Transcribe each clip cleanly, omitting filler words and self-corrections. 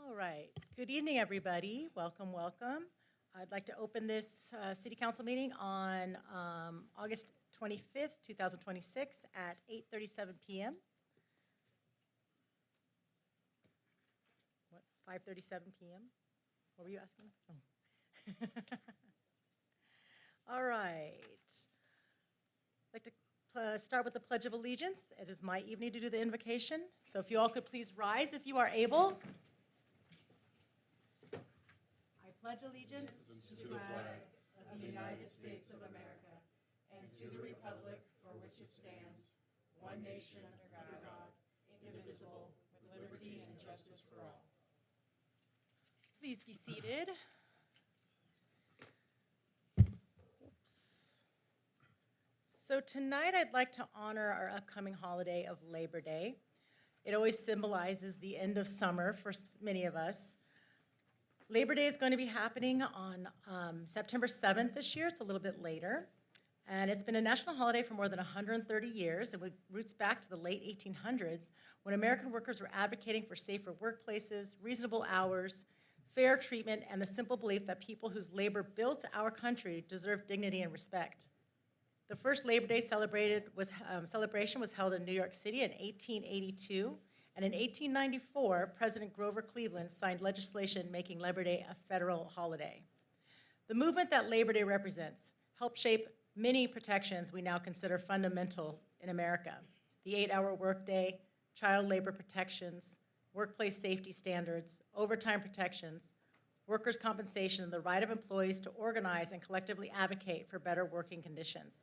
All right. Good evening, everybody. Welcome, welcome. I'd like to open this City Council meeting on August 25th, 2026 at 8:37 p.m. What, 5:37 p.m.? What were you asking? Oh. All right. I'd like to start with the Pledge of Allegiance. It is my evening to do the invocation, so if you all could please rise if you are able. I pledge allegiance to the flag of the United States of America and to the republic for which it stands, one nation under God, indivisible, with liberty and justice for all. Please be seated. So tonight I'd like to honor our upcoming holiday of Labor Day. It always symbolizes the end of summer for many of us. Labor Day is going to be happening on September 7th this year. It's a little bit later. And it's been a national holiday for more than 130 years. It roots back to the late 1800s when American workers were advocating for safer workplaces, reasonable hours, fair treatment, and the simple belief that people whose labor built our country deserve dignity and respect. The first Labor Day celebration was held in New York City in 1882. And in 1894, President Grover Cleveland signed legislation making Labor Day a federal holiday. The movement that Labor Day represents helped shape many protections we now consider fundamental in America: the 8-hour workday, child labor protections, workplace safety standards, overtime protections, workers' compensation, and the right of employees to organize and collectively advocate for better working conditions.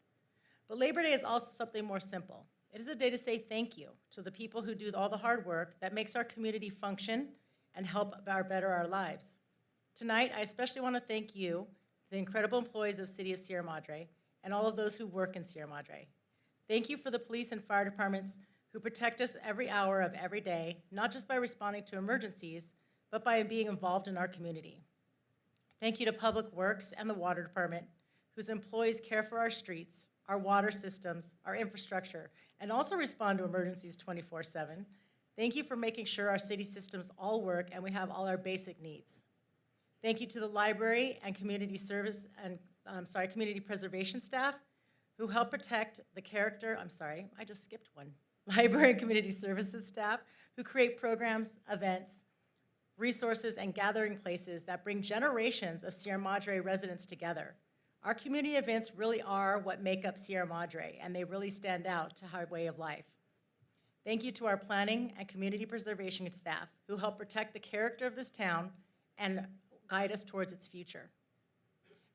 But Labor Day is also something more simple. It is a day to say thank you to the people who do all the hard work that makes our community function and help better our lives. Tonight, I especially want to thank you, the incredible employees of the City of Sierra Madre, and all of those who work in Sierra Madre. Thank you for the police and fire departments who protect us every hour of every day, not just by responding to emergencies, but by being involved in our community. Thank you to Public Works and the Water Department, whose employees care for our streets, our water systems, our infrastructure, and also respond to emergencies 24/7. Thank you for making sure our city systems all work and we have all our basic needs. Thank you to the library and community service and community preservation staff who help protect the character. I just skipped one. Library and community services staff who create programs, events, resources, and gathering places that bring generations of Sierra Madre residents together. Our community events really are what make up Sierra Madre, and they really stand out to our way of life. Thank you to our planning and community preservation staff who help protect the character of this town and guide us towards its future.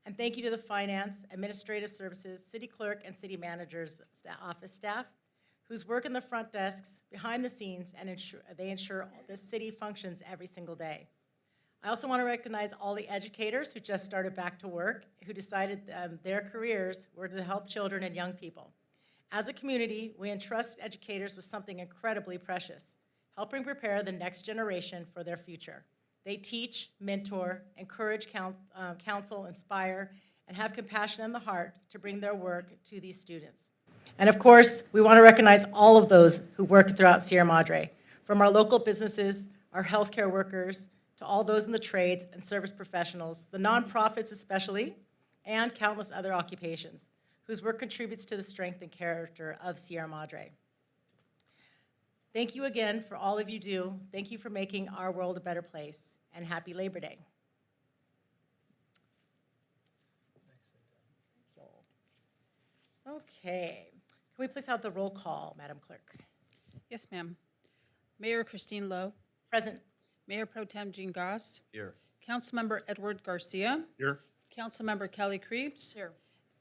And thank you to the finance, administrative services, city clerk, and city manager's office staff whose work in the front desks, behind the scenes, and ensure this city functions every single day. I also want to recognize all the educators who just started back to work, who decided their careers were to help children and young people. As a community, we entrust educators with something incredibly precious, helping prepare the next generation for their future. They teach, mentor, encourage, counsel, inspire, and have compassion in the heart to bring their work to these students. And of course, we want to recognize all of those who work throughout Sierra Madre, from our local businesses, our healthcare workers, to all those in the trades and service professionals, the nonprofits especially, and countless other occupations, whose work contributes to the strength and character of Sierra Madre. Thank you again for all of you do. Thank you for making our world a better place, and happy Labor Day. Okay, can we please have the roll call, Madam Clerk? Yes, ma'am. Mayor Christine Lowe. Present. Mayor Pro Tem Jean Goss. Here. Councilmember Edward Garcia. Here. Councilmember Kelly Krebs. Here.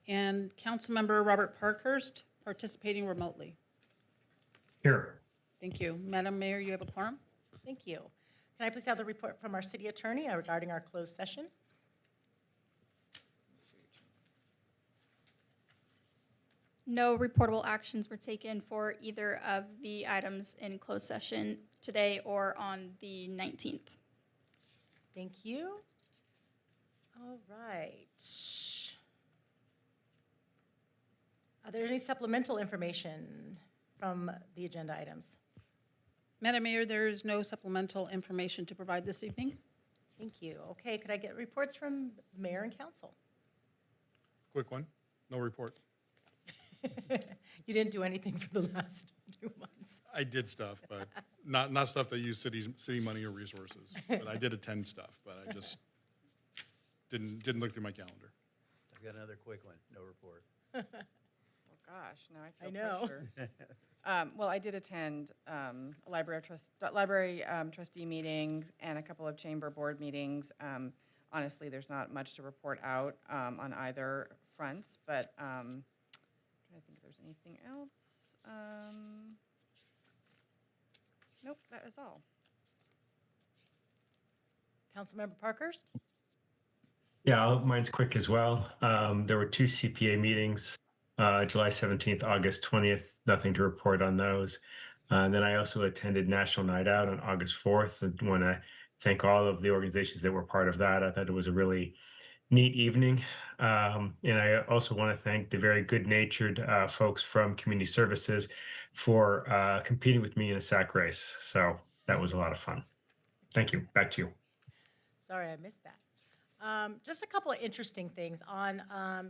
And Councilmember Robert Parkhurst participating remotely. Here. Thank you. Madam Mayor, you have a quorum? Thank you. Can I please have the report from our city attorney regarding our closed session? No reportable actions were taken for either of the items in closed session today or on the 19th. Thank you. All right. Are there any supplemental information from the agenda items? Madam Mayor, there is no supplemental information to provide this evening. Thank you. Okay, could I get reports from mayor and council? Quick one, no report. You didn't do anything for the last 2 months. I did stuff, but not stuff that used city money or resources. But I did attend stuff, but I just didn't look through my calendar. I've got another quick one, no report. Oh, gosh, now I feel I know. pressure. Well, I did attend a library trustee meetings and a couple of chamber board meetings. Honestly, there's not much to report out on either fronts, but trying to think if there's anything else. Nope, that is all. Councilmember Parkhurst? Yeah, mine's quick as well. There were 2 CPA meetings, July 17th, August 20th. Nothing to report on those. Then I also attended National Night Out on August 4th and want to thank all of the organizations that were part of that. I thought it was a really neat evening. And I also want to thank the very good-natured folks from Community Services for competing with me in a sack race. So that was a lot of fun. Thank you. Back to you. Sorry, I missed that. Just a couple of interesting things. On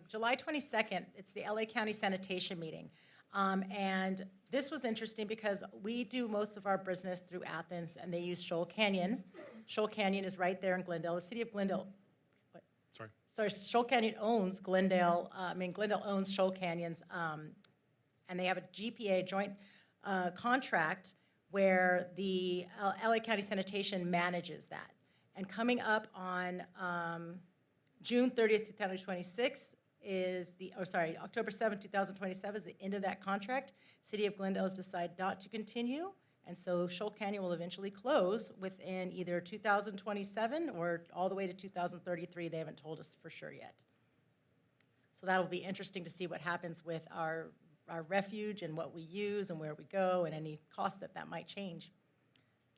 July 22nd, it's the LA County Sanitation Meeting. And this was interesting because we do most of our business through Athens, and they use Shoal Canyon. Shoal Canyon is right there in Glendale. The city of Glendale, sorry, Shoal Canyon owns Glendale, Glendale owns Shoal Canyons, and they have a GPA joint contract where the LA County Sanitation manages that. And coming up on June 30th, 2026 is October 7th, 2027 is the end of that contract. City of Glendale has decided not to continue, and so Shoal Canyon will eventually close within either 2027 or all the way to 2033. They haven't told us for sure yet. So that'll be interesting to see what happens with our refuge and what we use and where we go and any cost that might change.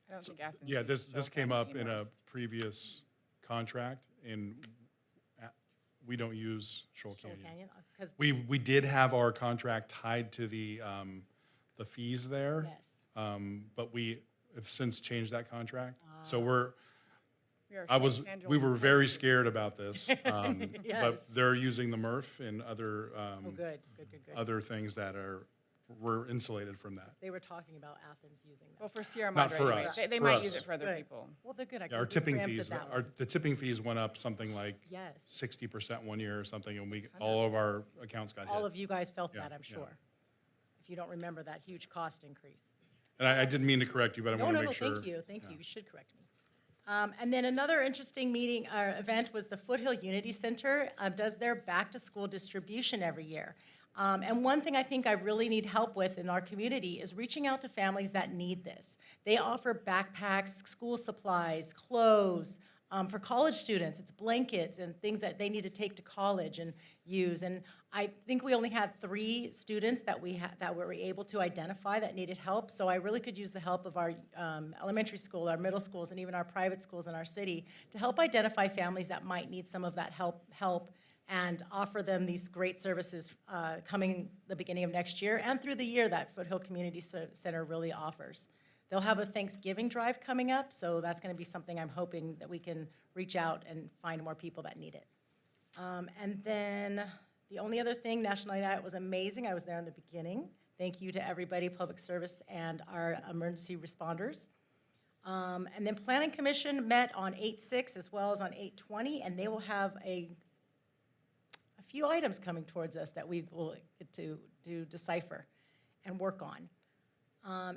I don't think Athens. Yeah, this Shoal came Canyon up in a previous contract, and we don't use Shoal Shoal Canyon. Canyon, because, We did have our contract tied to the fees there. yes. But we have since changed that contract. So We are we were very scared about this. Yes. But they're using the MRF and other, Oh, good. other things that were insulated from that. They were talking about Athens using that. Well, for Sierra Not Madre, for anyway. us. They For might us. use it for other Good. people. Well, they're good. Yeah, our We tipping preempted fees, that one. the tipping fees went up something like Yes. 60% one year or something, and all of our accounts got hit. All of you guys felt Yeah, that, I'm yeah. sure. If you don't remember that huge cost increase. And I didn't mean to correct you, but I want to No, make sure. thank you. You should correct me. And then another interesting meeting or event was the Foothill Unity Center does their back-to-school distribution every year. And one thing I think I really need help with in our community is reaching out to families that need this. They offer backpacks, school supplies, clothes. For college students, it's blankets and things that they need to take to college and use. And I think we only had 3 students that we were able to identify that needed help. So I really could use the help of our elementary school, our middle schools, and even our private schools in our city to help identify families that might need some of that help and offer them these great services coming the beginning of next year and through the year that Foothill Community Center really offers. They'll have a Thanksgiving drive coming up, so that's going to be something I'm hoping that we can reach out and find more people that need it. And then the only other thing, National Night Out was amazing. I was there in the beginning. Thank you to everybody, public service and our emergency responders. And then Planning Commission met on 8/6 as well as on 8/20, and they will have a few items coming towards us that we will get to decipher and work on.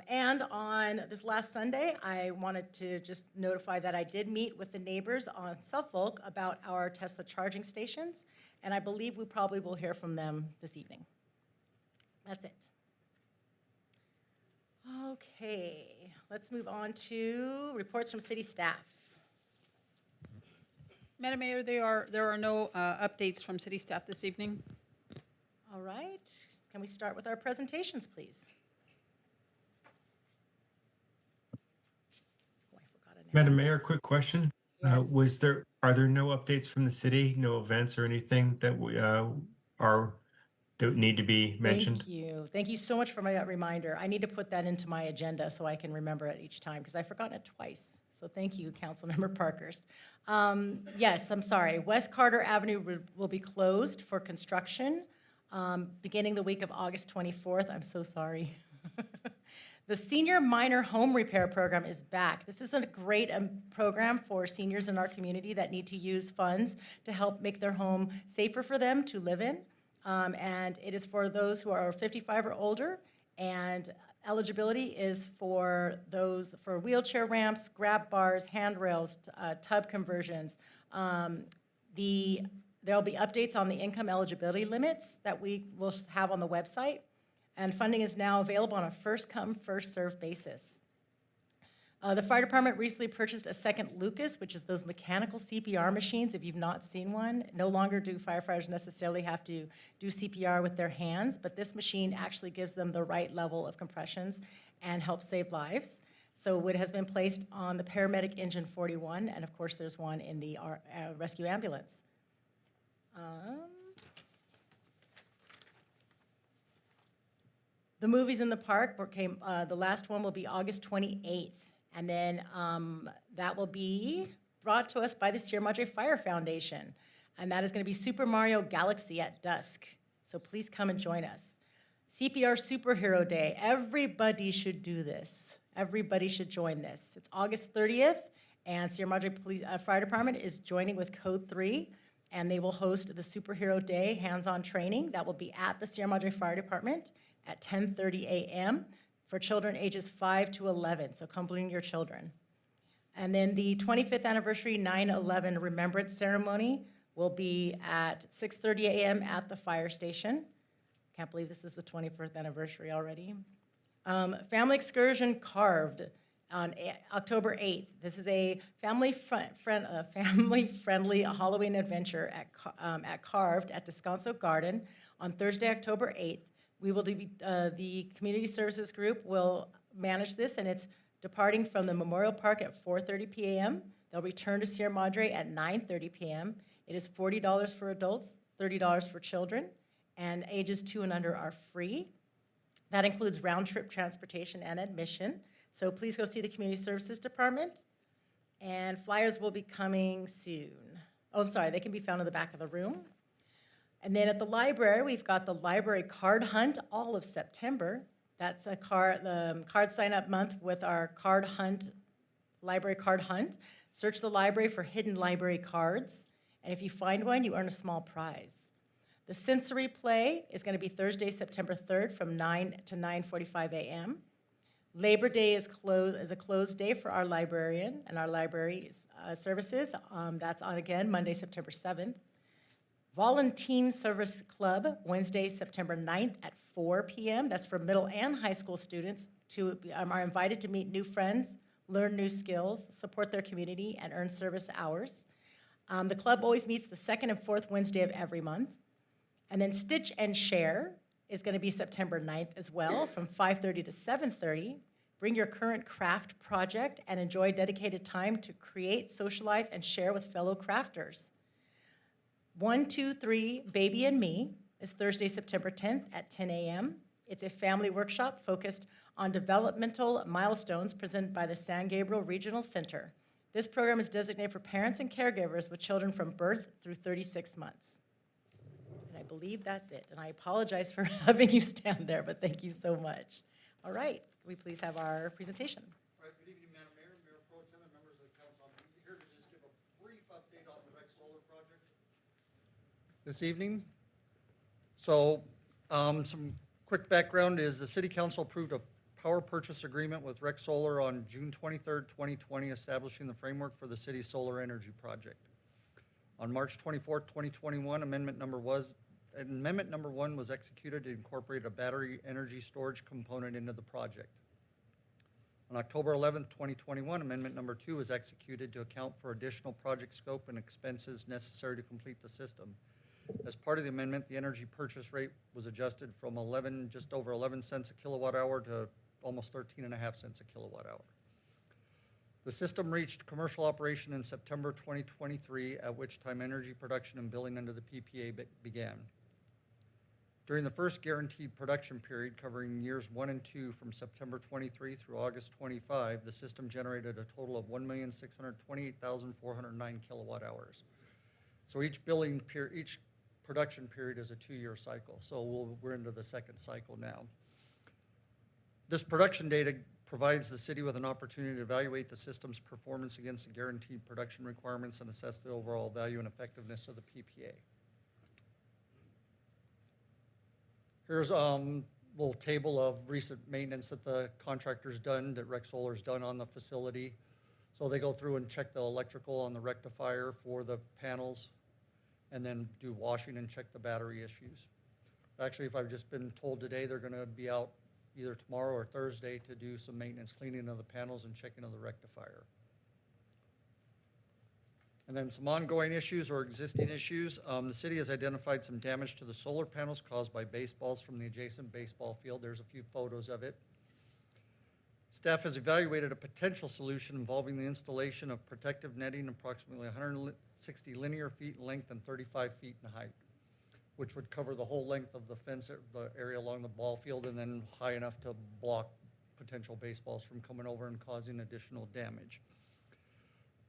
And on this last Sunday, I wanted to just notify that I did meet with the neighbors on Suffolk about our Tesla charging stations, and I believe we probably will hear from them this evening. That's it. Okay, let's move on to reports from city staff. Madam Mayor, there are no updates from city staff this evening. All right, can we start with our presentations, please? Oh, I forgot an Madam Mayor, quick question. Yes. Are there no updates from the city, no events or anything that that need to be mentioned? Thank you. Thank you so much for my reminder. I need to put that into my agenda so I can remember it each time, because I've forgotten it twice. So thank you, Councilmember Parkhurst. Yes, I'm sorry. West Carter Avenue will be closed for construction beginning the week of August 24th. I'm so sorry. The Senior Minor Home Repair Program is back. This is a great program for seniors in our community that need to use funds to help make their home safer for them to live in. And it is for those who are 55 or older, and eligibility is for those for wheelchair ramps, grab bars, handrails, tub conversions. There'll be updates on the income eligibility limits that we will have on the website, and funding is now available on a first-come, first-served basis. The fire department recently purchased a second Lucas, which is those mechanical CPR machines. If you've not seen one, no longer do firefighters necessarily have to do CPR with their hands, but this machine actually gives them the right level of compressions and helps save lives. So it has been placed on the paramedic engine 41, and of course there's one in the rescue ambulance. The movies in the park the last one will be August 28th. And then that will be brought to us by the Sierra Madre Fire Foundation. And that is going to be Super Mario Galaxy at dusk. So please come and join us. CPR Superhero Day. Everybody should do this. Everybody should join this. It's August 30th, and Sierra Madre Fire Department is joining with Code 3, and they will host the Superhero Day hands-on training. That will be at the Sierra Madre Fire Department at 10:30 a.m. for children ages 5 to 11, so come bring your children. And then the 25th anniversary 9/11 Remembrance Ceremony will be at 6:30 a.m. at the fire station. Can't believe this is the 21st anniversary already. Family Excursion Carved on October 8th. This is a family-friendly Halloween adventure at Carved at Descanso Garden on Thursday, October 8th. We will do, the community services group will manage this, and it's departing from the Memorial Park at 4:30 p.m. They'll return to Sierra Madre at 9:30 p.m. It is $40 for adults, $30 for children, and ages 2 and under are free. That includes round-trip transportation and admission. So please go see the community services department, and flyers will be coming soon. Oh, I'm sorry, they can be found in the back of the room. And then at the library, we've got the library card hunt all of September. That's the card sign-up month with our card hunt, library card hunt. Search the library for hidden library cards, and if you find one, you earn a small prize. The sensory play is going to be Thursday, September 3rd from 9 to 9:45 a.m. Labor Day is a closed day for our librarian and our library services. That's on again Monday, September 7th. Volunteer Service Club, Wednesday, September 9th at 4 p.m. That's for middle and high school students who are invited to meet new friends, learn new skills, support their community, and earn service hours. The club always meets the second and fourth Wednesday of every month. And then Stitch and Share is going to be September 9th as well, from 5:30 to 7:30. Bring your current craft project and enjoy dedicated time to create, socialize, and share with fellow crafters. 123 Baby and Me is Thursday, September 10th at 10 a.m. It's a family workshop focused on developmental milestones presented by the San Gabriel Regional Center. This program is designated for parents and caregivers with children from birth through 36 months. And I believe that's it. And I apologize for having you stand there, but thank you so much. All right, can we please have our presentation? All right, good evening, Madam Mayor, Mayor Pro Tem, and members of the council. I'm here to just give a brief update on the Rex Solar project this evening. So, some quick background is the City Council approved a power purchase agreement with Rex Solar on June 23rd, 2020, establishing the framework for the city's solar energy project. On March 24th, 2021, Amendment number 1 was executed to incorporate a battery energy storage component into the project. On October 11th, 2021, Amendment number 2 was executed to account for additional project scope and expenses necessary to complete the system. As part of the amendment, the energy purchase rate was adjusted from just over 11 cents a kilowatt hour to almost 13.5 cents a kilowatt hour. The system reached commercial operation in September 2023, at which time energy production and billing under the PPA began. During the first guaranteed production period covering years 1 and 2 from September 23 through August 25, the system generated a total of 1,628,409 kilowatt hours. So each production period is a 2-year cycle. So we're into the second cycle now. This production data provides the city with an opportunity to evaluate the system's performance against the guaranteed production requirements and assess the overall value and effectiveness of the PPA. Here's a little table of recent maintenance that the contractor's done, that Rec Solar's done on the facility. So they go through and check the electrical on the rectifier for the panels, and then do washing and check the battery issues. Actually, if I've just been told today, they're gonna be out either tomorrow or Thursday to do some maintenance cleaning of the panels and checking of the rectifier. And then some ongoing issues or existing issues. The city has identified some damage to the solar panels caused by baseballs from the adjacent baseball field. There's a few photos of it. Staff has evaluated a potential solution involving the installation of protective netting approximately 160 linear feet in length and 35 feet in height, which would cover the whole length of the fence, the area along the ball field, and then high enough to block potential baseballs from coming over and causing additional damage.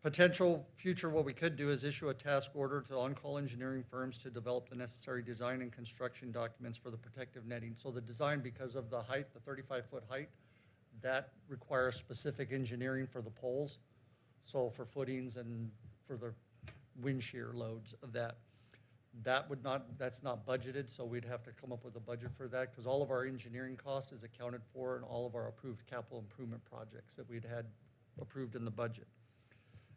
Potential future, what we could do is issue a task order to on-call engineering firms to develop the necessary design and construction documents for the protective netting. So the design, because of the height, the 35-foot height, that requires specific engineering for the poles. So for footings and for the wind shear loads of that. That's not budgeted, so we'd have to come up with a budget for that, because all of our engineering cost is accounted for in all of our approved capital improvement projects that we'd had approved in the budget.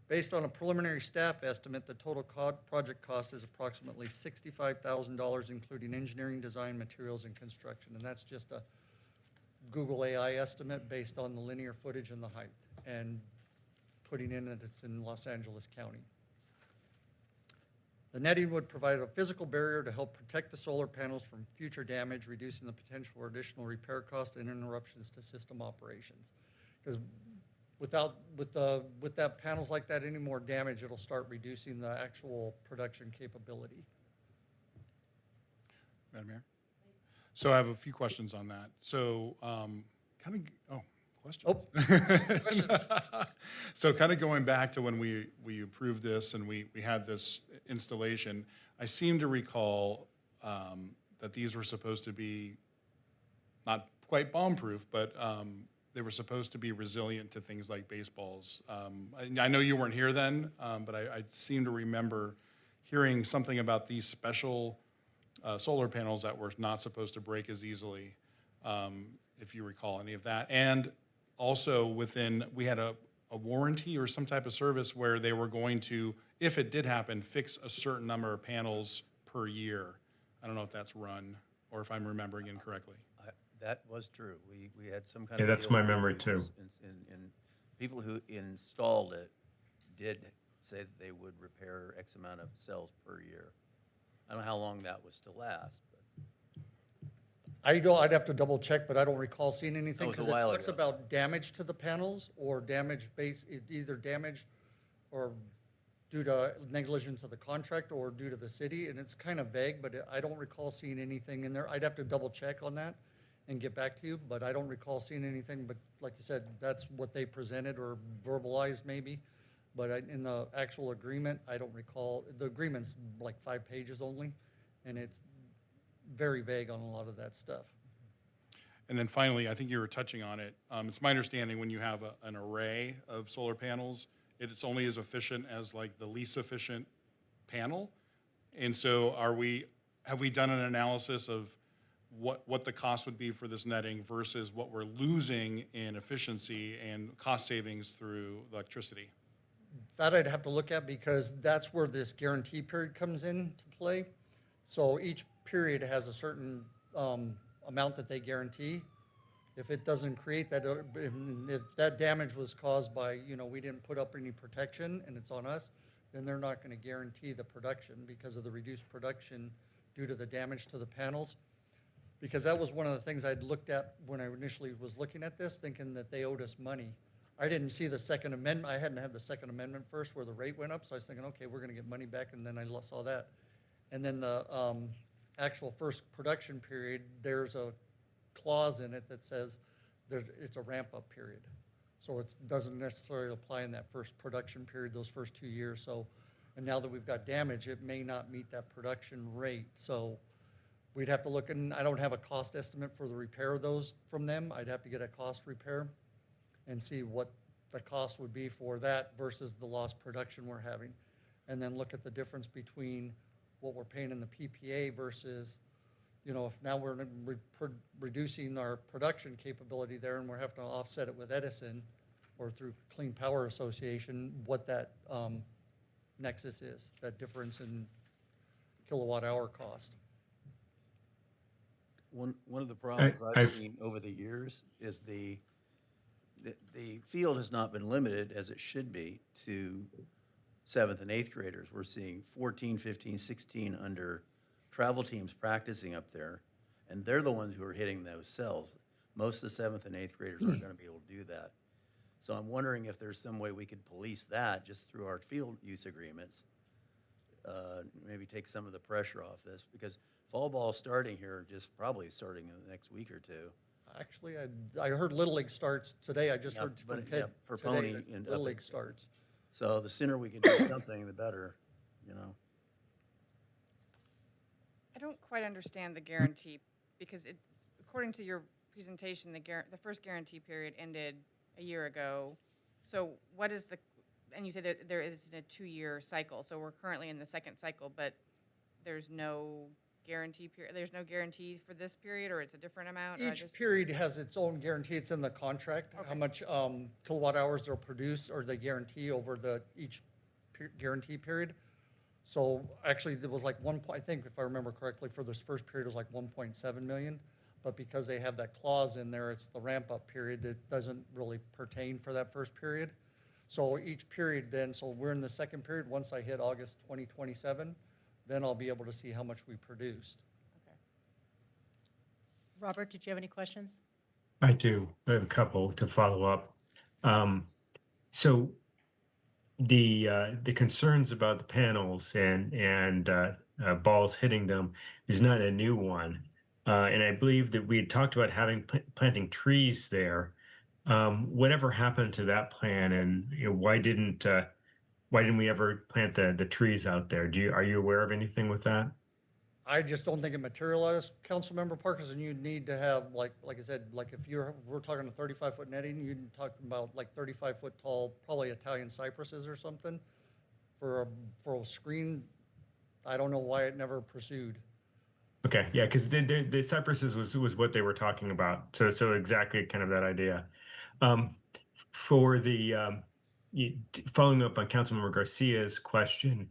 Based on a preliminary staff estimate, the total project cost is approximately $65,000, including engineering, design, materials, and construction. And that's just a Google AI estimate based on the linear footage and the height, and putting in that it's in Los Angeles County. The netting would provide a physical barrier to help protect the solar panels from future damage, reducing the potential for additional repair costs and interruptions to system operations. Because with that panels like that, any more damage, it'll start reducing the actual production capability. Madam Mayor? So I have a few questions on that. So questions. Questions. So kind of going back to when we approved this and we had this installation, I seem to recall that these were supposed to be not quite bomb-proof, but they were supposed to be resilient to things like baseballs. I know you weren't here then, but I seem to remember hearing something about these special solar panels that were not supposed to break as easily, if you recall any of that. And also we had a warranty or some type of service where they were going to, if it did happen, fix a certain number of panels per year. I don't know if that's run or if I'm remembering incorrectly. That was true. We had some kind Yeah, of. that's deal my with memory it. too. And people who installed it did say that they would repair X amount of cells per year. I don't know how long that was to last, but I'd have to double check, but I don't recall seeing anything, was a because it while talks ago. about damage to the panels or either damage or due to negligence of the contractor or due to the city, and it's kind of vague, but I don't recall seeing anything in there. I'd have to double check on that and get back to you, but I don't recall seeing anything. But like you said, that's what they presented or verbalized maybe. But in the actual agreement, I don't recall. The agreement's like 5 pages only, and it's very vague on a lot of that stuff. And then finally, I think you were touching on it. It's my understanding when you have an array of solar panels, it's only as efficient as like the least efficient panel. And so have we done an analysis of what the cost would be for this netting versus what we're losing in efficiency and cost savings through electricity? That I'd have to look at, because that's where this guarantee period comes into play. So each period has a certain amount that they guarantee. If it doesn't create that, if that damage was caused by, we didn't put up any protection and it's on us, then they're not going to guarantee the production because of the reduced production due to the damage to the panels. Because that was one of the things I'd looked at when I initially was looking at this, thinking that they owed us money. I didn't see the Second Amendment. I hadn't had the Second Amendment first where the rate went up, so I was thinking, okay, we're going to get money back, and then I saw that. And then the actual first production period, there's a clause in it that says it's a ramp-up period. So it doesn't necessarily apply in that first production period, those first 2 years. So, and now that we've got damage, it may not meet that production rate. So we'd have to look, and I don't have a cost estimate for the repair of those from them. I'd have to get a cost repair and see what the cost would be for that versus the lost production we're having. And then look at the difference between what we're paying in the PPA versus, you know, if now we're reducing our production capability there and we're having to offset it with Edison or through Clean Power Association, what that nexus is, that difference in kilowatt hour cost. One of the problems I've I've- seen over the years is the field has not been limited, as it should be, to 7th and 8th graders. We're seeing 14, 15, 16 under travel teams practicing up there, and they're the ones who are hitting those cells. Most of the 7th and 8th graders aren't going to be able to do that. So I'm wondering if there's some way we could police that just through our field use agreements. Maybe take some of the pressure off this, because fall ball starting here, just probably starting in the next week or two. Actually, I heard Little League starts today. I just Yeah, heard but, from Ted yeah, for today Pony that and Little up League at- starts. So the sooner we can do something, the better, you know? I don't quite understand the guarantee, because it, according to your presentation, the first guarantee period ended a year ago. So what is and you say that there is a 2-year cycle, so we're currently in the second cycle, but there's no guarantee period, there's no guarantee for this period, or it's a different amount? Or I Each just- period has its own guarantee. It's in the contract, how Okay. much kilowatt hours they'll produce or they guarantee over each guarantee period. So actually, there was like I think if I remember correctly, for this first period, it was like 1.7 million. But because they have that clause in there, it's the ramp-up period that doesn't really pertain for that first period. So each period then, so we're in the second period. Once I hit August 2027, then I'll be able to see how much we produced. Okay. Robert, did you have any questions? I do. I have a couple to follow up. So the concerns about the panels and balls hitting them is not a new one, and I believe that we had talked about planting trees there. Whatever happened to that plan, and why didn't we ever plant the trees out there? Are you aware of anything with that? I just don't think it materialized, Councilmember Parkers, and you'd need to have, like I said, like if we're talking a 35-foot netting, you'd talk about like 35-foot tall, probably Italian cypresses or something for a screen. I don't know why it never pursued. Okay, yeah, because the cypresses was what they were talking about. So exactly kind of that idea. For following up on Councilmember Garcia's question,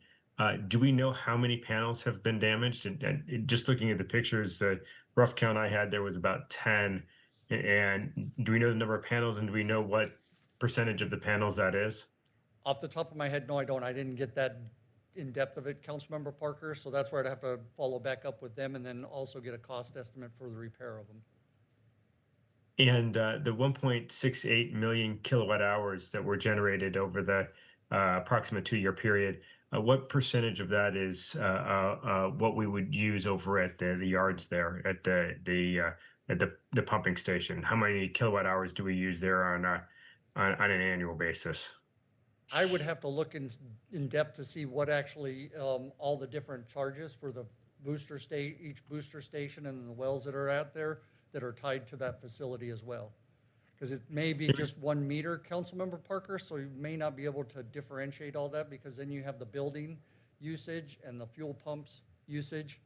do we know how many panels have been damaged? And just looking at the pictures, the rough count I had there was about 10. And do we know the number of panels, and do we know what percentage of the panels that is? Off the top of my head, no, I don't. I didn't get that in depth of it, Councilmember Parker, so that's where I'd have to follow back up with them and then also get a cost estimate for the repair of them. And the 1.68 million kilowatt hours that were generated over the approximate 2-year period, what percentage of that is what we would use over at the yards there at the pumping station? How many kilowatt hours do we use there on an annual basis? I would have to look in depth to see what actually, all the different charges for the each booster station and the wells that are out there that are tied to that facility as well. Because it may be just 1 meter, Councilmember Parker, so you may not be able to differentiate all that, because then you have the building usage and the fuel pumps usage.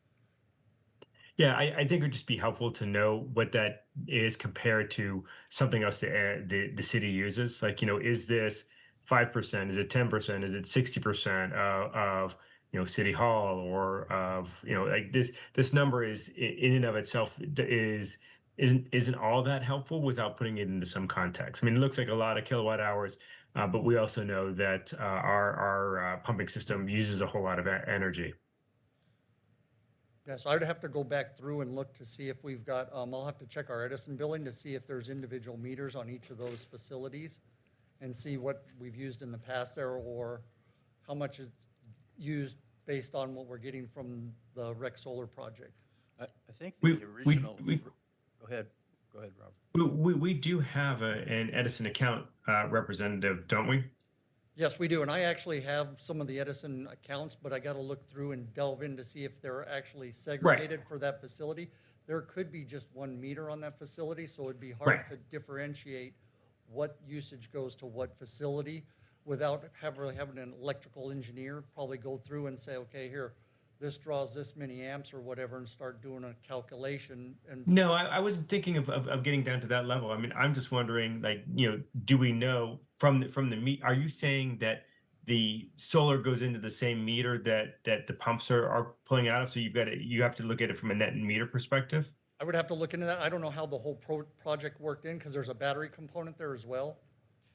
Yeah, I think it would just be helpful to know what that is compared to something else the city uses. Like, is this 5%? Is it 10%? Is it 60% of City Hall, or of like this number is in and of itself isn't all that helpful without putting it into some context. I mean, it looks like a lot of kilowatt hours, but we also know that our pumping system uses a whole lot of energy. Yeah, so I'd have to go back through and look to see if we've got, I'll have to check our Edison billing to see if there's individual meters on each of those facilities and see what we've used in the past there, or how much is used based on what we're getting from the Rec Solar project. I think We- the we- original, we- go ahead, Robert. We do have an Edison account representative, don't we? Yes, we do, and I actually have some of the Edison accounts, but I gotta look through and delve in to see if they're actually segregated for that facility. There could be just one meter on that facility, so it'd be hard Right. to differentiate what usage goes to what facility without having an electrical engineer probably go through and say, okay, here, this draws this many amps or whatever, and start doing a calculation and No, I wasn't thinking of getting down to that level. I mean, I'm just wondering, like, do we know from the meet? Are you saying that the solar goes into the same meter that the pumps are pulling out of? So you have to look at it from a net and meter perspective. I would have to look into that. I don't know how the whole project worked in, because there's a battery component there as well.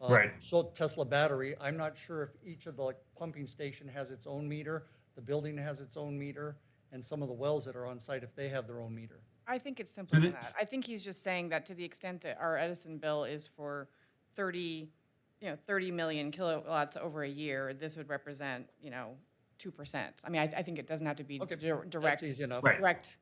Right. So Tesla battery, I'm not sure if each of the pumping station has its own meter, the building has its own meter, and some of the wells that are on site, if they have their own meter. I think it's simpler than that's- that. I think he's just saying that to the extent that our Edison bill is for 30 million kilowatts over a year, this would represent, 2%. I mean, I think it doesn't have to be Okay, direct. That's easy enough. Right.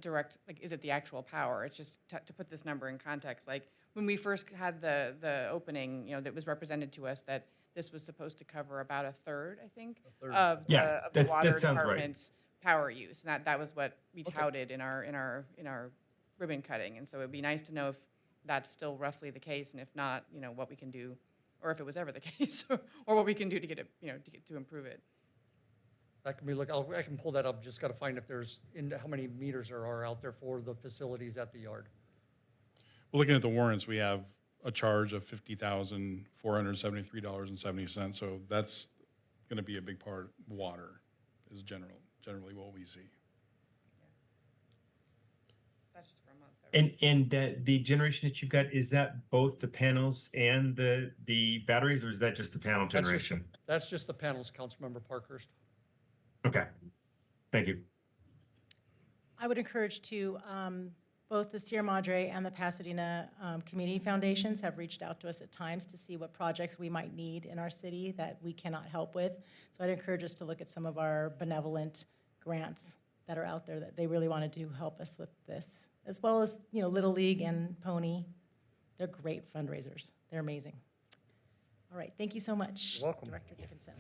Direct, like, is it the actual power? It's just to put this number in context, like, when we first had the opening, that was represented to us that this was supposed to cover about a third, I think, third. of Yeah, the that water sounds right. department's power use. And that was what we Okay. touted in our ribbon cutting. And so it'd be nice to know if that's still roughly the case, and if not, what we can do, or if it was ever the case, or what we can do to get it, to improve it. That can be, I can pull that up, just gotta find if there's, how many meters there are out there for the facilities at the yard. Well, looking at the warrants, we have a charge of $50,473.70. So that's going to be a big part. Water is generally what we see. That's just for a month. though. And the generation that you've got, is that both the panels and the batteries, or is that just the panel generation? That's just the panels, Councilmember Parkhurst. Okay, thank you. I would encourage both the Sierra Madre and the Pasadena Community Foundations have reached out to us at times to see what projects we might need in our city that we cannot help with. So I'd encourage us to look at some of our benevolent grants that are out there that they really want to do help us with this, as well as, Little League and Pony. They're great fundraisers. They're amazing. All right, thank you so much. You're welcome. Director Dickinson.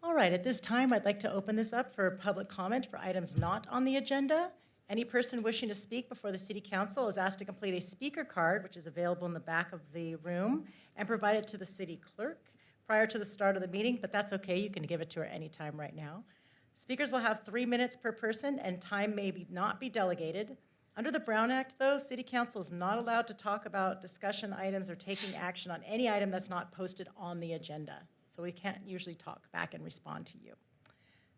All right, at this time, I'd like to open this up for public comment for items not on the agenda. Any person wishing to speak before the city council is asked to complete a speaker card, which is available in the back of the room, and provide it to the city clerk prior to the start of the meeting, but that's okay, you can give it to her anytime right now. Speakers will have 3 minutes per person, and time may not be delegated. Under the Brown Act, though, city council is not allowed to talk about discussion items or taking action on any item that's not posted on the agenda. So we can't usually talk back and respond to you.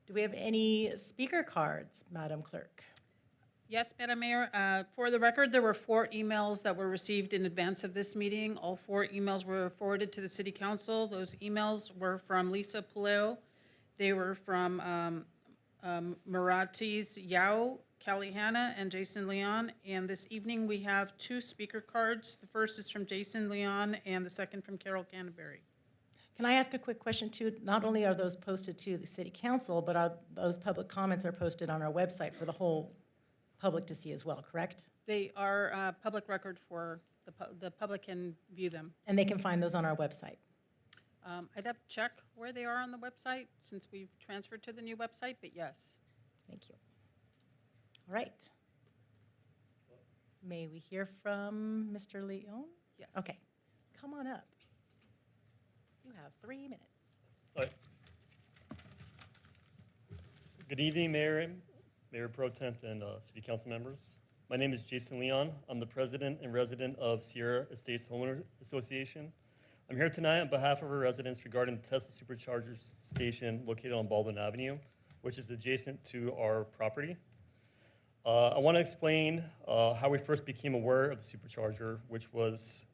Do we have any speaker cards, Madam Clerk? Yes, Madam Mayor. For the record, there were 4 emails that were received in advance of this meeting. All 4 emails were forwarded to the City Council. Those emails were from Lisa Puleo. They were from Maratis Yao, Callie Hanna, and Jason Leon. And this evening, we have 2 speaker cards. The first is from Jason Leon, and the second from Carol Canterbury. Can I ask a quick question too? Not only are those posted to the city council, but are those public comments are posted on our website for the whole public to see as well, correct? They are public record for the public can view them. And they can find those on our website. I'd have to check where they are on the website since we've transferred to the new website, but yes. Thank you. All right. May we hear from Mr. Leon? Yes. Okay, come on up. You have 3 minutes. All right. Good evening, Mayor Pro Temp, and City Council members. My name is Jason Leon. I'm the president and resident of Sierra Estates Homeowner Association. I'm here tonight on behalf of our residents regarding the Tesla Supercharger station located on Baldwin Avenue, which is adjacent to our property. I want to explain how we first became aware of the supercharger, which was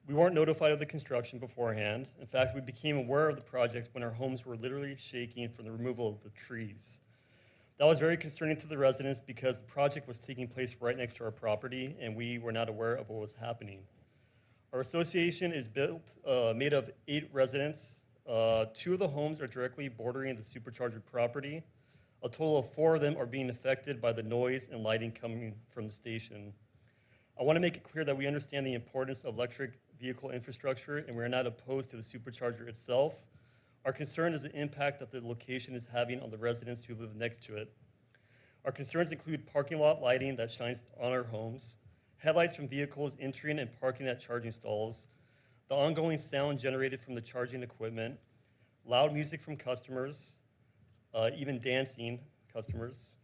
we weren't notified of the construction beforehand. In fact, we became aware of the project when our homes were literally shaking from the removal of the trees. That was very concerning to the residents because the project was taking place right next to our property and we were not aware of what was happening. Our association is made of 8 residents 2 of the homes are directly bordering the supercharger property. A total of 4 of them are being affected by the noise and lighting coming from the station. I want to make it clear that we understand the importance of electric vehicle infrastructure, and we are not opposed to the supercharger itself. Our concern is the impact that the location is having on the residents who live next to it. Our concerns include parking lot lighting that shines on our homes, headlights from vehicles entering and parking at charging stalls, the ongoing sound generated from the charging equipment, loud music from customers, even dancing customers,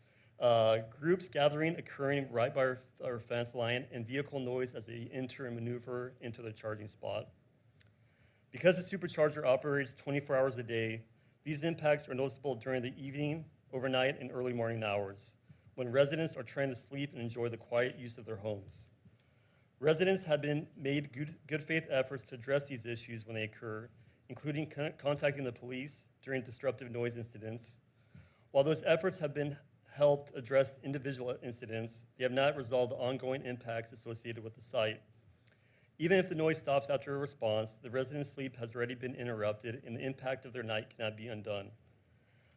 groups gathering occurring right by our fence line, and vehicle noise as they enter and maneuver into the charging spot. Because the supercharger operates 24 hours a day, these impacts are noticeable during the evening, overnight, and early morning hours, when residents are trying to sleep and enjoy the quiet use of their homes. Residents have made good faith efforts to address these issues when they occur, including contacting the police during disruptive noise incidents. While those efforts have been helped address individual incidents, they have not resolved the ongoing impacts associated with the site. Even if the noise stops after a response, the residents' sleep has already been interrupted and the impact of their night cannot be undone.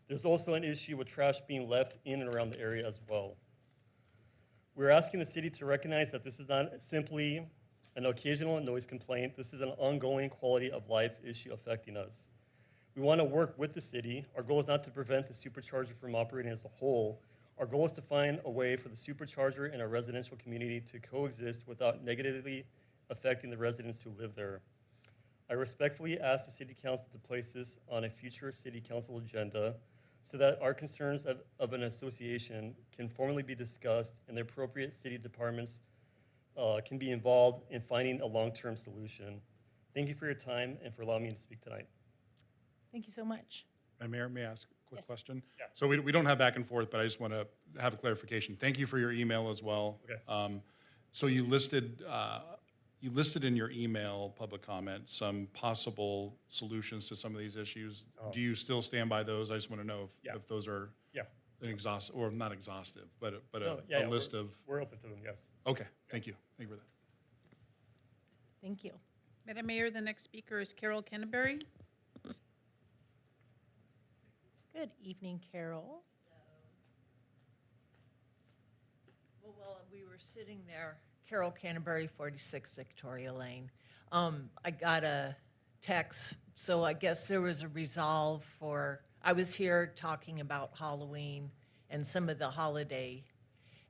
There's also an issue with trash being left in and around the area as well. We're asking the city to recognize that this is not simply an occasional noise complaint. This is an ongoing quality of life issue affecting us. We want to work with the city. Our goal is not to prevent the supercharger from operating as a whole. Our goal is to find a way for the supercharger and our residential community to coexist without negatively affecting the residents who live there. I respectfully ask the City Council to place this on a future City Council agenda so that our concerns of an association can formally be discussed and the appropriate city departments can be involved in finding a long-term solution. Thank you for your time and for allowing me to speak tonight. Thank you so much. Mayor, may I ask a quick Yes. question? Yeah. So we don't have back and forth, but I just want to have a clarification. Thank you for your email as well. Okay. So you listed in your email public comment some possible solutions to some of these issues. Oh. Do you still stand by those? I just want to know Yeah. if those are Yeah. an exhaust, or not exhaustive, but No, a list of, We're open to them, yes. okay, thank you. Thank you for that. Thank you. Madam Mayor, the next speaker is Carol Canterbury. Good evening, Carol. Well, while we were sitting there, Carol Canterbury, 46 Victoria Lane, I got a text, so I guess there was a resolve for, I was here talking about Halloween and some of the holiday,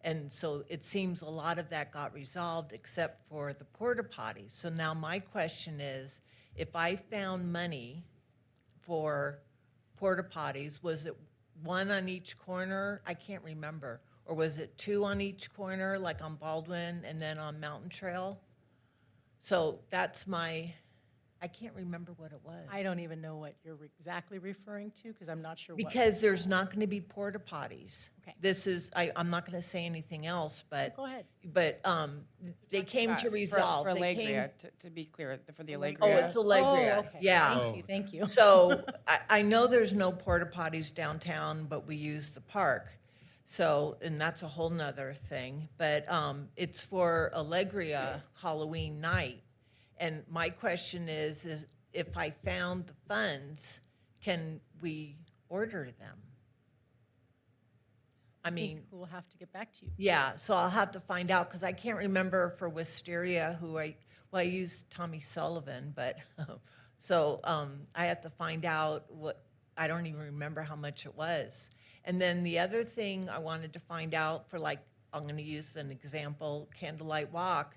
and so it seems a lot of that got resolved except for the porta potties. So now my question is, if I found money for porta potties, was it one on each corner? I can't remember. Or was it 2 on each corner, like on Baldwin and then on Mountain Trail? So that's I can't remember what it was. I don't even know what you're exactly referring to because I'm not sure what. Because there's not going to be porta potties. Okay. This is, I'm not going to say anything else, but, Go ahead. but they came to resolve. For They came- Allegria, to be clear, for the Allegria. Oh, it's Allegria, Oh, okay. yeah. Thank you, thank you. So I know there's no porta potties downtown, but we use the park. So, and that's a whole nother thing, but it's for Allegria Halloween night. And my question is if I found the funds, can we order them? I I think mean, we'll have to get back to you. yeah, so I'll have to find out, because I can't remember for Wisteria who I used Tommy Sullivan, but, so I have to find out I don't even remember how much it was. And then the other thing I wanted to find out for, like, I'm gonna use an example, Candlelight Walk.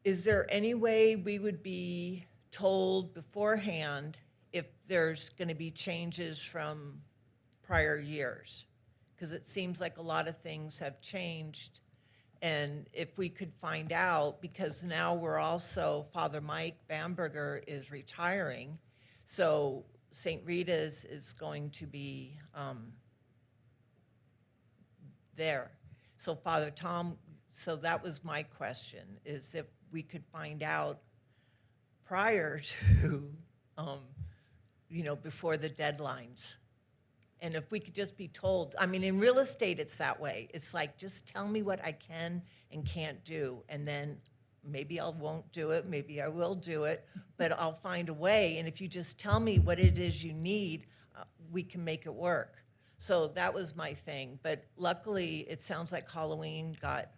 Is there any way we would be told beforehand if there's gonna be changes from prior years? Because it seems like a lot of things have changed. And if we could find out, because now we're also, Father Mike Bamberger is retiring, so St. Rita's is going to be there. So Father Tom, so that was my question, is if we could find out prior to, before the deadlines. And if we could just be told, I mean, in real estate, it's that way. It's like, just tell me what I can and can't do, and then maybe I won't do it, maybe I will do it, but I'll find a way. And if you just tell me what it is you need, we can make it work. So that was my thing. But luckily, it sounds like Halloween got,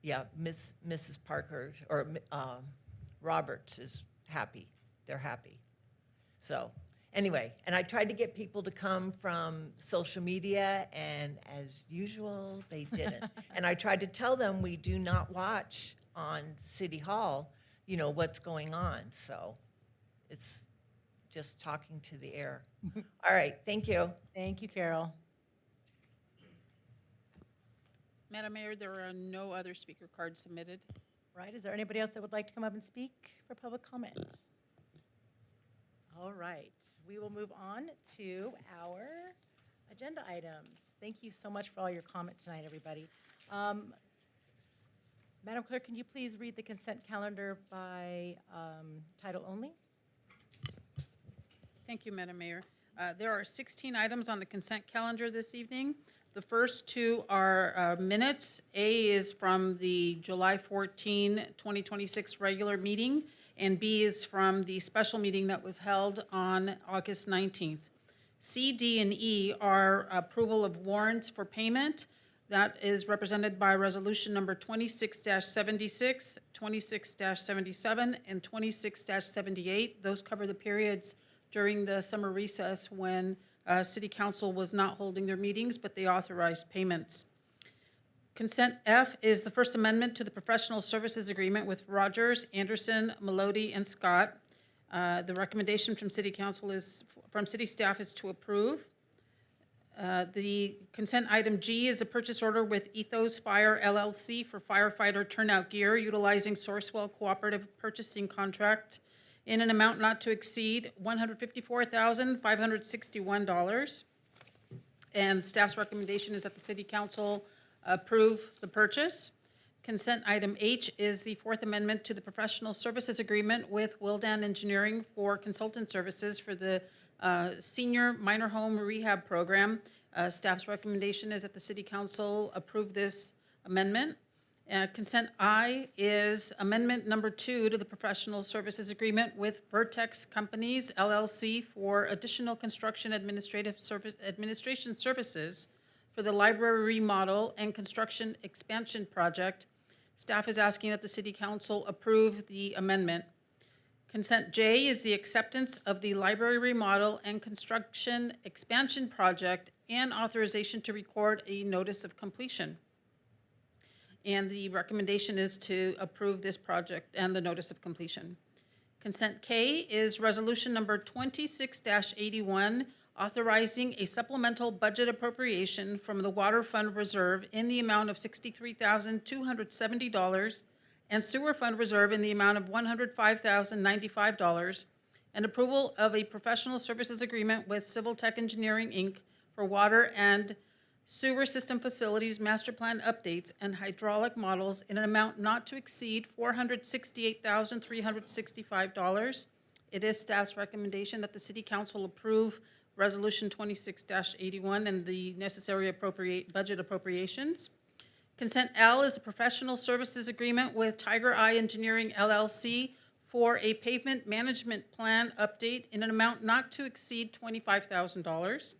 yeah, Mrs. Parker or Roberts is happy. They're happy. So anyway, and I tried to get people to come from social media, and as usual, they didn't. And I tried to tell them we do not watch on City Hall, you know, what's going on. So it's just talking to the air. All right, thank you. Thank you, Carol. Madam Mayor, there are no other speaker cards submitted. Right, is there anybody else that would like to come up and speak for public comment? All right, we will move on to our agenda items. Thank you so much for all your comment tonight, everybody. Madam Clerk, can you please read the consent calendar by title only? Thank you, Madam Mayor. There are 16 items on the consent calendar this evening. The first two are minutes. A is from the July 14, 2026 regular meeting, and B is from the special meeting that was held on August 19th. C, D, and E are approval of warrants for payment. That is represented by resolution number 26-76, 26-77, and 26-78. Those cover the periods during the summer recess when City Council was not holding their meetings, but they authorized payments. Consent F is the First Amendment to the Professional Services Agreement with Rogers, Anderson, Melody, and Scott. The recommendation from City Council from City staff is to approve. The consent item G is a purchase order with Ethos Fire LLC for firefighter turnout gear utilizing Sourcewell Cooperative Purchasing Contract in an amount not to exceed $154,561. And staff's recommendation is that the City Council approve the purchase. Consent item H is the Fourth Amendment to the Professional Services Agreement with Wildan Engineering for consultant services for the Senior Minor Home Rehab Program. Staff's recommendation is that the City Council approve this amendment. Consent I is amendment number 2 to the Professional Services Agreement with Vertex Companies LLC for additional construction administration services for the library remodel and construction expansion project. Staff is asking that the City Council approve the amendment. Consent J is the acceptance of the library remodel and construction expansion project and authorization to record a notice of completion. And the recommendation is to approve this project and the notice of completion. Consent K is resolution number 26-81, authorizing a supplemental budget appropriation from the Water Fund Reserve in the amount of $63,270 and Sewer Fund Reserve in the amount of $105,095, and approval of a professional services agreement with Civil Tech Engineering, Inc. for water and sewer system facilities, master plan updates, and hydraulic models in an amount not to exceed $468,365. It is staff's recommendation that the City Council approve Resolution 26-81 and the necessary budget appropriations. Consent L is a professional services agreement with Tiger Eye Engineering LLC for a pavement management plan update in an amount not to exceed $25,000.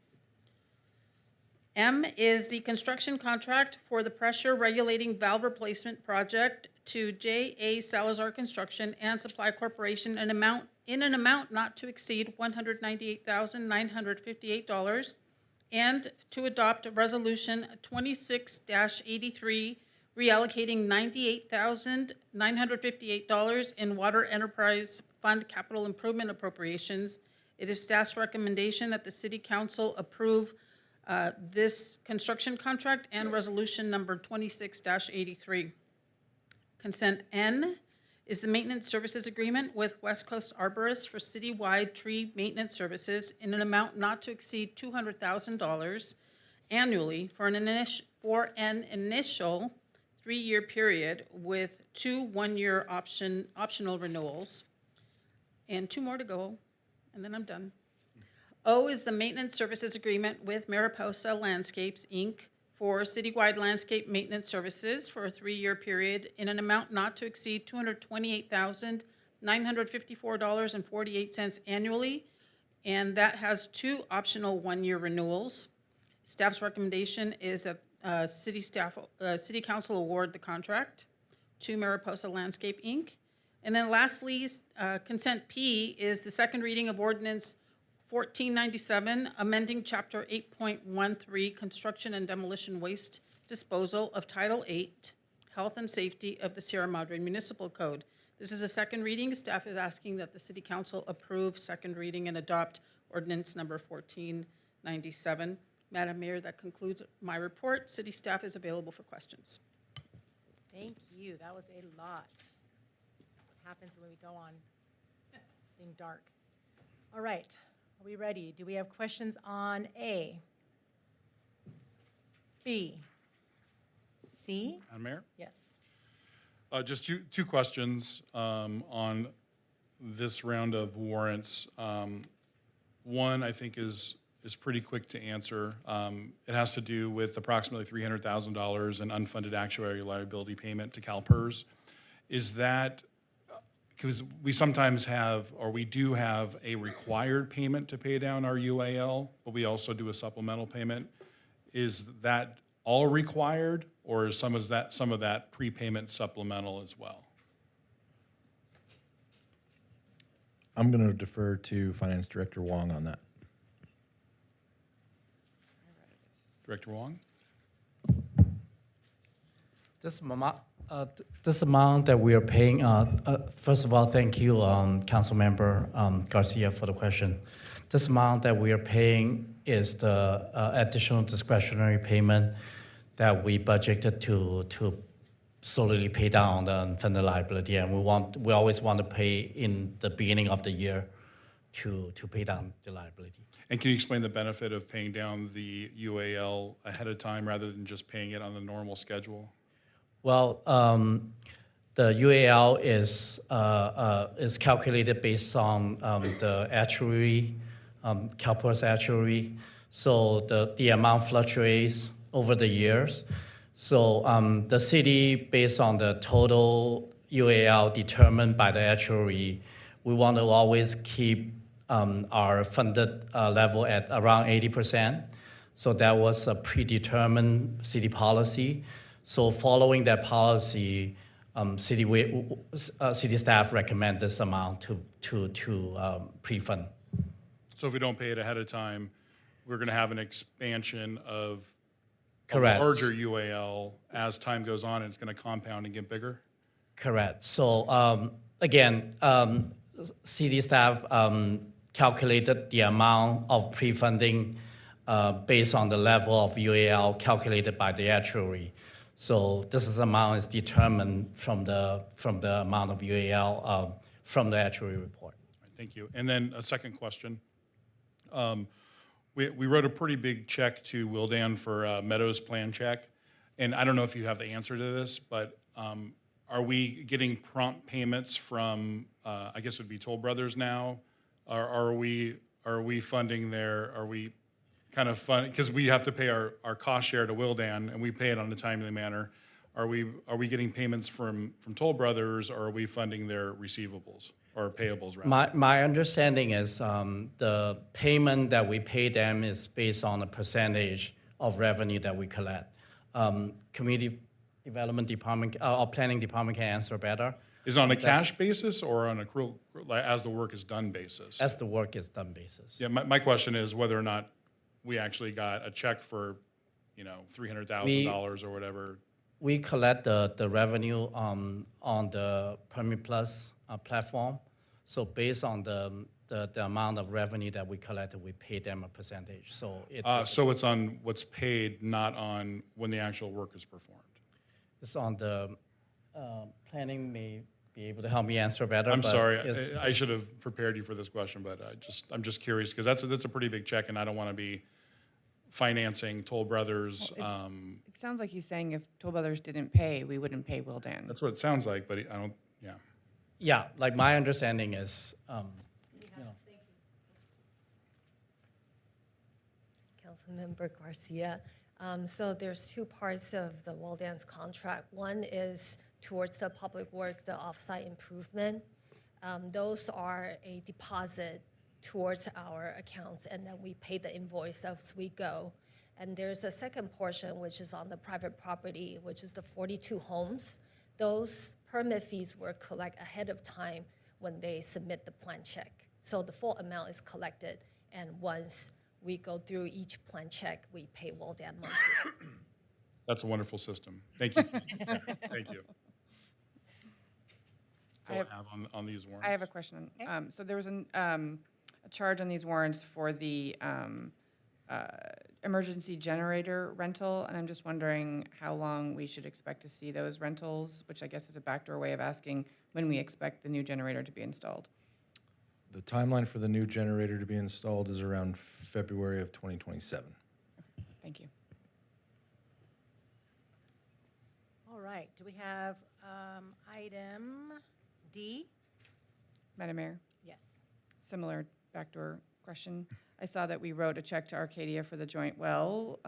M is the construction contract for the pressure regulating valve replacement project to J.A. Salazar Construction and Supply Corporation in an amount not to exceed $198,958, and to adopt Resolution 26-83, reallocating $98,958 in Water Enterprise Fund capital improvement appropriations. It is staff's recommendation that the City Council approve this construction contract and resolution number 26-83. Consent N is the maintenance services agreement with West Coast Arborists for citywide tree maintenance services in an amount not to exceed $200,000 annually for an initial 3-year period with 2 one-year optional renewals, and 2 more to go, and then I'm done. O is the maintenance services agreement with Mariposa Landscapes, Inc. for citywide landscape maintenance services for a 3-year period in an amount not to exceed $228,954.48 annually, and that has 2 optional 1-year renewals. Staff's recommendation is that City Council award the contract to Mariposa Landscape, Inc. And then lastly, consent P is the second reading of ordinance 1497, amending Chapter 8.13, Construction and Demolition Waste Disposal of Title 8, Health and Safety of the Sierra Madre Municipal Code. This is a second reading. Staff is asking that the City Council approve second reading and adopt ordinance number 1497. Madam Mayor, that concludes my report. City staff is available for questions. Thank you. That was a lot. What happens when we go on being dark? All right. Are we ready? Do we have questions on A, B, C? Madam Mayor? Yes. Just two questions on this round of warrants. One, I think, is pretty quick to answer. It has to do with approximately $300,000 in unfunded actuarial liability payment to CalPERS. Is that, because we sometimes have, or we do have a required payment to pay down our UAL, but we also do a supplemental payment. Is that all required, or is some of that prepayment supplemental as well? I'm going to defer to Finance Director Wong on that. Director Wong? This amount that we are paying, first of all, thank you, Councilmember Garcia, for the question. This amount that we are paying is the additional discretionary payment that we budgeted to solely pay down the unfunded liability, and we always want to pay in the beginning of the year to pay down the liability. And can you explain the benefit of paying down the UAL ahead of time rather than just paying it on the normal schedule? Well, the UAL is calculated based on the actuary, CalPERS actuary. So the amount fluctuates over the years. So the city, based on the total UAL determined by the actuary, we want to always keep our funded level at around 80%. So that was a predetermined city policy. So following that policy, city staff recommend this amount to pre-fund. So if we don't pay it ahead of time, we're going to have an expansion of Correct. a larger UAL as time goes on, and it's going to compound and get bigger? Correct. So again, city staff calculated the amount of pre-funding based on the level of UAL calculated by the actuary. So this amount is determined from the amount of UAL from the actuary report. Thank you. And then a second question. We wrote a pretty big check to Wildan for Meadows plan check. And I don't know if you have the answer to this, but are we getting prompt payments from, I guess it would be Toll Brothers now? Or are we funding are we kind of fund, because we have to pay our cost share to Wildan and we pay it on a timely manner. Are we getting payments from Toll Brothers, or are we funding their receivables or payables rather? My understanding is the payment that we pay them is based on a percentage of revenue that we collect. Community Development Department or Planning Department can answer better. Is it on a cash basis or on accrual, as the work is done basis? As the work is done basis. Yeah, my question is whether or not we actually got a check for, $300,000 or whatever. We collect the revenue on the Permit Plus platform. So based on the amount of revenue that we collected, we pay them a percentage. So so it's on what's paid, not on when the actual work is performed. It's on the planning may be able to help me answer better. I'm but sorry, it's- I should have prepared you for this question, but I'm just curious because that's a pretty big check, and I don't want to be financing Toll Brothers. It sounds like he's saying if Toll Brothers didn't pay, we wouldn't pay Wildan. That's what it sounds like, but I don't. Yeah. Yeah, like my understanding is, Councilmember Garcia, So there's two parts of the wall dance contract. One is towards the public work, the offsite improvement. Those are a deposit towards our accounts, and then we pay the invoice as we go. And there's a second portion, which is on the private property, which is the 42 homes. Those permit fees were collected ahead of time when they submit the plan check. So the full amount is collected, and once we go through each plan check, we pay Waldan monthly. That's a wonderful system. Thank you. Thank you. I So have- I have on these warrants. I have a question. So there was a charge on these warrants for the emergency generator rental, and I'm just wondering how long we should expect to see those rentals, which I guess is a backdoor way of asking when we expect the new generator to be installed. The timeline for the new generator to be installed is around February of 2027. Thank you. All right, do we have item D? Madam Mayor, Yes. similar backdoor question. I saw that we wrote a check to Arcadia for the joint well,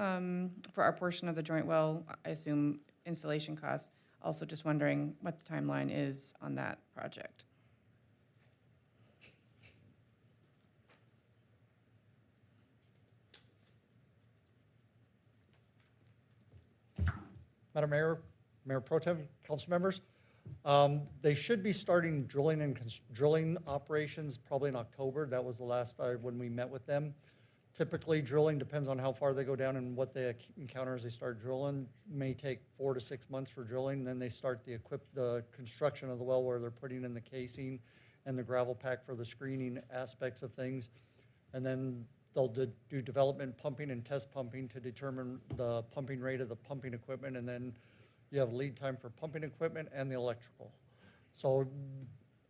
for our portion of the joint well, I assume installation costs. Also just wondering what the timeline is on that project. Madam Mayor, Mayor Pro Tem, council members, they should be starting drilling and drilling operations probably in October. That was the last when we met with them. Typically, drilling depends on how far they go down and what they encounter as they start drilling. May take 4 to 6 months for drilling. Then they start the construction of the well where they're putting in the casing and the gravel pack for the screening aspects of things. And then they'll do development pumping and test pumping to determine the pumping rate of the pumping equipment. And then you have lead time for pumping equipment and the electrical. So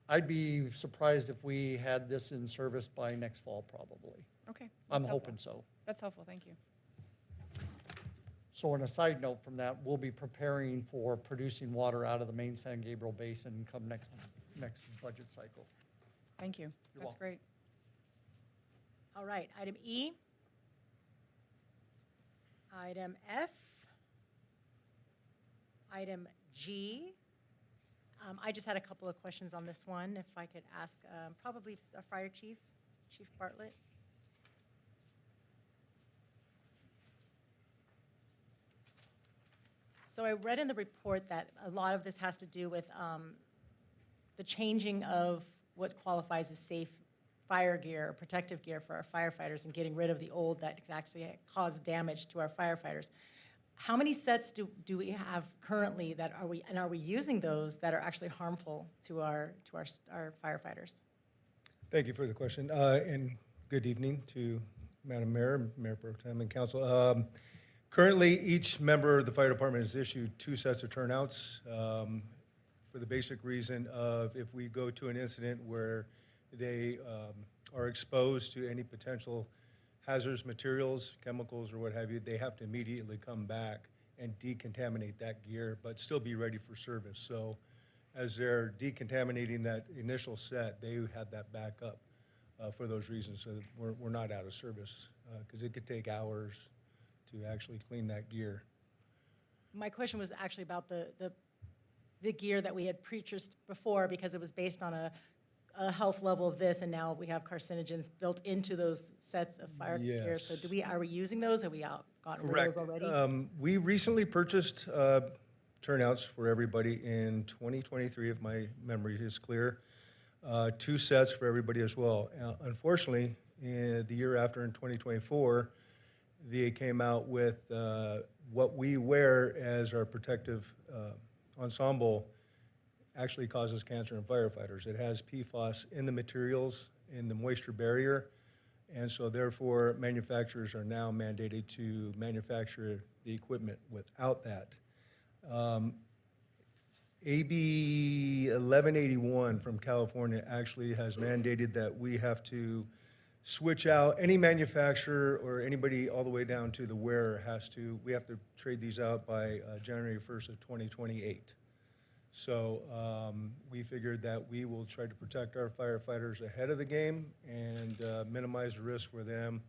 I'd be surprised if we had this in service by next fall, probably. Okay. I'm that's helpful. hoping so. That's helpful, thank you. So on a side note from that, we'll be preparing for producing water out of the main San Gabriel Basin come next budget cycle. Thank you. You're That's welcome. great. All right, item E. Item F. Item G. I just had a couple of questions on this one, if I could ask probably our fire chief, Chief Bartlett. So I read in the report that a lot of this has to do with the changing of what qualifies as safe fire gear or protective gear for our firefighters and getting rid of the old that could actually cause damage to our firefighters. How many sets do we have currently that are we using those that are actually harmful to our firefighters? Thank you for the question, and good evening to Madam Mayor, Mayor Pro Tem, and Council. Currently, each member of the fire department is issued 2 sets of turnouts for the basic reason of if we go to an incident where they are exposed to any potential hazardous materials, chemicals, or what have you, they have to immediately come back and decontaminate that gear, but still be ready for service. So as they're decontaminating that initial set, they have that backup for those reasons. So we're not out of service because it could take hours to actually clean that gear. My question was actually about the gear that we had purchased before because it was based on a health level of this, and now we have carcinogens built into those sets of fire gear. So Yes. are we using those? Have we gotten rid of those already? We recently purchased turnouts for everybody in 2023, if my memory is clear. 2 sets for everybody as well. Unfortunately, in the year after, in 2024, they came out with what we wear as our protective ensemble actually causes cancer in firefighters. It has PFAS in the materials, in the moisture barrier, and so therefore manufacturers are now mandated to manufacture the equipment without that. AB 1181 from California actually has mandated that we have to switch out, any manufacturer or anybody all the way down to the wearer we have to trade these out by January 1st of 2028. So we figured that we will try to protect our firefighters ahead of the game and minimize the risk for them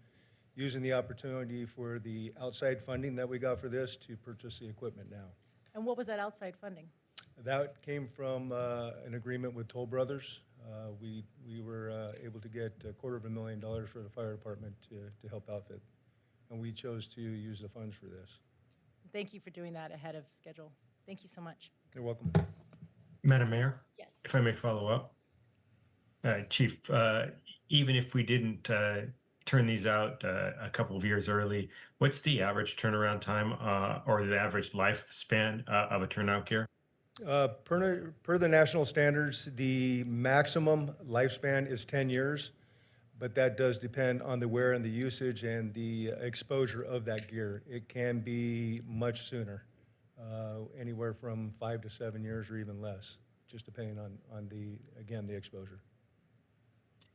using the opportunity for the outside funding that we got for this to purchase the equipment now. And what was that outside funding? That came from an agreement with Toll Brothers. We were able to get $250,000 for the fire department to help outfit. And we chose to use the funds for this. Thank you for doing that ahead of schedule. Thank you so much. You're welcome. Madam Mayor, Yes. if I may follow up. Chief, even if we didn't turn these out a couple of years early, what's the average turnaround time or the average lifespan of a turnout gear? Per the national standards, the maximum lifespan is 10 years, but that does depend on the wear and the usage and the exposure of that gear. It can be much sooner, anywhere from 5 to 7 years or even less, just depending on the, again, the exposure.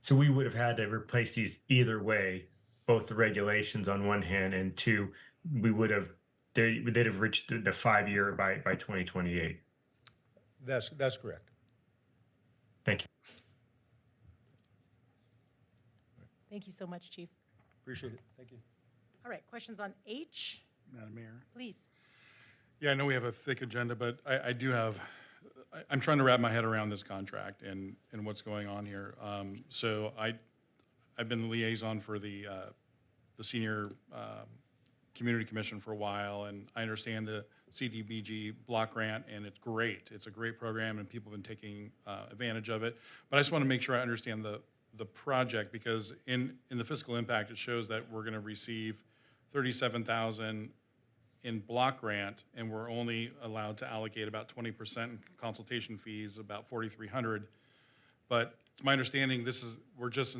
So we would have had to replace these either way, both the regulations on one hand, and two, they'd have reached the 5-year by 2028. That's correct. Thank you. Thank you so much, Chief. Appreciate it. Thank you. All right, questions on H, Madam Mayor. please. Yeah, I know we have a thick agenda, but I'm trying to wrap my head around this contract and what's going on here. So I've been the liaison for the senior community commission for a while, and I understand the CDBG block grant, and it's great. It's a great program, and people have been taking advantage of it. But I just want to make sure I understand the project, because in the fiscal impact, it shows that we're going to receive $37,000 in block grant, and we're only allowed to allocate about 20% in consultation fees, about $4,300. But it's my understanding we're just,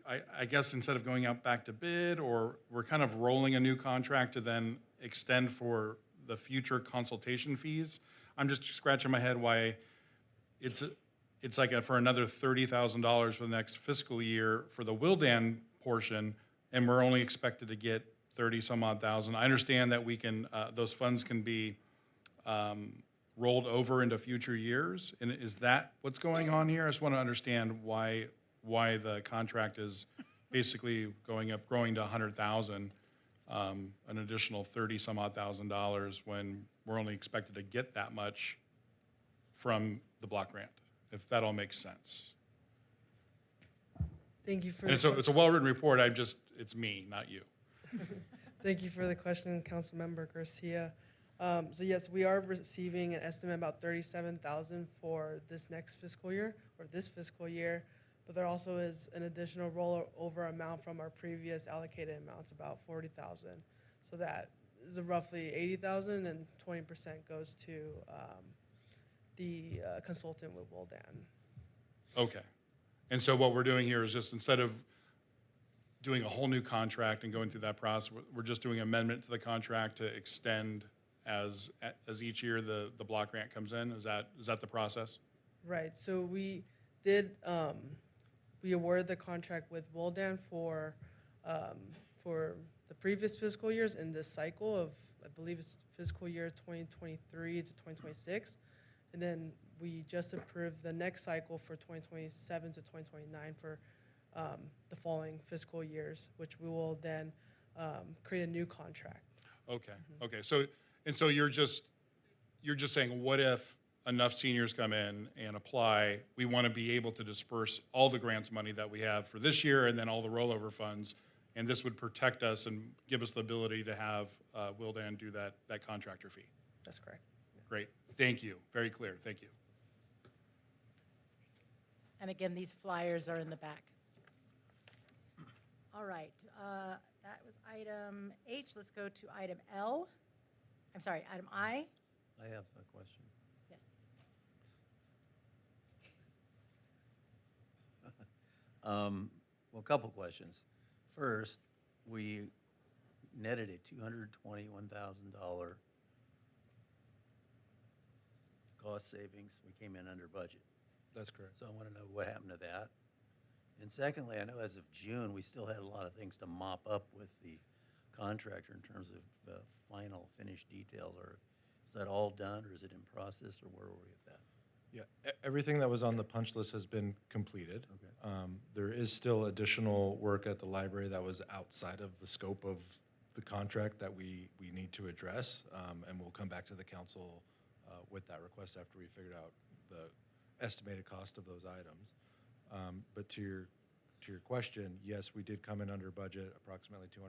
I guess instead of going out back to bid, or we're kind of rolling a new contract to then extend for the future consultation fees. I'm just scratching my head why it's like for another $30,000 for the next fiscal year for the Wildan portion, and we're only expected to get 30 some odd thousand. I understand that we can, those funds can be rolled over into future years. And is that what's going on here? I just want to understand why the contract is basically growing to 100,000, an additional 30 some odd $1,000 when we're only expected to get that much from the block grant, if that all makes sense. Thank you for And it's a well-written report. It's me, not you. Thank you for the question, Councilmember Garcia. So yes, we are receiving an estimate about $37,000 for this next fiscal year, or this fiscal year, but there also is an additional rollover amount from our previous allocated amounts, about $40,000. So that is roughly $80,000, and 20% goes to the consultant with Wildan. Okay. And so what we're doing here is just, instead of doing a whole new contract and going through that process, we're just doing amendment to the contract to extend as each year the block grant comes in? Is that the process? Right, so we did, we awarded the contract with Wildan for the previous fiscal years in this cycle of, I believe it's fiscal year 2023 to 2026. And then we just approved the next cycle for 2027 to 2029 for the following fiscal years, which we will then create a new contract. Okay, okay. So you're just saying, what if enough seniors come in and apply? We want to be able to disperse all the grants money that we have for this year and then all the rollover funds, and this would protect us and give us the ability to have Wildan do that contractor fee. That's correct. Great, thank you. Very clear, thank you. And again, these flyers are in the back. All right, that was item H. Let's go to item L. I'm sorry, item I. I have a question. Yes. Well, a couple questions. First, we netted a $221,000 cost savings. We came in under budget. That's correct. So I want to know what happened to that. And secondly, I know as of June, we still had a lot of things to mop up with the contractor in terms of final finished details. Is that all done, or is it in process, or where are we with that? Yeah, everything that was on the punch list has been completed. There is still additional work at the library that was outside of the scope of the contract that we need to address, and we'll come back to the council with that request after we figured out the estimated cost of those items. But to your question, yes, we did come in under budget, approximately $221,000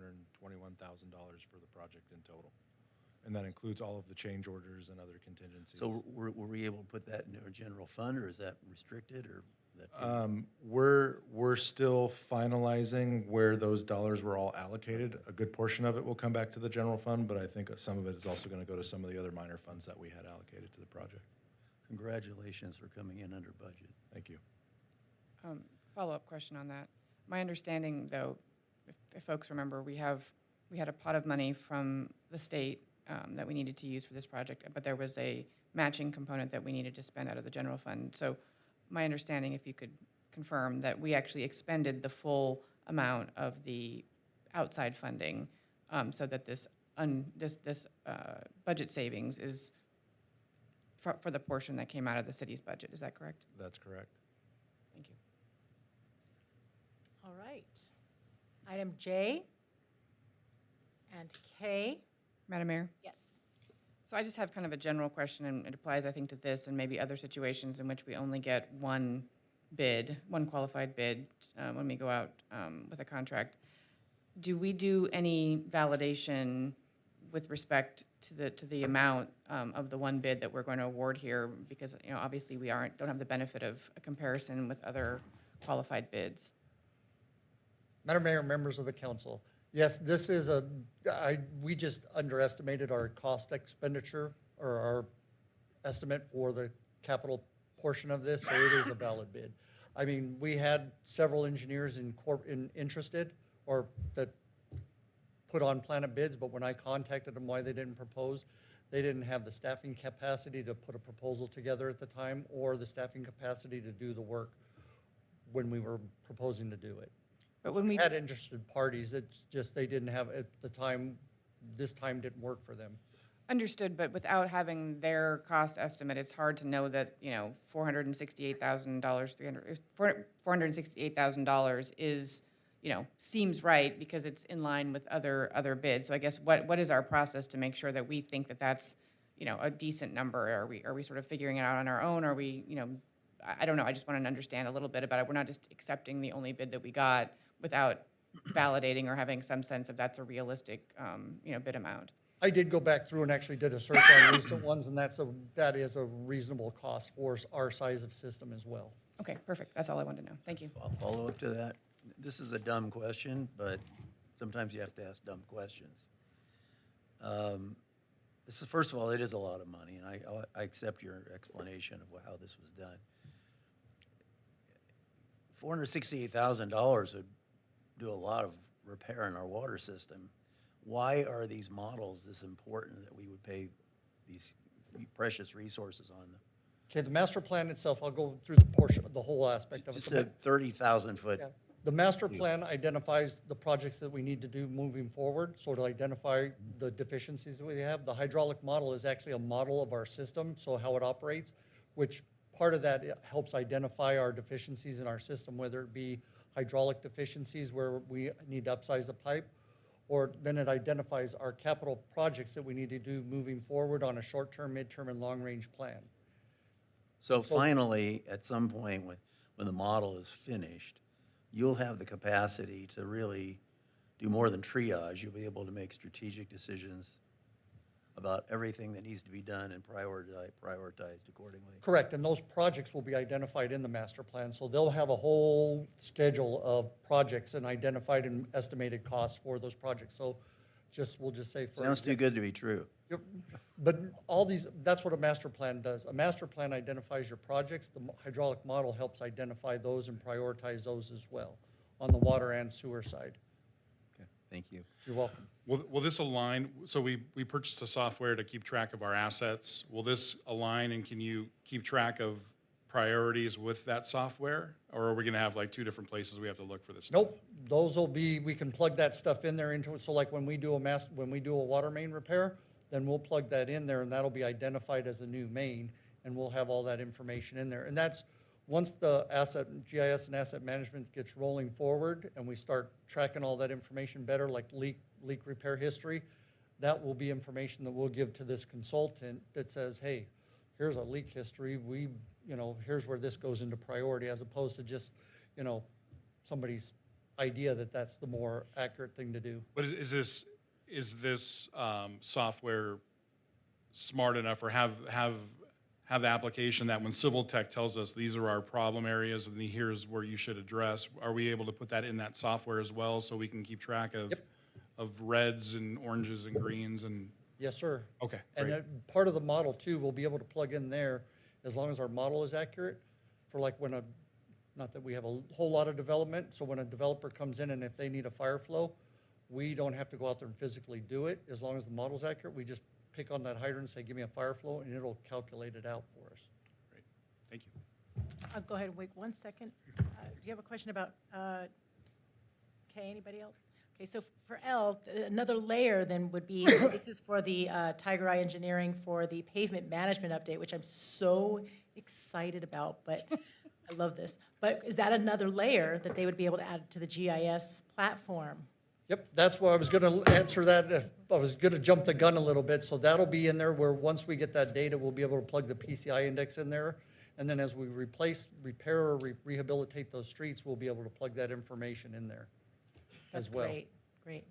for the project in total. And that includes all of the change orders and other contingencies. So were we able to put that into a general fund, or is that restricted, or that? We're still finalizing where those dollars were all allocated. A good portion of it will come back to the general fund, but I think some of it is also going to go to some of the other minor funds that we had allocated to the project. Congratulations for coming in under budget. Thank you. Follow-up question on that. My understanding, though, if folks remember, we had a pot of money from the state that we needed to use for this project, but there was a matching component that we needed to spend out of the general fund. So my understanding, if you could confirm, that we actually expended the full amount of the outside funding, so that this budget savings is for the portion that came out of the city's budget. Is that correct? That's correct. Thank you. All right. Item J and K. Madam Mayor? Yes. So I just have kind of a general question, and it applies, I think, to this and maybe other situations in which we only get one bid, one qualified bid, when we go out with a contract. Do we do any validation with respect to the amount of the one bid that we're going to award here? Because, you know, obviously we don't have the benefit of a comparison with other qualified bids. Madam Mayor, members of the council, yes, this is we just underestimated our cost expenditure, or our estimate for the capital portion of this, so it is a valid bid. I mean, we had several engineers interested, or that put on Planet bids, but when I contacted them why they didn't propose, they didn't have the staffing capacity to put a proposal together at the time, or the staffing capacity to do the work when we were proposing to do it. But when we had interested parties, it's just they didn't have, at the time, this time didn't work for them. Understood, but without having their cost estimate, it's hard to know that, you know, $468,000 is, you know, seems right because it's in line with other bids. So I guess what is our process to make sure that we think that that's, you know, a decent number? Are we sort of figuring it out on our own? Are we, you know, I don't know. I just want to understand a little bit about it. We're not just accepting the only bid that we got without validating or having some sense of that's a realistic, you know, bid amount. I did go back through and actually did a search on recent ones, and that is a reasonable cost for our size of system as well. Okay, perfect. That's all I wanted to know. Thank you. Follow up to that. This is a dumb question, but sometimes you have to ask dumb questions. First of all, it is a lot of money, and I accept your explanation of how this was done. $468,000 would do a lot of repair in our water system. Why are these models this important that we would pay these precious resources on them? Okay, the master plan itself, I'll go through the whole aspect of it. Just a 30,000 foot. Yeah. The master plan identifies the projects that we need to do moving forward, so to identify the deficiencies that we have. The hydraulic model is actually a model of our system, so how it operates, which part of that helps identify our deficiencies in our system, whether it be hydraulic deficiencies where we need to upsize a pipe, or then it identifies our capital projects that we need to do moving forward on a short-term, mid-term, and long-range plan. So finally, at some point when the model is finished, you'll have the capacity to really do more than triage. You'll be able to make strategic decisions about everything that needs to be done and prioritized accordingly. Correct, and those projects will be identified in the master plan, so they'll have a whole schedule of projects and identified and estimated costs for those projects. So we'll just say. Sounds too good to be true. Yep. But all these, that's what a master plan does. A master plan identifies your projects. The hydraulic model helps identify those and prioritize those as well on the water and sewer side. Okay, thank you. You're welcome. Will this align, so we purchased a software to keep track of our assets. Will this align, and can you keep track of priorities with that software? Or are we gonna have like two different places we have to look for this stuff? Nope, those will be, we can plug that stuff in there into it. So like when we do a water main repair, then we'll plug that in there and that'll be identified as a new main. and we'll have all that information in there. And that's, once the GIS and asset management gets rolling forward and we start tracking all that information better, like leak repair history, that will be information that we'll give to this consultant that says, hey, here's a leak history, here's where this goes into priority, as opposed to just, somebody's idea that that's the more accurate thing to do. But is this software smart enough, or have the application that when Civil Tech tells us these are our problem areas and here's where you should address, are we able to put that in that software as well so we can keep track of, Yep. of reds and oranges and greens and? Yes, sir. Okay, And great. part of the model too, we'll be able to plug in there, as long as our model is accurate, for like when not that we have a whole lot of development, so when a developer comes in and if they need a fire flow, we don't have to go out there and physically do it. As long as the model's accurate, we just pick on that hydrant and say, give me a fire flow, and it'll calculate it out for us. Great, thank you. I'll go ahead and wait 1 second. Do you have a question about K, anybody else? Okay, so for L, another layer then would be, this is for the Tiger Eye Engineering for the pavement management update, which I'm so excited about, but I love this. But is that another layer that they would be able to add to the GIS platform? Yep, that's why I was gonna answer that. I was gonna jump the gun a little bit. So that'll be in there where once we get that data, we'll be able to plug the PCI index in there. And then as we repair or rehabilitate those streets, we'll be able to plug that information in there as well. Great, great.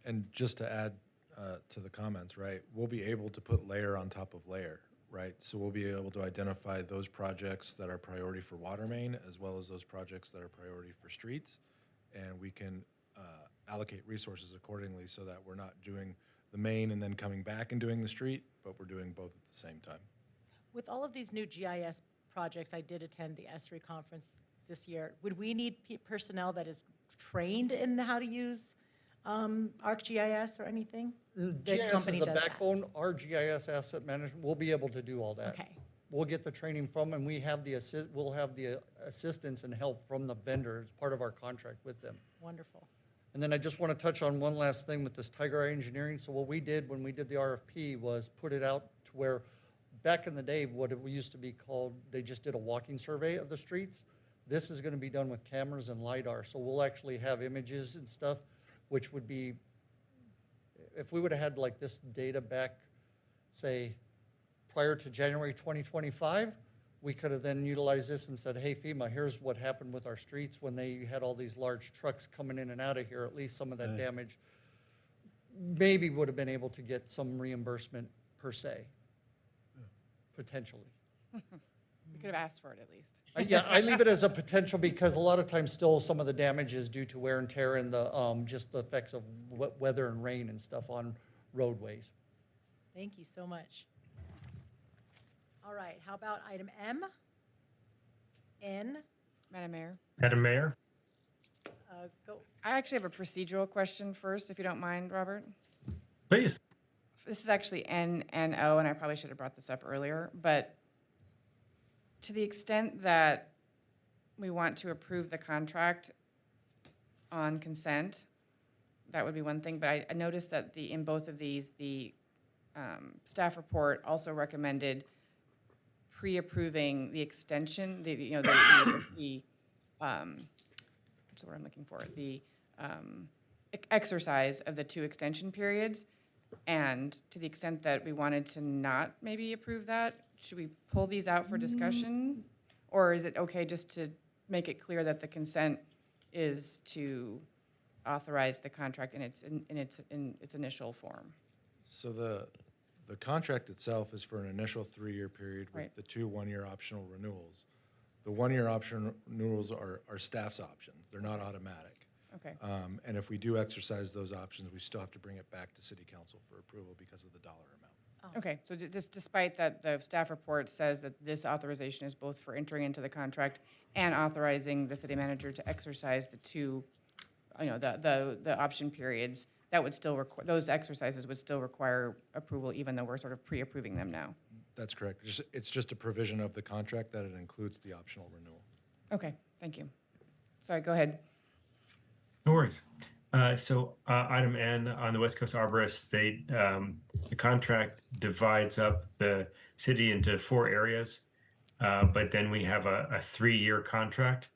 And just to add to the comments, right, we'll be able to put layer on top of layer, right? So we'll be able to identify those projects that are priority for water main, as well as those projects that are priority for streets. And we can allocate resources accordingly so that we're not doing the main and then coming back and doing the street, but we're doing both at the same time. With all of these new GIS projects, I did attend the ESRI conference this year. Would we need personnel that is trained in how to use ArcGIS or anything? The GIS is company the does that. backbone. Our GIS asset management, we'll be able to do all that. Okay. We'll get the training from, and we'll have the assistance and help from the vendor as part of our contract with them. Wonderful. And then I just want to touch on one last thing with this Tiger Eye Engineering. So what we did when we did the RFP was put it out to where, back in the day, what it used to be called, they just did a walking survey of the streets. This is going to be done with cameras and LiDAR. So we'll actually have images and stuff, which would be, if we would have had like this data back, say, prior to January 2025, we could have then utilized this and said, hey, FEMA, here's what happened with our streets when they had all these large trucks coming in and out of here. At least some of that damage maybe would have been able to get some reimbursement per se, potentially. We could have asked for it at least. Yeah, I leave it as a potential because a lot of times still some of the damage is due to wear and tear and the just the effects of weather and rain and stuff on roadways. Thank you so much. All right, how about item M? N? Madam Mayor, Madam Mayor? Go. I actually have a procedural question first, if you don't mind, Robert. Please. This is actually N and O, and I probably should have brought this up earlier, but to the extent that we want to approve the contract on consent, that would be one thing, but I noticed that in both of these, the staff report also recommended pre-approving the extension, what's the word I'm looking for? The exercise of the 2 extension periods. And to the extent that we wanted to not maybe approve that, should we pull these out for discussion? Or is it okay just to make it clear that the consent is to authorize the contract in its initial form? So the contract itself is for an initial 3-year period with Right. the 2 one-year optional renewals. The 1-year option renewals are staff's options. They're not automatic. Okay. And if we do exercise those options, we still have to bring it back to city council for approval because of the dollar amount. Okay, so just despite that, the staff report says that this authorization is both for entering into the contract and authorizing the city manager to exercise the 2, the option periods, that would still those exercises would still require approval, even though we're sort of pre-approving them now. That's correct. It's just a provision of the contract that it includes the optional renewal. Okay, thank you. Sorry, go ahead. No worries. Item N on the West Coast Arborist, the contract divides up the city into 4 areas, but then we have a 3-year contract.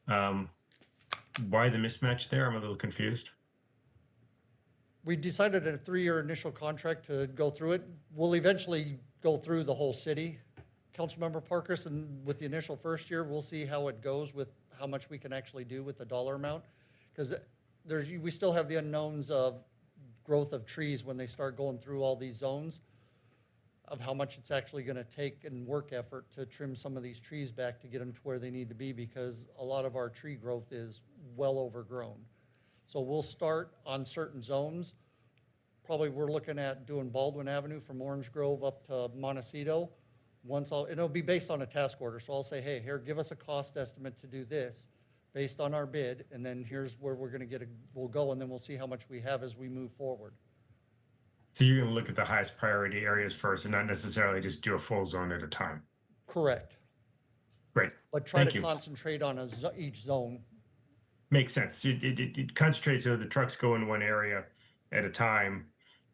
Why the mismatch there? I'm a little confused. We decided a 3-year initial contract to go through it. We'll eventually go through the whole city, Councilmember Parkhurst, and with the initial first year, we'll see how it goes with how much we can actually do with the dollar amount. Because we still have the unknowns of growth of trees when they start going through all these zones, of how much it's actually gonna take and work effort to trim some of these trees back to get them to where they need to be, because a lot of our tree growth is well overgrown. So we'll start on certain zones. Probably we're looking at doing Baldwin Avenue from Orange Grove up to Montecito. It'll be based on a task order. So I'll say, hey, here, give us a cost estimate to do this based on our bid, and then here's where we're gonna we'll go, and then we'll see how much we have as we move forward. So you're going to look at the highest priority areas first and not necessarily just do a full zone at a time. Correct. Great. But try Thank to you. concentrate on each zone. Makes sense. It concentrates so the trucks go in one area at a time,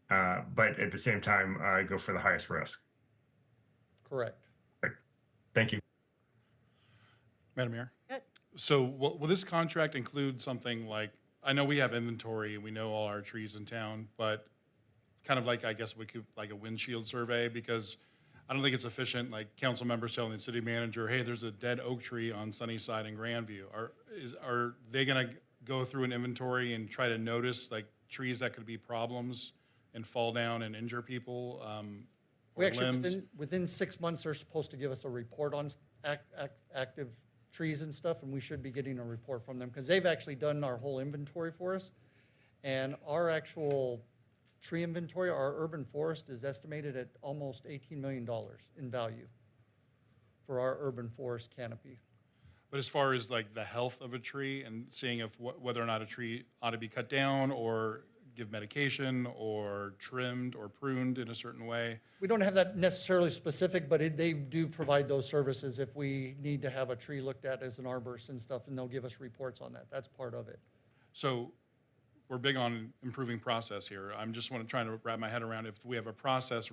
but at the same time, go for the highest risk. Correct. Great. Thank you. Madam Mayor? Good. So will this contract include something like, I know we have inventory and we know all our trees in town, but kind of like, I guess we could, like a windshield survey, because I don't think it's efficient, like council members telling the city manager, hey, there's a dead oak tree on Sunnyside and Grandview. Are they gonna go through an inventory and try to notice like trees that could be problems and fall down and injure people, We or actually, limbs? within 6 months, they're supposed to give us a report on active trees and stuff, and we should be getting a report from them, because they've actually done our whole inventory for us. And our actual tree inventory, our urban forest, is estimated at almost $18 million in value for our urban forest canopy. But as far as like the health of a tree and seeing if whether or not a tree ought to be cut down or give medication or trimmed or pruned in a certain way. We don't have that necessarily specific, but they do provide those services if we need to have a tree looked at as an arborist and stuff, and they'll give us reports on that. That's part of it. So we're big on improving process here. I'm just trying to wrap my head around if we have a process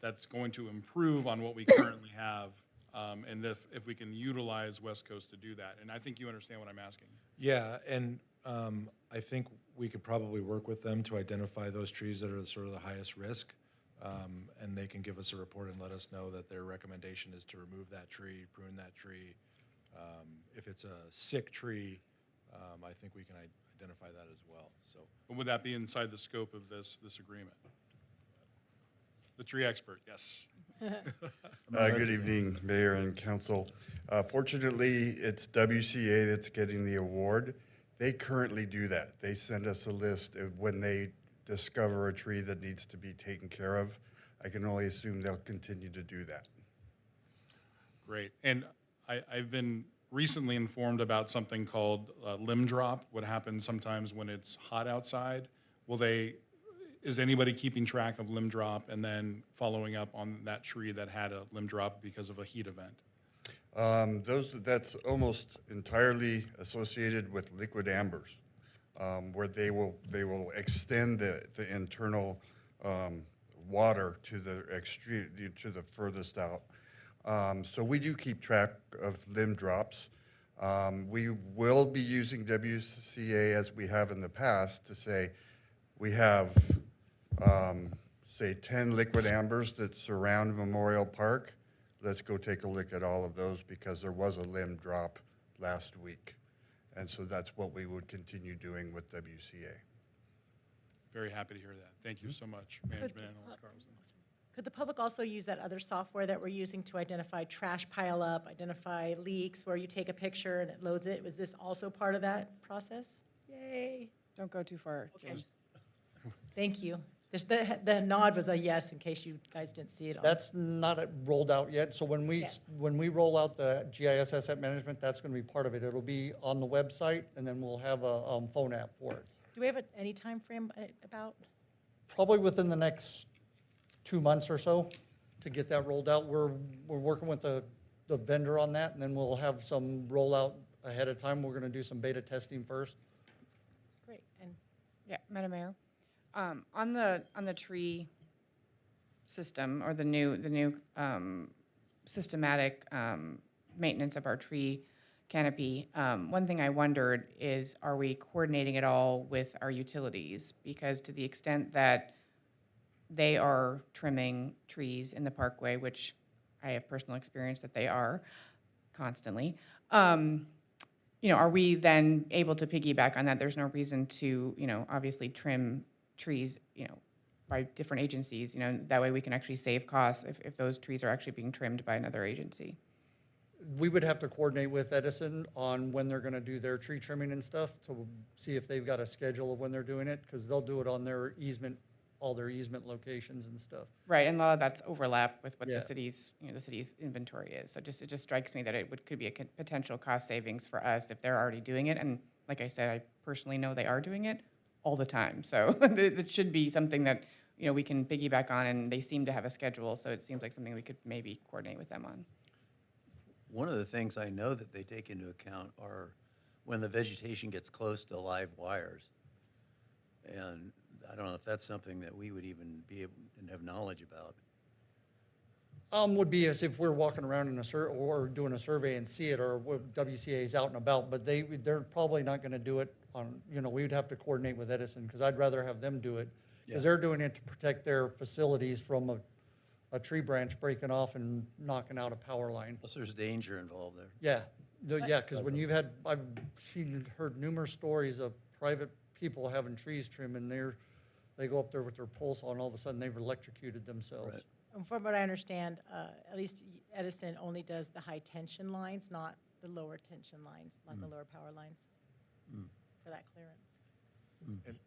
that's going to improve on what we currently have, and if we can utilize West Coast to do that. And I think you understand what I'm asking. Yeah, and I think we could probably work with them to identify those trees that are sort of the highest risk, and they can give us a report and let us know that their recommendation is to remove that tree, prune that tree. If it's a sick tree, I think we can identify that as well. So, And would that be inside the scope of this agreement? The tree expert, yes. Good evening, Mayor and Council. Fortunately, it's WCA that's getting the award. They currently do that. They send us a list of when they discover a tree that needs to be taken care of. I can only assume they'll continue to do that. Great. And I've been recently informed about something called limb drop, what happens sometimes when it's hot outside. Is anybody keeping track of limb drop and then following up on that tree that had a limb drop because of a heat event? That's almost entirely associated with liquid ambers, where they will extend the internal water to the extreme, to the furthest out. So we do keep track of limb drops. We will be using WCA as we have in the past to say we have, say, 10 liquid ambers that surround Memorial Park. Let's go take a look at all of those because there was a limb drop last week. And so that's what we would continue doing with WCA. Very happy to hear that. Thank you so much, Management Analyst Carlson. Could the public also use that other software that we're using to identify trash pileup, identify leaks, where you take a picture and it loads it? Was this also part of that process? Yay. Don't go too far, Okay. James. Thank you. The nod was a yes, in case you guys didn't see it. That's not rolled out yet. So when we roll out the GIS asset management, that's going to be part of it. It'll be on the website, and then we'll have a phone app for it. Do we have any time frame about? Probably within the next 2 months or so to get that rolled out. We're working with the vendor on that, and then we'll have some rollout ahead of time. We're going to do some beta testing first. Great. And Yeah, Madam Mayor. On the tree system or the new systematic maintenance of our tree canopy, one thing I wondered is, are we coordinating at all with our utilities? Because to the extent that they are trimming trees in the parkway, which I have personal experience that they are constantly, are we then able to piggyback on that? There's no reason to, obviously trim trees, by different agencies, that way we can actually save costs if those trees are actually being trimmed by another agency. We would have to coordinate with Edison on when they're gonna do their tree trimming and stuff to see if they've got a schedule of when they're doing it, because they'll do it on their easement, all their easement locations and stuff. Right, and a lot of that's overlap with what Yeah. the city's inventory is. So it just strikes me that could be a potential cost savings for us if they're already doing it. And like I said, I personally know they are doing it all the time. So it should be something that, we can piggyback on, and they seem to have a schedule, so it seems like something we could maybe coordinate with them on. One of the things I know that they take into account are when the vegetation gets close to live wires. And I don't know if that's something that we would even be able and have knowledge about. Would be as if we're walking around in or doing a survey and see it, or WCA's out and about, but they're probably not gonna do it on, we would have to coordinate with Edison, because I'd rather have them do it. Because Yeah. they're doing it to protect their facilities from a tree branch breaking off and knocking out a power line. Plus, there's danger involved there. Yeah, yeah, because when I've heard numerous stories of private people having trees trimmed, and they go up there with their pulse on, all of a sudden they've electrocuted themselves. Right. And from what I understand, at least Edison only does the high tension lines, not the lower tension lines, not the lower power lines for that clearance.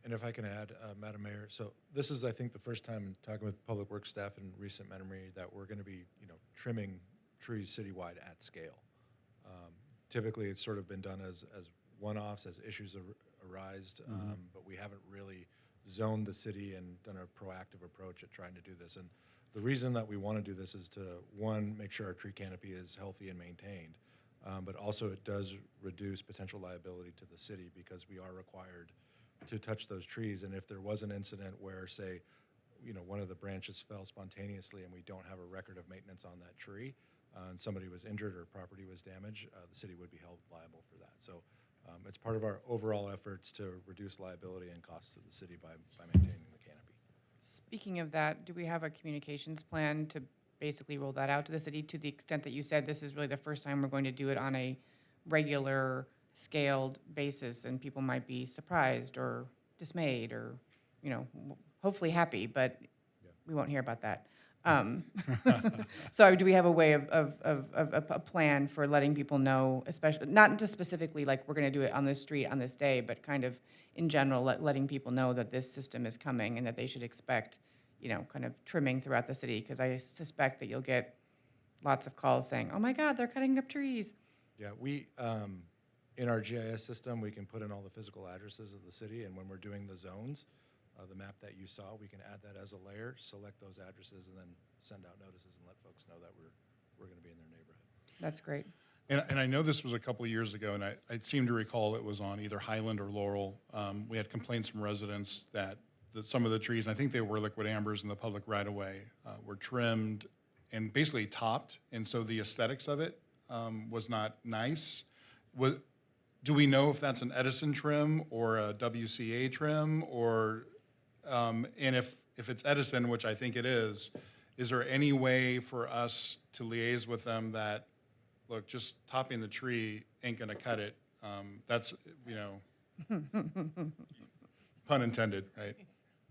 And if I can add, Madam Mayor, so this is, I think, the first time talking with Public Works staff in recent memory that we're going to be, trimming trees citywide at scale. Typically, it's sort of been done as one-offs, as issues arise, but we haven't really zoned the city and done a proactive approach at trying to do this. And the reason that we want to do this is to, one, make sure our tree canopy is healthy and maintained, but also it does reduce potential liability to the city because we are required to touch those trees. And if there was an incident where, say, one of the branches fell spontaneously and we don't have a record of maintenance on that tree, and somebody was injured or property was damaged, the city would be held liable for that. So it's part of our overall efforts to reduce liability and costs to the city by maintaining the canopy. Speaking of that, do we have a communications plan to basically roll that out to the city, to the extent that you said this is really the first time we're going to do it on a regular scaled basis, and people might be surprised or dismayed or, hopefully happy, but we won't hear about that. So do we have a way of a plan for letting people know, especially, not just specifically like we're going to do it on this street on this day, but kind of in general, letting people know that this system is coming and that they should expect, kind of trimming throughout the city? Because I suspect that you'll get lots of calls saying, oh my God, they're cutting up trees. Yeah, we, in our GIS system, we can put in all the physical addresses of the city, and when we're doing the zones, the map that you saw, we can add that as a layer, select those addresses, and then send out notices and let folks know that we're going to be in their neighborhood. That's great. And I know this was a couple of years ago, and I seem to recall it was on either Highland or Laurel. We had complaints from residents that some of the trees, and I think they were liquid ambers in the public right-of-way, were trimmed and basically topped, and so the aesthetics of it was not nice. Do we know if that's an Edison trim or a WCA trim, or and if it's Edison, which I think it is there any way for us to liaise with them that, look, just topping the tree ain't gonna cut it? That's, pun intended, right?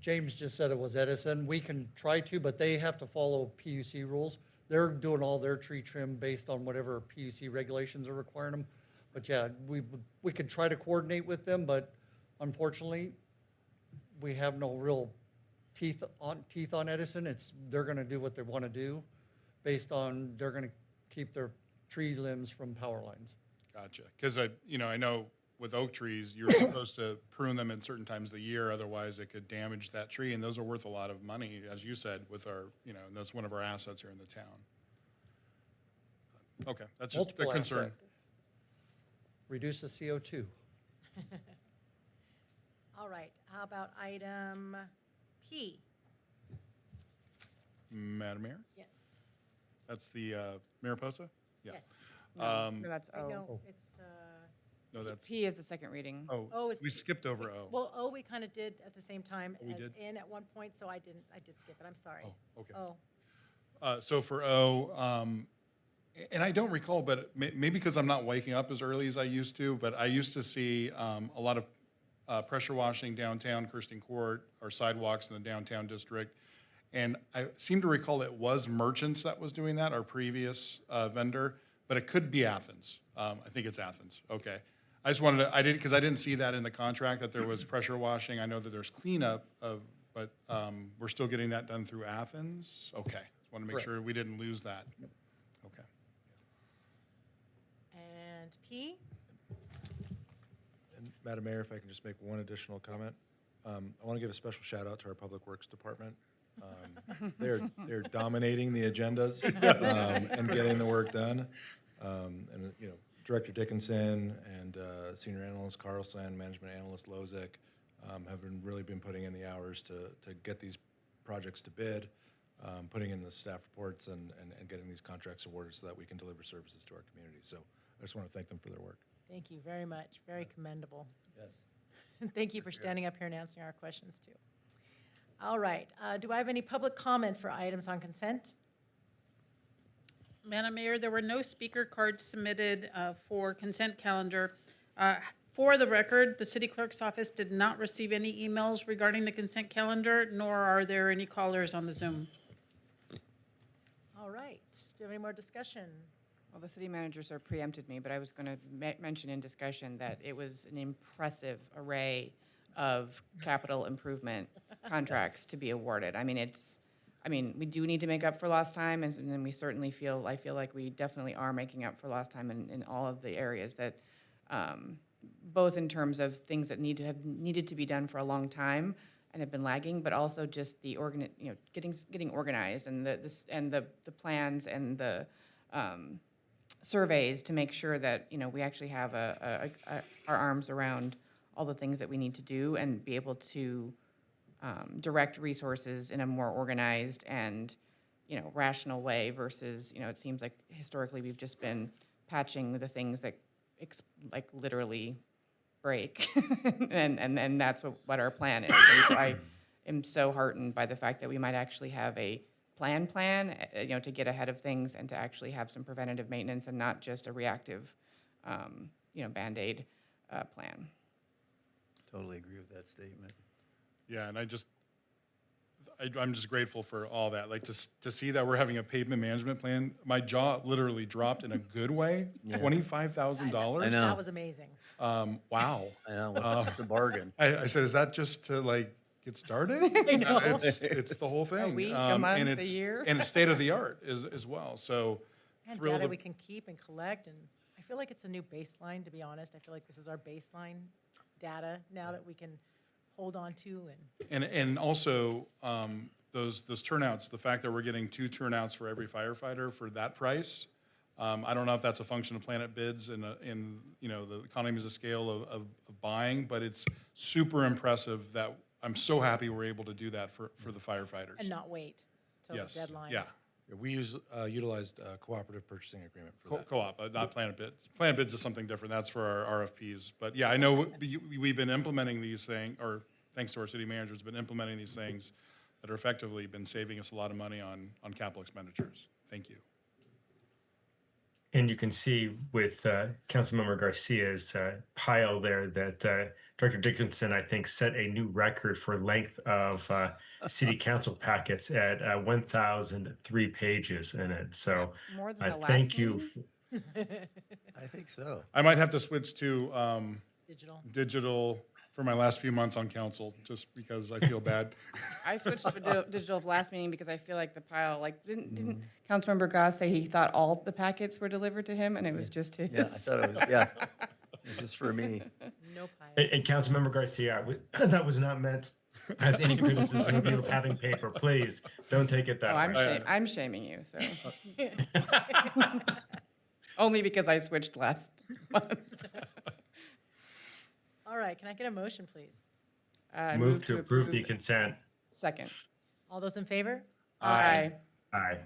James just said it was Edison. We can try to, but they have to follow PUC rules. They're doing all their tree trim based on whatever PUC regulations are requiring them. But yeah, we could try to coordinate with them, but unfortunately, we have no real teeth on Edison. They're gonna do what they wanna do based on, they're gonna keep their tree limbs from power lines. Gotcha. Because I know with oak trees, you're supposed to prune them at certain times of the year, otherwise it could damage that tree, and those are worth a lot of money, as you said, with our, and that's one of our assets here in the town. Okay, that's just a Multiple concern. asset. Reduce the CO2. All right, how about item P? Madam Mayor, Yes. that's the Mariposa? Yeah. Yes. No, that's O. No, it's, No, that's, P is the second reading. O is. we skipped over O. Well, O we kind of did at the same time Oh, we as did? N at one point, so I did skip it, I'm sorry. Oh, okay. O. So for O, and I don't recall, but maybe because I'm not waking up as early as I used to, but I used to see a lot of pressure washing downtown, Kirsten Court, or sidewalks in the downtown district. And I seem to recall it was Merchants that was doing that, our previous vendor, but it could be Athens. I think it's Athens, okay. I just wanted to, because I didn't see that in the contract, that there was pressure washing. I know that there's cleanup but we're still getting that done through Athens? Okay, just want to make Correct. sure we didn't lose that. Okay. And P? And Madam Mayor, if I can just make one additional comment. I want to give a special shout out to our Public Works Department. They're dominating the agendas and getting the work done. And, you know, Director Dickinson and Senior Analyst Carlson, Management Analyst Lozick have really been putting in the hours to get these projects to bid, putting in the staff reports and getting these contracts awarded so that we can deliver services to our community. So I just want to thank them for their work. Thank you very much, very commendable. Yes. And thank you for standing up here and answering our questions, too. All right, do I have any public comment for items on consent? Madam Mayor, there were no speaker cards submitted for consent calendar. For the record, the city clerk's office did not receive any emails regarding the consent calendar, nor are there any callers on the Zoom. All right, do you have any more discussion? Well, the city manager sort of preempted me, but I was going to mention in discussion that it was an impressive array of capital improvement contracts to be awarded. I mean, we do need to make up for lost time, and then we certainly I feel like we definitely are making up for lost time in all of the areas that, both in terms of things that needed to be done for a long time and have been lagging, but also just the getting organized and the plans and the surveys to make sure that, you know, we actually have our arms around all the things that we need to do and be able to direct resources in a more organized and, you know, rational way versus, you know, it seems like historically we've just been patching the things that like literally break. and that's what our plan is. And so I am so heartened by the fact that we might actually have a plan, you know, to get ahead of things and to actually have some preventative maintenance and not just a reactive, you know, Band-Aid plan. Totally agree with that statement. Yeah, and I'm just grateful for all that. Like to see that we're having a pavement management plan, my jaw literally dropped in a good way. Yeah. $25,000. I know. That was amazing. Wow. I know, it's a bargain. I said, is that just to like get started? I know. It's the whole thing. week, a month, and a it's, year? and it's state of the art as well. So And thrilled. data we can keep and collect, and I feel like it's a new baseline, to be honest. I feel like this is our baseline data now that we can hold on to And also, those turnouts, the fact that we're getting 2 turnouts for every firefighter for that price, I don't know if that's a function of Planet Bids and you know, the economies of scale of buying, but it's super impressive that I'm so happy we're able to do that for the firefighters. and not wait till Yes, the deadline. yeah. Yeah, we utilized a cooperative purchasing agreement for that. Co-op, not Planet Bids. Planet Bids is something different. That's for our RFPs. But yeah, I know we've been implementing these things, or thanks to our city managers, been implementing these things that are effectively been saving us a lot of money on capital expenditures. Thank you. And you can see with Councilmember Garcia's pile there that Director Dickinson, I think, set a new record for length of city council packets at 1,003 pages in it. So More than I the last thank you. meeting? I think so. I might have to switch to Digital. for my last few months on council, just because I feel bad. I switched to digital last meeting because I feel like the pile, like, didn't Councilmember Goss say he thought all the packets were delivered to him and it was just his? Yeah, I thought it was, yeah. It was just for me. No pile. And Councilmember Garcia, that was not meant as any criticism of you having paper. Please don't take it that Oh, way. I'm shaming you, so. Only because I switched last month. All right, can I get a motion, please? I Move to approve the consent. Second. All those in favor? Aye. Aye.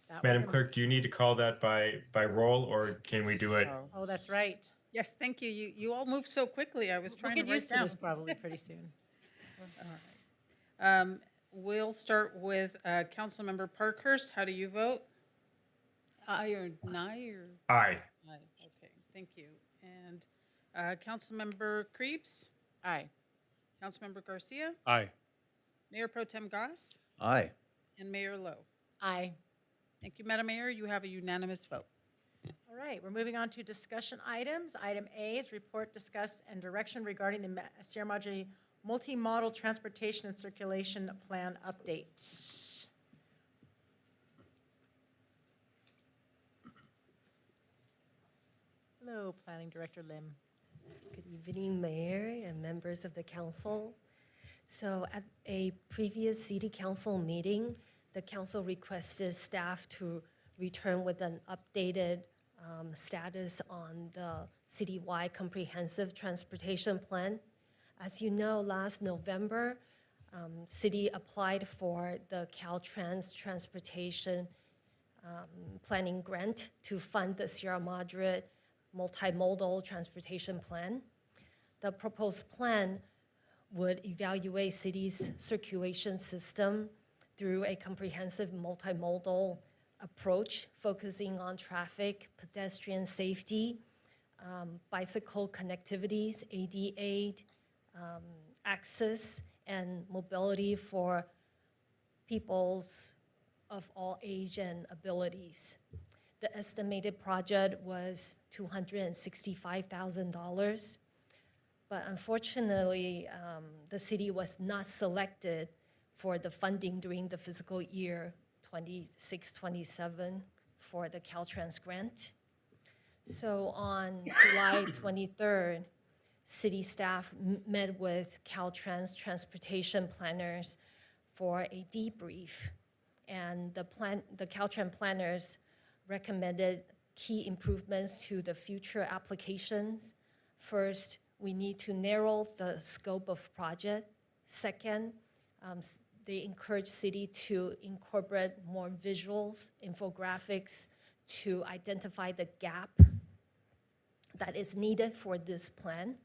That was Madam a- Clerk, do you need to call that by roll, or can we do it? Oh. Oh, that's right. Yes, thank you. You all moved so quickly. I was We'll trying to get write used to down. this probably pretty soon. We'll start with Councilmember Parkhurst. How do you vote? Aye or nay or? Aye. Aye, okay, thank you. And Councilmember Creeps, Aye. Councilmember Garcia, Aye. Mayor Pro Tem Goss, Aye. and Mayor Lowe. Aye. Thank you, Madam Mayor. You have a unanimous vote. All right, we're moving on to discussion items. Item A is report, discuss, and direction regarding the Sierra Madre Multimodal Transportation and Circulation Plan update. Hello, Planning Director Lim. Good evening, Mayor and members of the council. So at a previous city council meeting, the council requested staff to return with an updated status on the citywide comprehensive transportation plan. As you know, last November, city applied for the Caltrans transportation planning grant to fund the Sierra Madre multimodal transportation plan. The proposed plan would evaluate city's circulation system through a comprehensive multimodal approach focusing on traffic, pedestrian safety, bicycle connectivities, ADA, access, and mobility for peoples of all age and abilities. The estimated project was $265,000, but unfortunately, the city was not selected for the funding during the fiscal year 26-27 for the Caltrans grant. So on July 23rd, city staff met with Caltrans transportation planners for a debrief. And the Caltrans planners recommended key improvements to the future applications. First, we need to narrow the scope of project. Second, they encourage city to incorporate more visuals, infographics to identify the gap that is needed for this plan.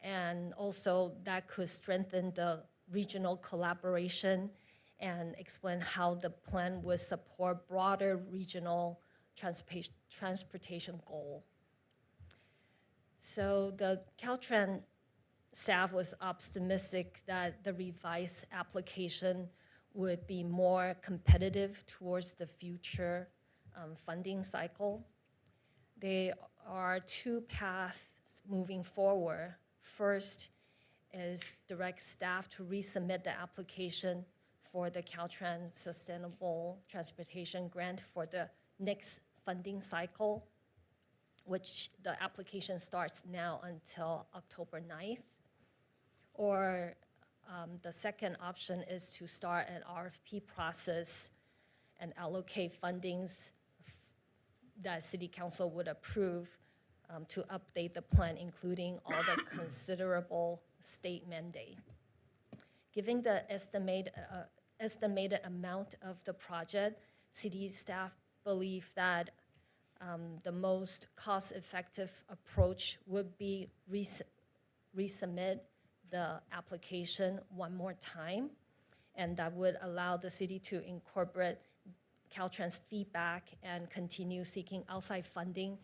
And also that could strengthen the regional collaboration and explain how the plan would support broader regional transportation goal. So the Caltrans staff was optimistic that the revised application would be more competitive towards the future funding cycle. There are two paths moving forward. First is direct staff to resubmit the application for the Caltrans Sustainable Transportation Grant for the next funding cycle, which the application starts now until October 9th. Or the second option is to start an RFP process and allocate fundings that City Council would approve to update the plan, including all the considerable state mandate. Given the estimated amount of the project, city staff believe that the most cost-effective approach would be resubmit the application one more time, and that would allow the city to incorporate Caltrans feedback and continue seeking outside funding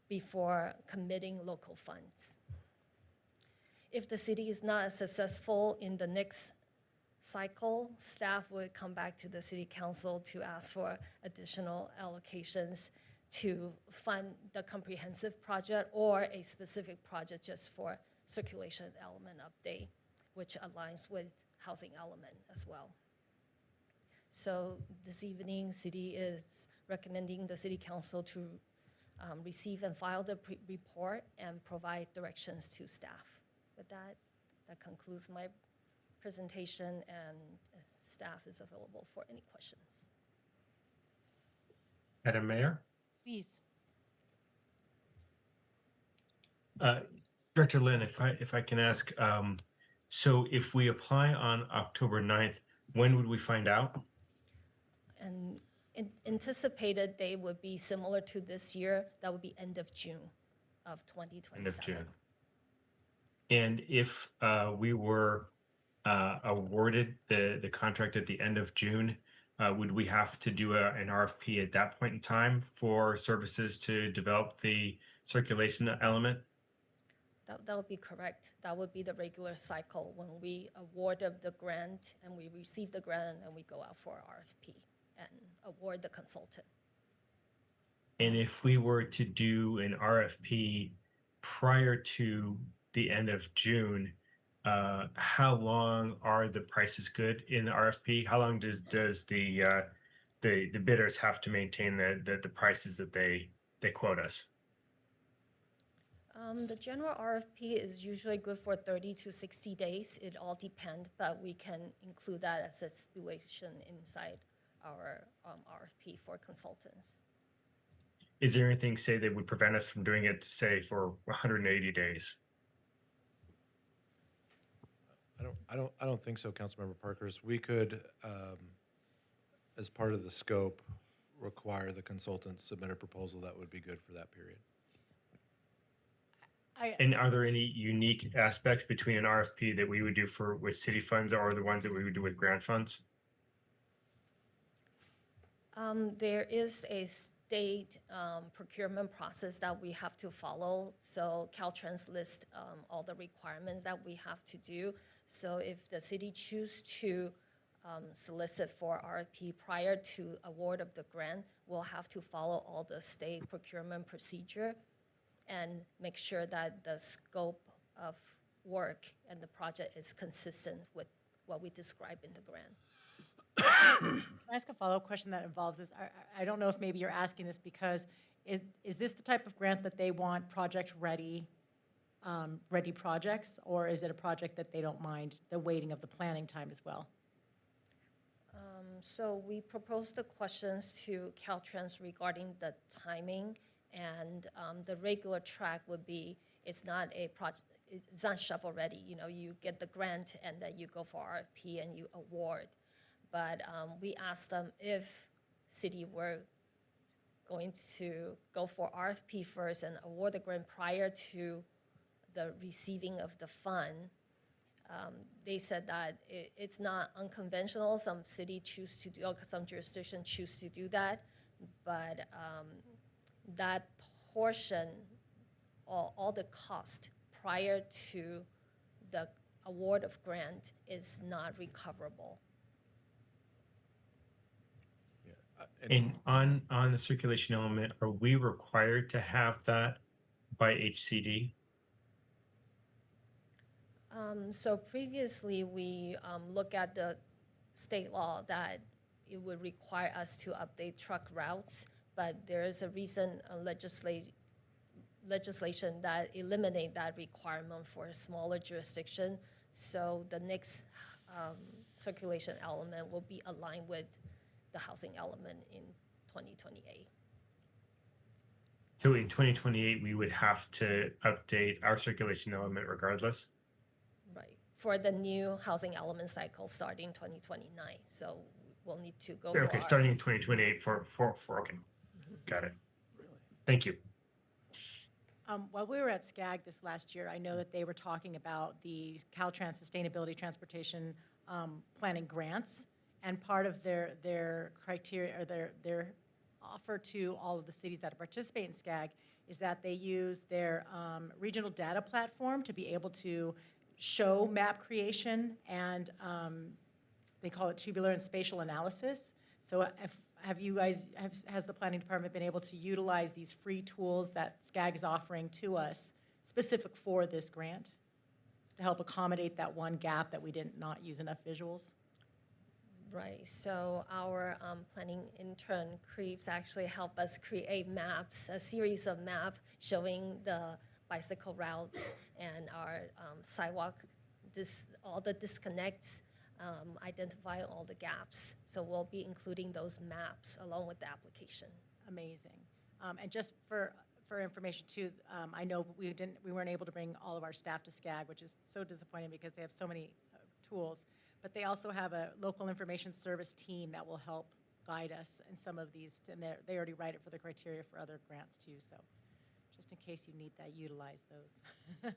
before committing local funds. If the city is not successful in the next cycle, staff would come back to the city council to ask for additional allocations to fund the comprehensive project or a specific project just for circulation element update, which aligns with housing element as well. So this evening, city is recommending the city council to receive and file the report and provide directions to staff. With that, that concludes my presentation, and staff is available for any questions. Madam Mayor? Please. Director Lynn, if I can ask, So if we apply on October 9th, when would we find out? And anticipated they would be similar to this year, that would be end of June of 2027. End of June. And if we were awarded the contract at the end of June, would we have to do an RFP at that point in time for services to develop the circulation element? That would be correct. That would be the regular cycle when we award of the grant and we receive the grant and we go out for RFP and award the consultant. And if we were to do an RFP prior to the end of June, how long are the prices good in the RFP? How long does the bidders have to maintain the prices that they quote us? The general RFP is usually good for 30 to 60 days. It all depends, but we can include that as a stipulation inside our RFP for consultants. Is there anything, say, that would prevent us from doing it, say, for 180 days? I don't think so, Councilmember Parkers. We could, as part of the scope, require the consultant submit a proposal that would be good for that period. And are there any unique aspects between an RFP that we would do with city funds or the ones that we would do with grant funds? There is a state procurement process that we have to follow. So Caltrans lists all the requirements that we have to do. So if the city choose to solicit for RFP prior to award of the grant, we'll have to follow all the state procurement procedure and make sure that the scope of work and the project is consistent with what we describe in the grant. Can I ask a follow-up question that involves this? I don't know if maybe you're asking this because is this the type of grant that they want project-ready projects, or is it a project that they don't mind the waiting of the planning time as well? So we proposed the questions to Caltrans regarding the timing, and the regular track would be it's not a project. It's not shovel ready. You know, you get the grant and then you go for RFP and you award. But we asked them if city were going to go for RFP first and award the grant prior to the receiving of the fund. They said that it's not unconventional. Some city choose to do, some jurisdiction choose to do that, but that portion, all the cost prior to the award of grant is not recoverable. And on the circulation element, are we required to have that by HCD? So previously, we look at the state law that it would require us to update truck routes, but there is a recent legislation that eliminate that requirement for a smaller jurisdiction. So the next circulation element will be aligned with the housing element in 2028. So in 2028, we would have to update our circulation element regardless? Right, for the new housing element cycle starting 2029. So we'll need to go for Okay, ours. starting in 2028 for okay. Got it. Thank you. While we were at SCAG this last year, I know that they were talking about the Caltrans Sustainability Transportation Planning grants, and part of their criteria or their offer to all of the cities that participate in SCAG is that they use their regional data platform to be able to show map creation, and they call it tubular and spatial analysis. So has the planning department been able to utilize these free tools that SCAG is offering to us specific for this grant to help accommodate that one gap that we did not use enough visuals? Right, so our planning intern, Creeps, actually helped us create maps, a series of maps showing the bicycle routes and our sidewalk, all the disconnects, identify all the gaps. So we'll be including those maps along with the application. Amazing. And just for for information too, I know we weren't able to bring all of our staff to SCAG, which is so disappointing because they have so many tools. But they also have a local information service team that will help guide us in some of these, and they already write it for the criteria for other grants too. So just in case you need that, utilize those. Thank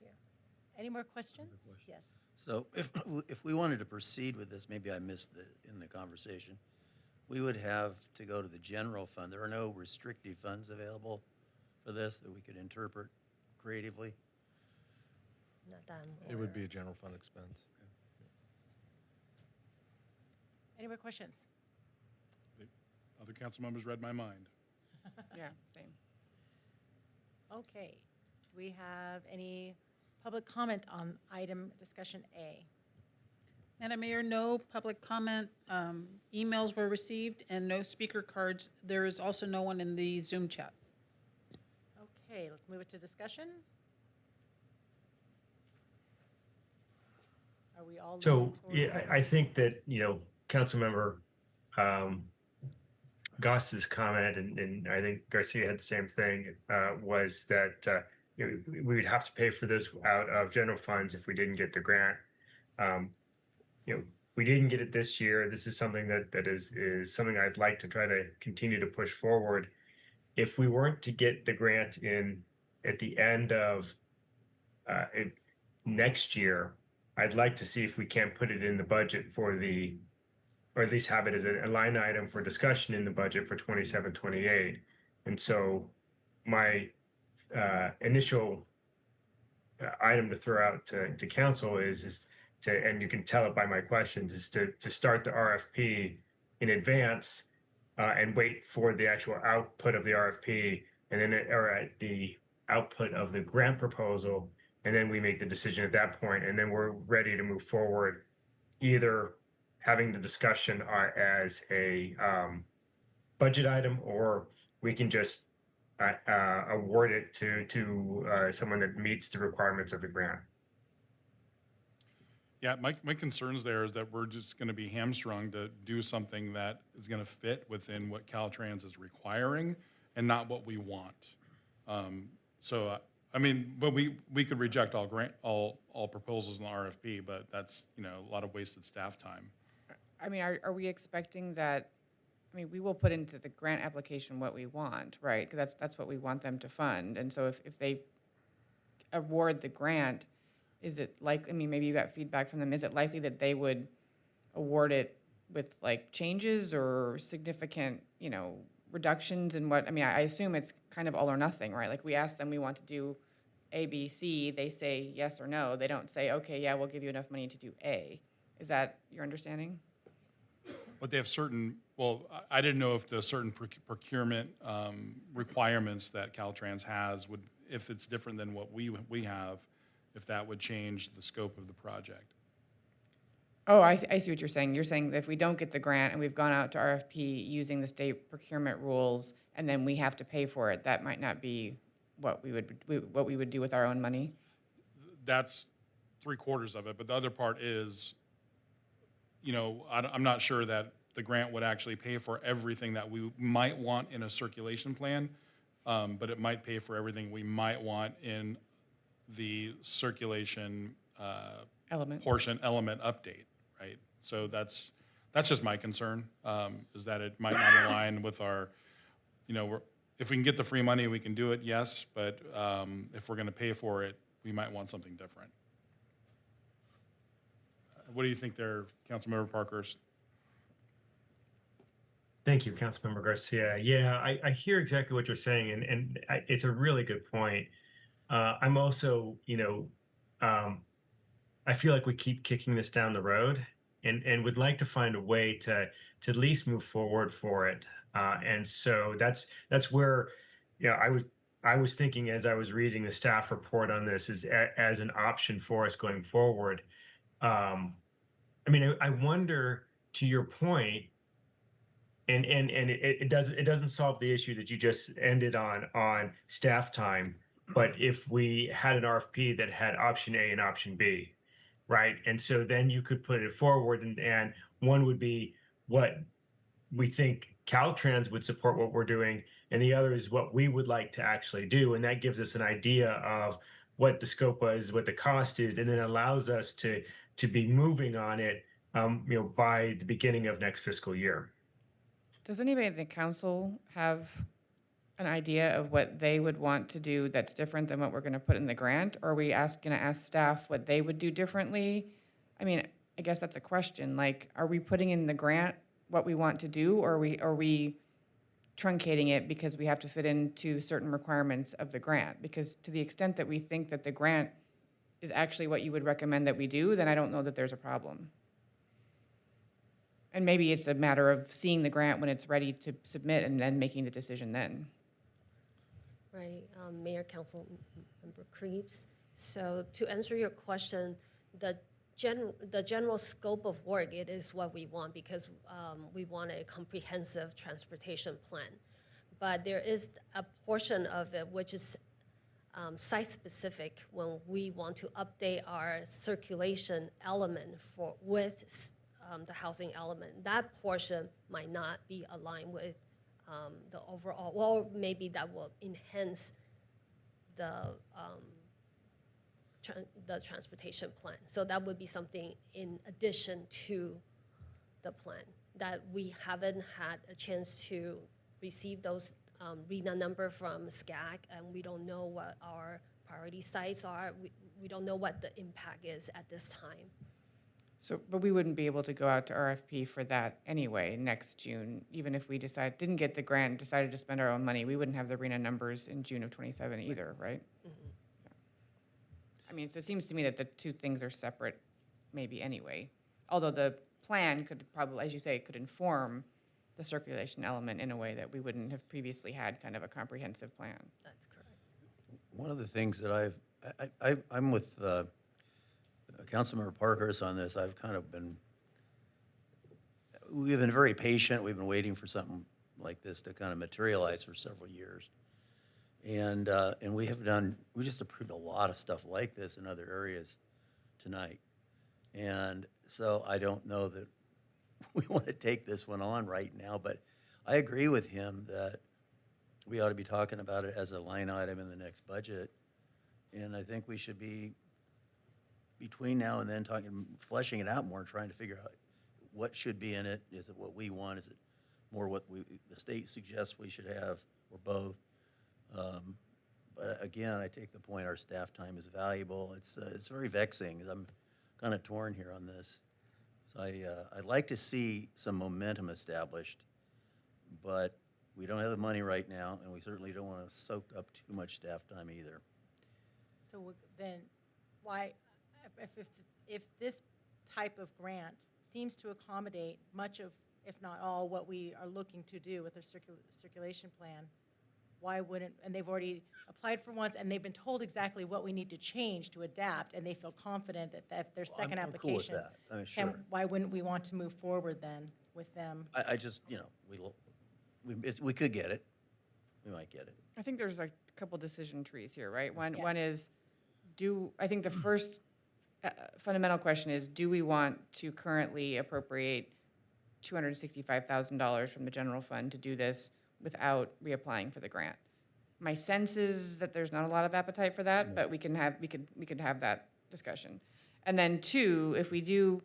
you. Any more questions? Yes. So if we wanted to proceed with this, maybe I missed in the conversation, we would have to go to the general fund. There are no restricted funds available for this that we could interpret creatively? Not that I'm It would be aware a general fund expense. Any more questions? Other council members read my mind. Yeah, same. Okay. Do we have any public comment on item discussion A? Madam Mayor, no public comment. Emails were received and no speaker cards. There is also no one in the Zoom chat. Okay, let's move it to discussion. Are we all? So, leaning towards- yeah, I think that, Councilmember Goss's comment, and I think Garcia had the same thing, was that we would have to pay for this out of general funds if we didn't get the grant. We didn't get it this year. This is something that is something I'd like to try to continue to push forward. If we weren't to get the grant in at the end of next year, I'd like to see if we can't put it in the budget or at least have it as a line item for discussion in the budget for 27, 28. And so my initial item to throw out to council is to, and you can tell it by my questions, is to start the RFP in advance and wait for the actual output of the RFP and then or the output of the grant proposal. And then we make the decision at that point, and then we're ready to move forward, either having the discussion as a budget item, or we can just award it to someone that meets the requirements of the grant. Yeah, my concerns there is that we're just going to be hamstrung to do something that is going to fit within what Caltrans is requiring and not what we want. But we could reject all proposals in the RFP, but that's, a lot of wasted staff time. I mean, are we expecting that, we will put into the grant application what we want, right? Because that's what we want them to fund. And so if they award the grant, is it maybe you got feedback from them, is it likely that they would award it with changes or significant, reductions in what, I assume it's kind of all or nothing, right? Like we ask them, we want to do A, B, C, they say yes or no. They don't say, okay, yeah, we'll give you enough money to do A. Is that your understanding? But they have I didn't know if the certain procurement requirements that Caltrans has would, if it's different than what we have, if that would change the scope of the project. Oh, I see what you're saying. You're saying that if we don't get the grant and we've gone out to RFP using the state procurement rules and then we have to pay for it, that might not be what we would do with our own money? That's 3/4 of it, but the other part is, I'm not sure that the grant would actually pay for everything that we might want in a circulation plan, but it might pay for everything we might want in the circulation element update, right? So that's just my concern, is that it might not align with our, if we can get the free money, we can do it, yes, but if we're going to pay for it, we might want something different. What do you think there, Councilmember Parkhurst? Thank you, Councilmember Garcia. Yeah, I hear exactly what you're saying, and it's a really good point. I'm also, I feel like we keep kicking this down the road, and would like to find a way to at least move forward for it. And so that's where, I was thinking as I was reading the staff report on this is as an option for us going forward. I wonder, to your point, and it doesn't solve the issue that you just ended on staff time. But if we had an RFP that had option A and option B, right? And so then you could put it forward, and one would be what we think Caltrans would support what we're doing, and the other is what we would like to actually do. And that gives us an idea of what the scope was, what the cost is, and then allows us to be moving on it, by the beginning of next fiscal year. Does anybody in the council have an idea of what they would want to do that's different than what we're going to put in the grant? Or are we going to ask staff what they would do differently? I mean, I guess that's a question. Like, are we putting in the grant what we want to do, or are we truncating it because we have to fit into certain requirements of the grant? Because to the extent that we think that the grant is actually what you would recommend that we do, then I don't know that there's a problem. And maybe it's a matter of seeing the grant when it's ready to submit and then making the decision then. Right, Mayor, Council Member Creeps. So to answer your question, the general scope of work, it is what we want, because we want a comprehensive transportation plan. But there is a portion of it which is site-specific when we want to update our circulation element with the housing element. That portion might not be aligned with the overall, well, maybe that will enhance the transportation plan. So that would be something in addition to the plan that we haven't had a chance to receive those RENA number from SCAC, and we don't know what our priority sites are. We don't know what the impact is at this time. So, but we wouldn't be able to go out to RFP for that anyway next June, even if we didn't get the grant, decided to spend our own money. We wouldn't have the RENA numbers in June of 27 either, right? Yeah. I mean, so it seems to me that the two things are separate maybe anyway. Although the plan could probably, as you say, could inform the circulation element in a way that we wouldn't have previously had kind of a comprehensive plan. That's correct. One of the things that I'm with Councilmember Parkhurst on this. We've been very patient. We've been waiting for something like this to kind of materialize for several years. And we just approved a lot of stuff like this in other areas tonight. And so I don't know that we want to take this one on right now, but I agree with him that we ought to be talking about it as a line item in the next budget. And I think we should be, between now and then, fleshing it out more, trying to figure out what should be in it. Is it what we want? Is it more what the state suggests we should have, or both? But again, I take the point, our staff time is valuable. It's very vexing. I'm kind of torn here on this. So I'd like to see some momentum established, but we don't have the money right now, and we certainly don't want to soak up too much staff time either. So then, why, if this type of grant seems to accommodate much of, if not all, what we are looking to do with the circulation plan, why wouldn't, and they've already applied for once, and they've been told exactly what we need to change to adapt, and they feel confident that their second I'm cool with application, that. I mean, sure. why wouldn't we want to move forward then with them? I just, we could get it. We might get it. I think there's a couple decision trees here, right? One Yes. is, I think the first fundamental question is, do we want to currently appropriate $265,000 from the general fund to do this without reapplying for the grant? My sense is that there's not a lot of appetite for that, but we could have that discussion. And then two, if we do,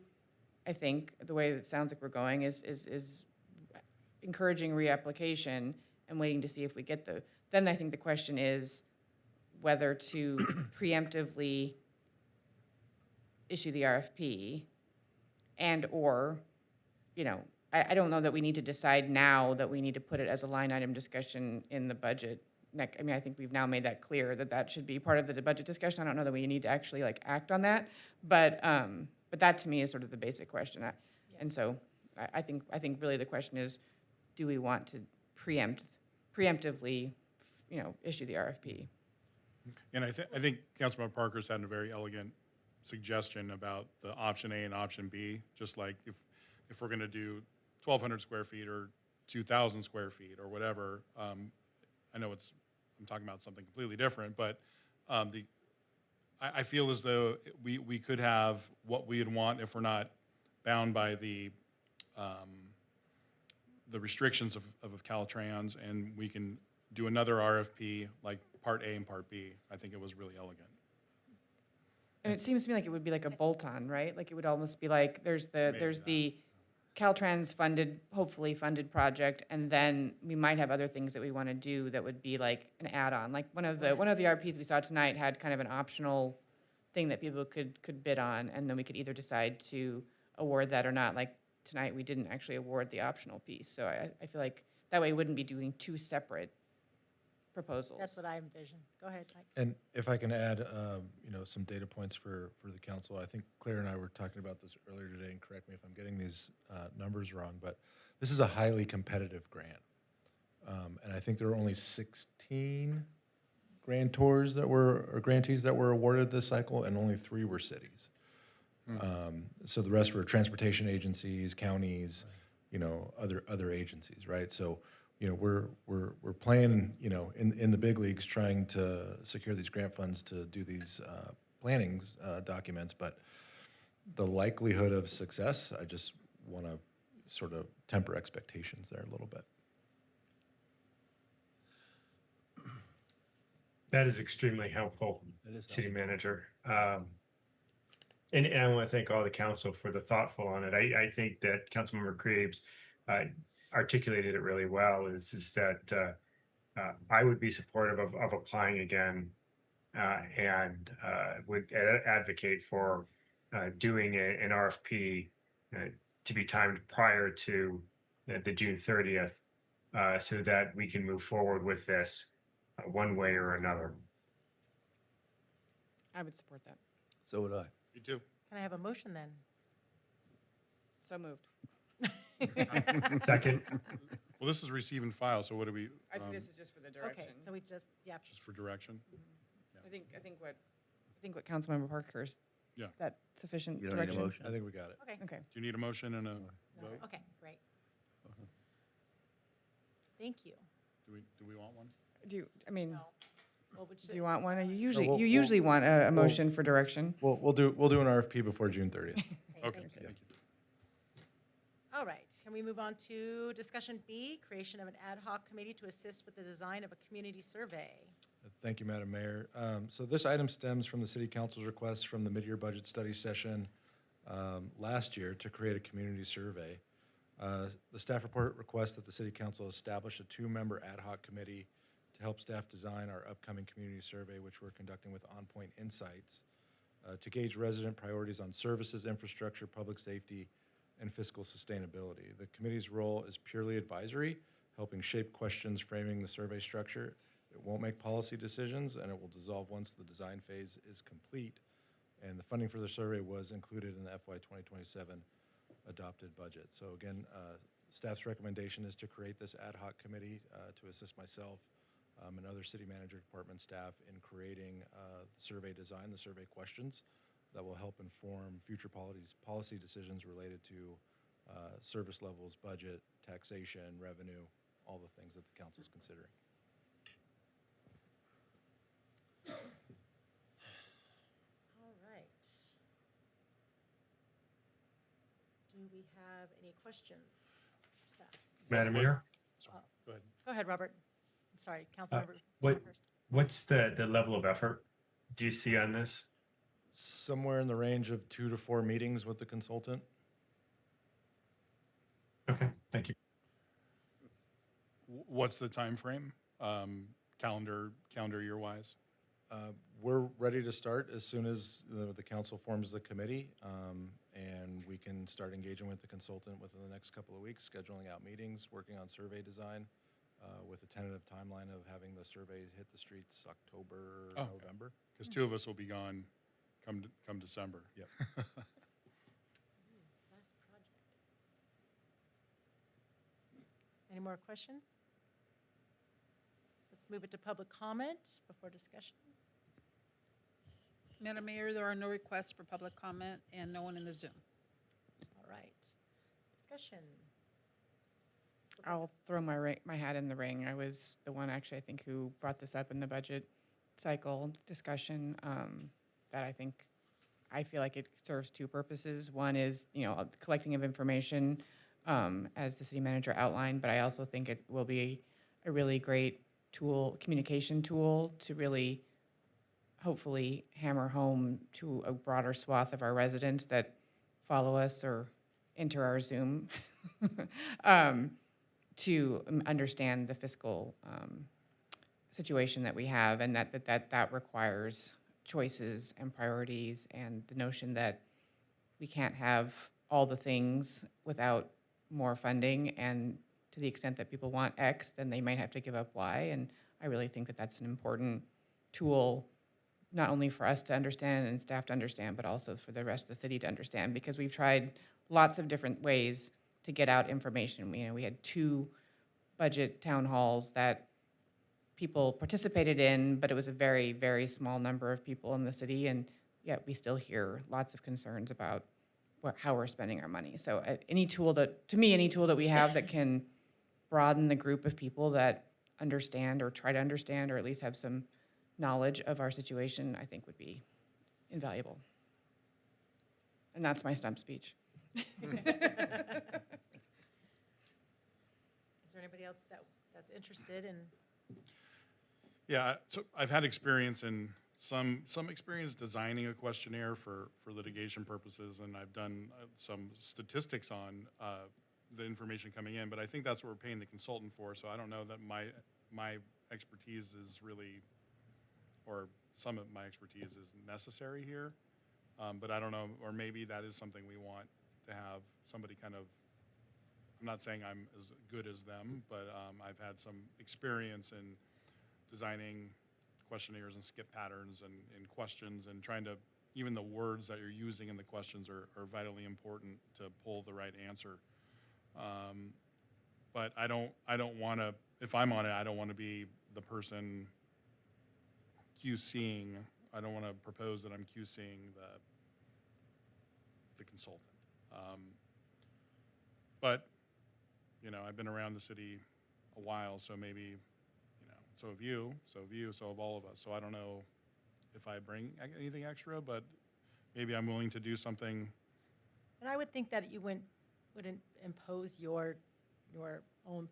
I think the way it sounds like we're going is encouraging reapplication and waiting to see if we get then I think the question is whether to preemptively issue the RFP and/or, I don't know that we need to decide now that we need to put it as a line item discussion in the budget. I mean, I think we've now made that clear that should be part of the budget discussion. I don't know that we need to actually act on that, but that to me is sort of the basic question. And so I think really the question is, do we want to preemptively, issue the RFP? And I think Councilmember Parker's had a very elegant suggestion about the option A and option B, just like if we're going to do 1,200 square feet or 2,000 square feet or whatever. I know I'm talking about something completely different, but I feel as though we could have what we'd want if we're not bound by the the restrictions of Caltrans, and we can do another RFP, like Part A and Part B. I think it was really elegant. And it seems to me like it would be like a bolt-on, right? Like it would almost be like, there's the Caltrans funded, hopefully funded project, and then we might have other things that we want to do that would be like an add-on. Like one of the RPs we saw tonight had kind of an optional thing that people could bid on, and then we could either decide to award that or not. Like tonight, we didn't actually award the optional piece, so I feel like that way we wouldn't be doing two separate proposals. That's what I envision. Go ahead, Mike. And if I can add, some data points for the council, I think Claire and I were talking about this earlier today, and correct me if I'm getting these numbers wrong, but this is a highly competitive grant. And I think there are only 16 grantees that were awarded this cycle, and only 3 were cities. So the rest were transportation agencies, counties, other agencies, right? So, we're playing, in the big leagues, trying to secure these grant funds to do these plannings documents, but the likelihood of success, I just want to sort of temper expectations there a little bit. That is extremely helpful, City Manager. And I want to thank all the council for the thoughtful on it. I think that Councilmember Creeves articulated it really well, is that I would be supportive of applying again and would advocate for doing an RFP to be timed prior to the June 30th so that we can move forward with this one way or another. I would support that. So would I. Me too. Can I have a motion then? So moved. Second. Well, this is receive and file, so what do we, I think this is just for the direction. Okay, so we just, yeah. just for direction? I think what Councilmember Parker's, Yeah. that sufficient You don't need a direction? motion? I think we got it. Okay, Okay. Do you need a motion and a vote? okay, great. Thank you. Do we want one? Do you, I mean, Well, which do you want one? You we'll- usually want a motion for direction. We'll do an RFP before June 30th. Okay, thank you. thank you. All right, can we move on to discussion B, creation of an ad hoc committee to assist with the design of a community survey? Thank you, Madam Mayor. So this item stems from the City Council's request from the mid-year budget study session last year to create a community survey. The staff report requests that the City Council establish a 2-member ad hoc committee to help staff design our upcoming community survey, which we're conducting with On Point Insights, to gauge resident priorities on services, infrastructure, public safety, and fiscal sustainability. The committee's role is purely advisory, helping shape questions framing the survey structure. It won't make policy decisions, and it will dissolve once the design phase is complete. And the funding for the survey was included in the FY 2027 adopted budget. So again, staff's recommendation is to create this ad hoc committee to assist myself and other city manager department staff in creating the survey design, the survey questions that will help inform future policy decisions related to service levels, budget, taxation, revenue, all the things that the council is considering. All right. Do we have any questions? Staff? Madam Mayor, Sorry, go ahead. Go ahead, Robert. I'm sorry, Councilmember. what- first. what's the level of effort do you see on this? Somewhere in the range of 2 to 4 meetings with the consultant. Okay, thank you. What's the timeframe, calendar year-wise? We're ready to start as soon as the council forms the committee, and we can start engaging with the consultant within the next couple of weeks, scheduling out meetings, working on survey design, with a tentative timeline of having the survey hit the streets October, Okay. November. Because 2 of us will be gone come December. Yep. Last project. Any more questions? Let's move it to public comment before discussion. Madam Mayor, there are no requests for public comment and no one in the Zoom. All right. Discussion. I'll throw my hat in the ring. I was the one, actually, I think, who brought this up in the budget cycle discussion, that I feel like it serves 2 purposes. One is, collecting of information as the city manager outlined, but I also think it will be a really great tool, communication tool, to really hopefully hammer home to a broader swath of our residents that follow us or enter our Zoom to understand the fiscal situation that we have, and that requires choices and priorities, and the notion that we can't have all the things without more funding, and to the extent that people want X, then they might have to give up Y, and I really think that that's an important tool, not only for us to understand and staff to understand, but also for the rest of the city to understand, because we've tried lots of different ways to get out information. You know, we had 2 budget town halls that people participated in, but it was a very, very small number of people in the city, and yet we still hear lots of concerns about how we're spending our money. So any tool that we have that can broaden the group of people that understand or try to understand, or at least have some knowledge of our situation, I think would be invaluable. And that's my stump speech. Is there anybody else that's interested in? Yeah, so I've had experience in some experience designing a questionnaire for litigation purposes, and I've done some statistics on the information coming in, but I think that's what we're paying the consultant for, so I don't know that my expertise is really, or some of my expertise is necessary here, but I don't know, or maybe that is something we want to have somebody kind of, I'm not saying I'm as good as them, but I've had some experience in designing questionnaires and skip patterns and questions, and trying to, even the words that you're using in the questions are vitally important to pull the right answer. But I don't want to, if I'm on it, I don't want to be the person QCing. I don't want to propose that I'm QCing the consultant. But, you know, I've been around the city a while, so maybe, so have you, so have all of us. So I don't know if I bring anything extra, but maybe I'm willing to do something. And I would think that you wouldn't impose your own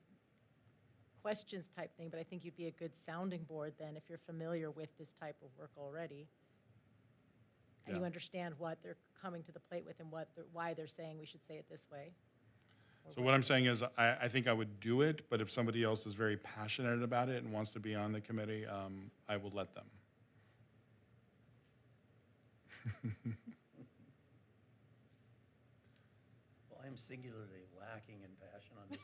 questions type thing, but I think you'd be a good sounding board then if you're familiar with this type of work already. And you understand what they're coming to the plate with, and why they're saying we should say it this way. So what I'm saying is, I think I would do it, but if somebody else is very passionate about it and wants to be on the committee, I will let them. Well, I'm singularly lacking in passion on this.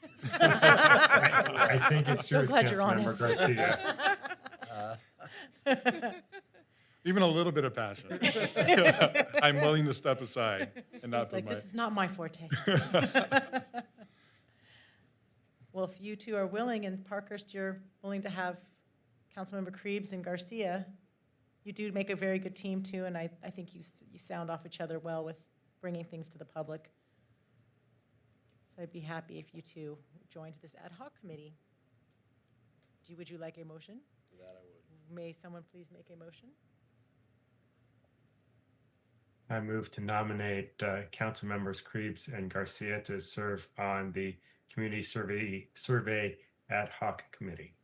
I think it's so true, glad you're Councilmember Garcia. Even a little bit of passion. I'm willing to step aside and not put this is not my forte. Well, if you two are willing, and Parkhurst, you're willing to have Councilmember Krebs and Garcia, you do make a very good team too, and I think you sound off each other well with bringing things to the public. So I'd be happy if you two joined this ad hoc committee. Would you like a motion? That I would. May someone please make a motion? I move to nominate council members Krebs and Garcia to serve on the Community Survey Ad Hoc Committee.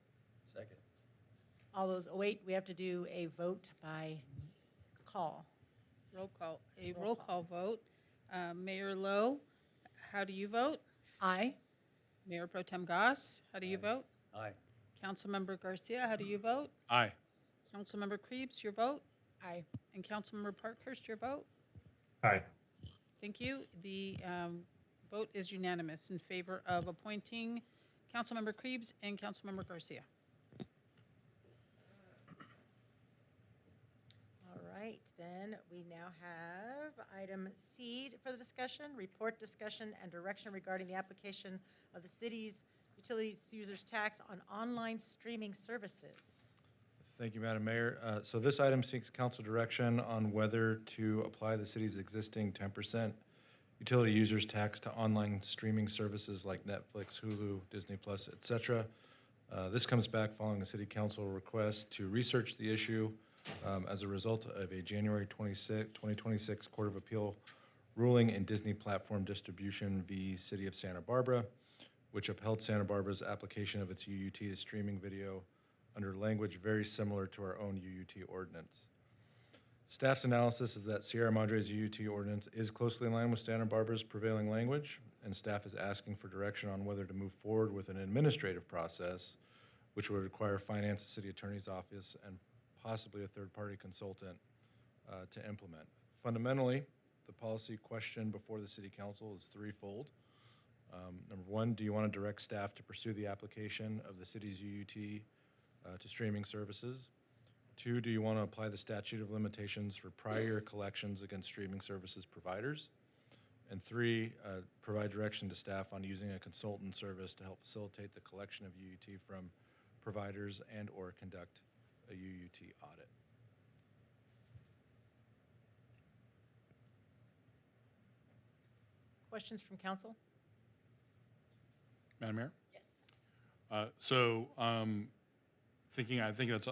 Second. All those, oh wait, we have to do a vote by call. Roll call vote. Mayor Lowe, how do you vote? Aye. Mayor Pro Tem Goss, how do you vote? Aye. Councilmember Garcia, how do you vote? Aye. Councilmember Krebs, your vote? Aye. And Councilmember Parkhurst, your vote? Aye. Thank you. The vote is unanimous in favor of appointing Councilmember Krebs and Councilmember Garcia. All right, then we now have item C for the discussion, report, discussion, and direction regarding the application of the city's utilities users tax on online streaming services. Thank you, Madam Mayor. So this item seeks council direction on whether to apply the city's existing 10% utility users tax to online streaming services like Netflix, Hulu, Disney Plus, et cetera. This comes back following a city council request to research the issue as a result of a January 2026 Court of Appeal ruling in Disney Platform Distribution v. City of Santa Barbara, which upheld Santa Barbara's application of its UUT to streaming video under language very similar to our own UUT ordinance. Staff's analysis is that Sierra Madre's UUT ordinance is closely in line with Santa Barbara's prevailing language, and staff is asking for direction on whether to move forward with an administrative process, which would require finance, the city attorney's office, and possibly a third-party consultant to implement. Fundamentally, the policy question before the city council is threefold. Number one, do you want to direct staff to pursue the application of the city's UUT to streaming services? Two, do you want to apply the statute of limitations for prior collections against streaming services providers? And three, provide direction to staff on using a consultant service to help facilitate the collection of UUT from providers and/or conduct a UUT audit. Questions from council? Madam Mayor? Yes. I think that's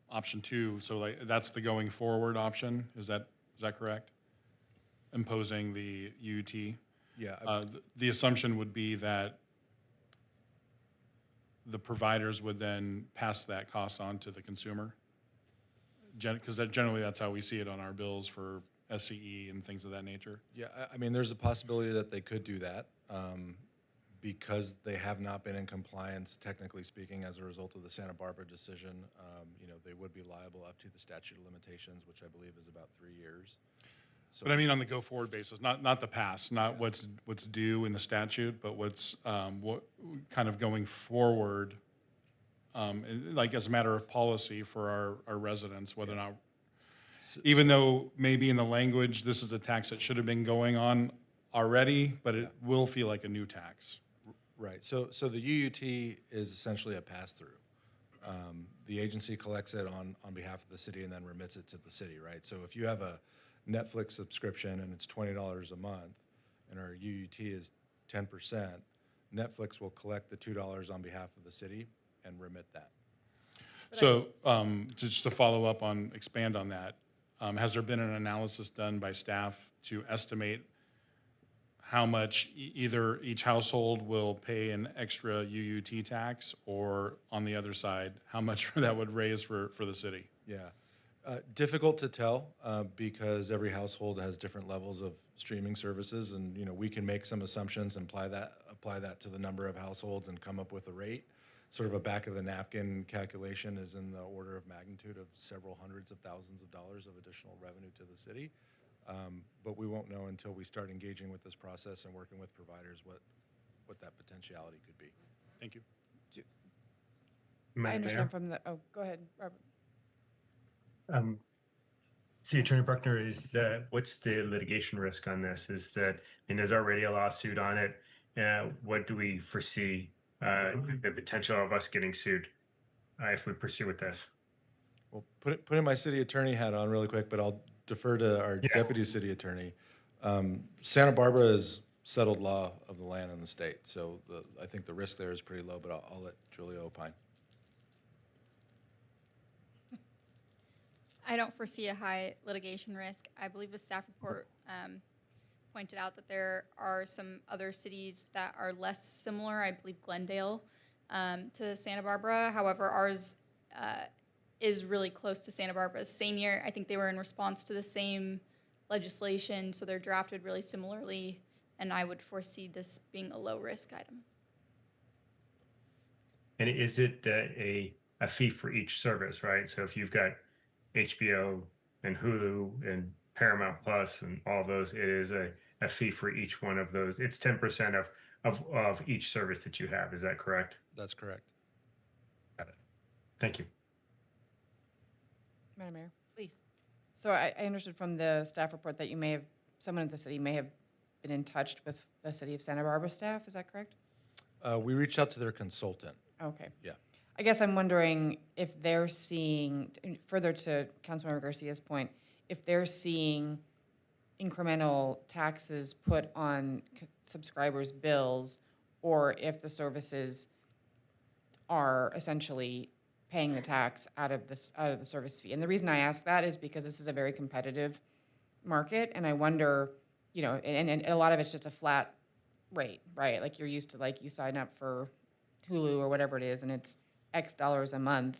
option two, so like, that's the going forward option, is that correct? Imposing the UUT? Yeah. The assumption would be that the providers would then pass that cost on to the consumer? Because generally that's how we see it on our bills for SCE and things of that nature. Yeah, I mean, there's a possibility that they could do that because they have not been in compliance, technically speaking, as a result of the Santa Barbara decision. They would be liable up to the statute of limitations, which I believe is about 3 years. So, But I mean on the go-forward basis, not the past, not what's due in the statute, but what's what kind of going forward, like as a matter of policy for our residents, whether or not, even though maybe in the language, this is a tax that should have been going on already, but it will feel like a new tax. Right. So the UUT is essentially a pass-through. The agency collects it on behalf of the city and then remits it to the city, right? So if you have a Netflix subscription and it's $20 a month and our UUT is 10%, Netflix will collect the $2 on behalf of the city and remit that. So just to follow up on, expand on that, has there been an analysis done by staff to estimate how much either each household will pay an extra UUT tax, or on the other side, how much that would raise for the city? Yeah. Difficult to tell because every household has different levels of streaming services, and we can make some assumptions and apply that to the number of households and come up with a rate. Sort of a back of the napkin calculation is in the order of magnitude of several hundreds of thousands of dollars of additional revenue to the city. But we won't know until we start engaging with this process and working with providers what that potentiality could be. Thank you. I understand from the, oh, go ahead, Robert. City Attorney Bruckner, what's the litigation risk on this? There's already a lawsuit on it. What do we foresee the potential of us getting sued if we pursue with this? Well, putting my city attorney hat on really quick, but I'll defer to our deputy city attorney. Santa Barbara is settled law of the land in the state, so I think the risk there is pretty low, but I'll let Julia opine. I don't foresee a high litigation risk. I believe the staff report pointed out that there are some other cities that are less similar. I believe Glendale to Santa Barbara. However, ours is really close to Santa Barbara's. Same year, I think they were in response to the same legislation, so they're drafted really similarly, and I would foresee this being a low-risk item. And is it a fee for each service, right? So if you've got HBO and Hulu and Paramount Plus and all those, it is a fee for each one of those. It's 10% of each service that you have. Is that correct? That's correct. Got it. Thank you. Madam Mayor? Please. So I understood from the staff report that someone at the city may have been in touch with the city of Santa Barbara staff, is that correct? We reached out to their consultant. Okay. Yeah. I guess I'm wondering if they're seeing, further to Councilmember Garcia's point, if they're seeing incremental taxes put on subscribers' bills, or if the services are essentially paying the tax out of the service fee. And the reason I ask that is because this is a very competitive market, and I wonder, you know, and a lot of it's just a flat rate, right? Like you're used to, like you sign up for Hulu or whatever it is, and it's X dollars a month,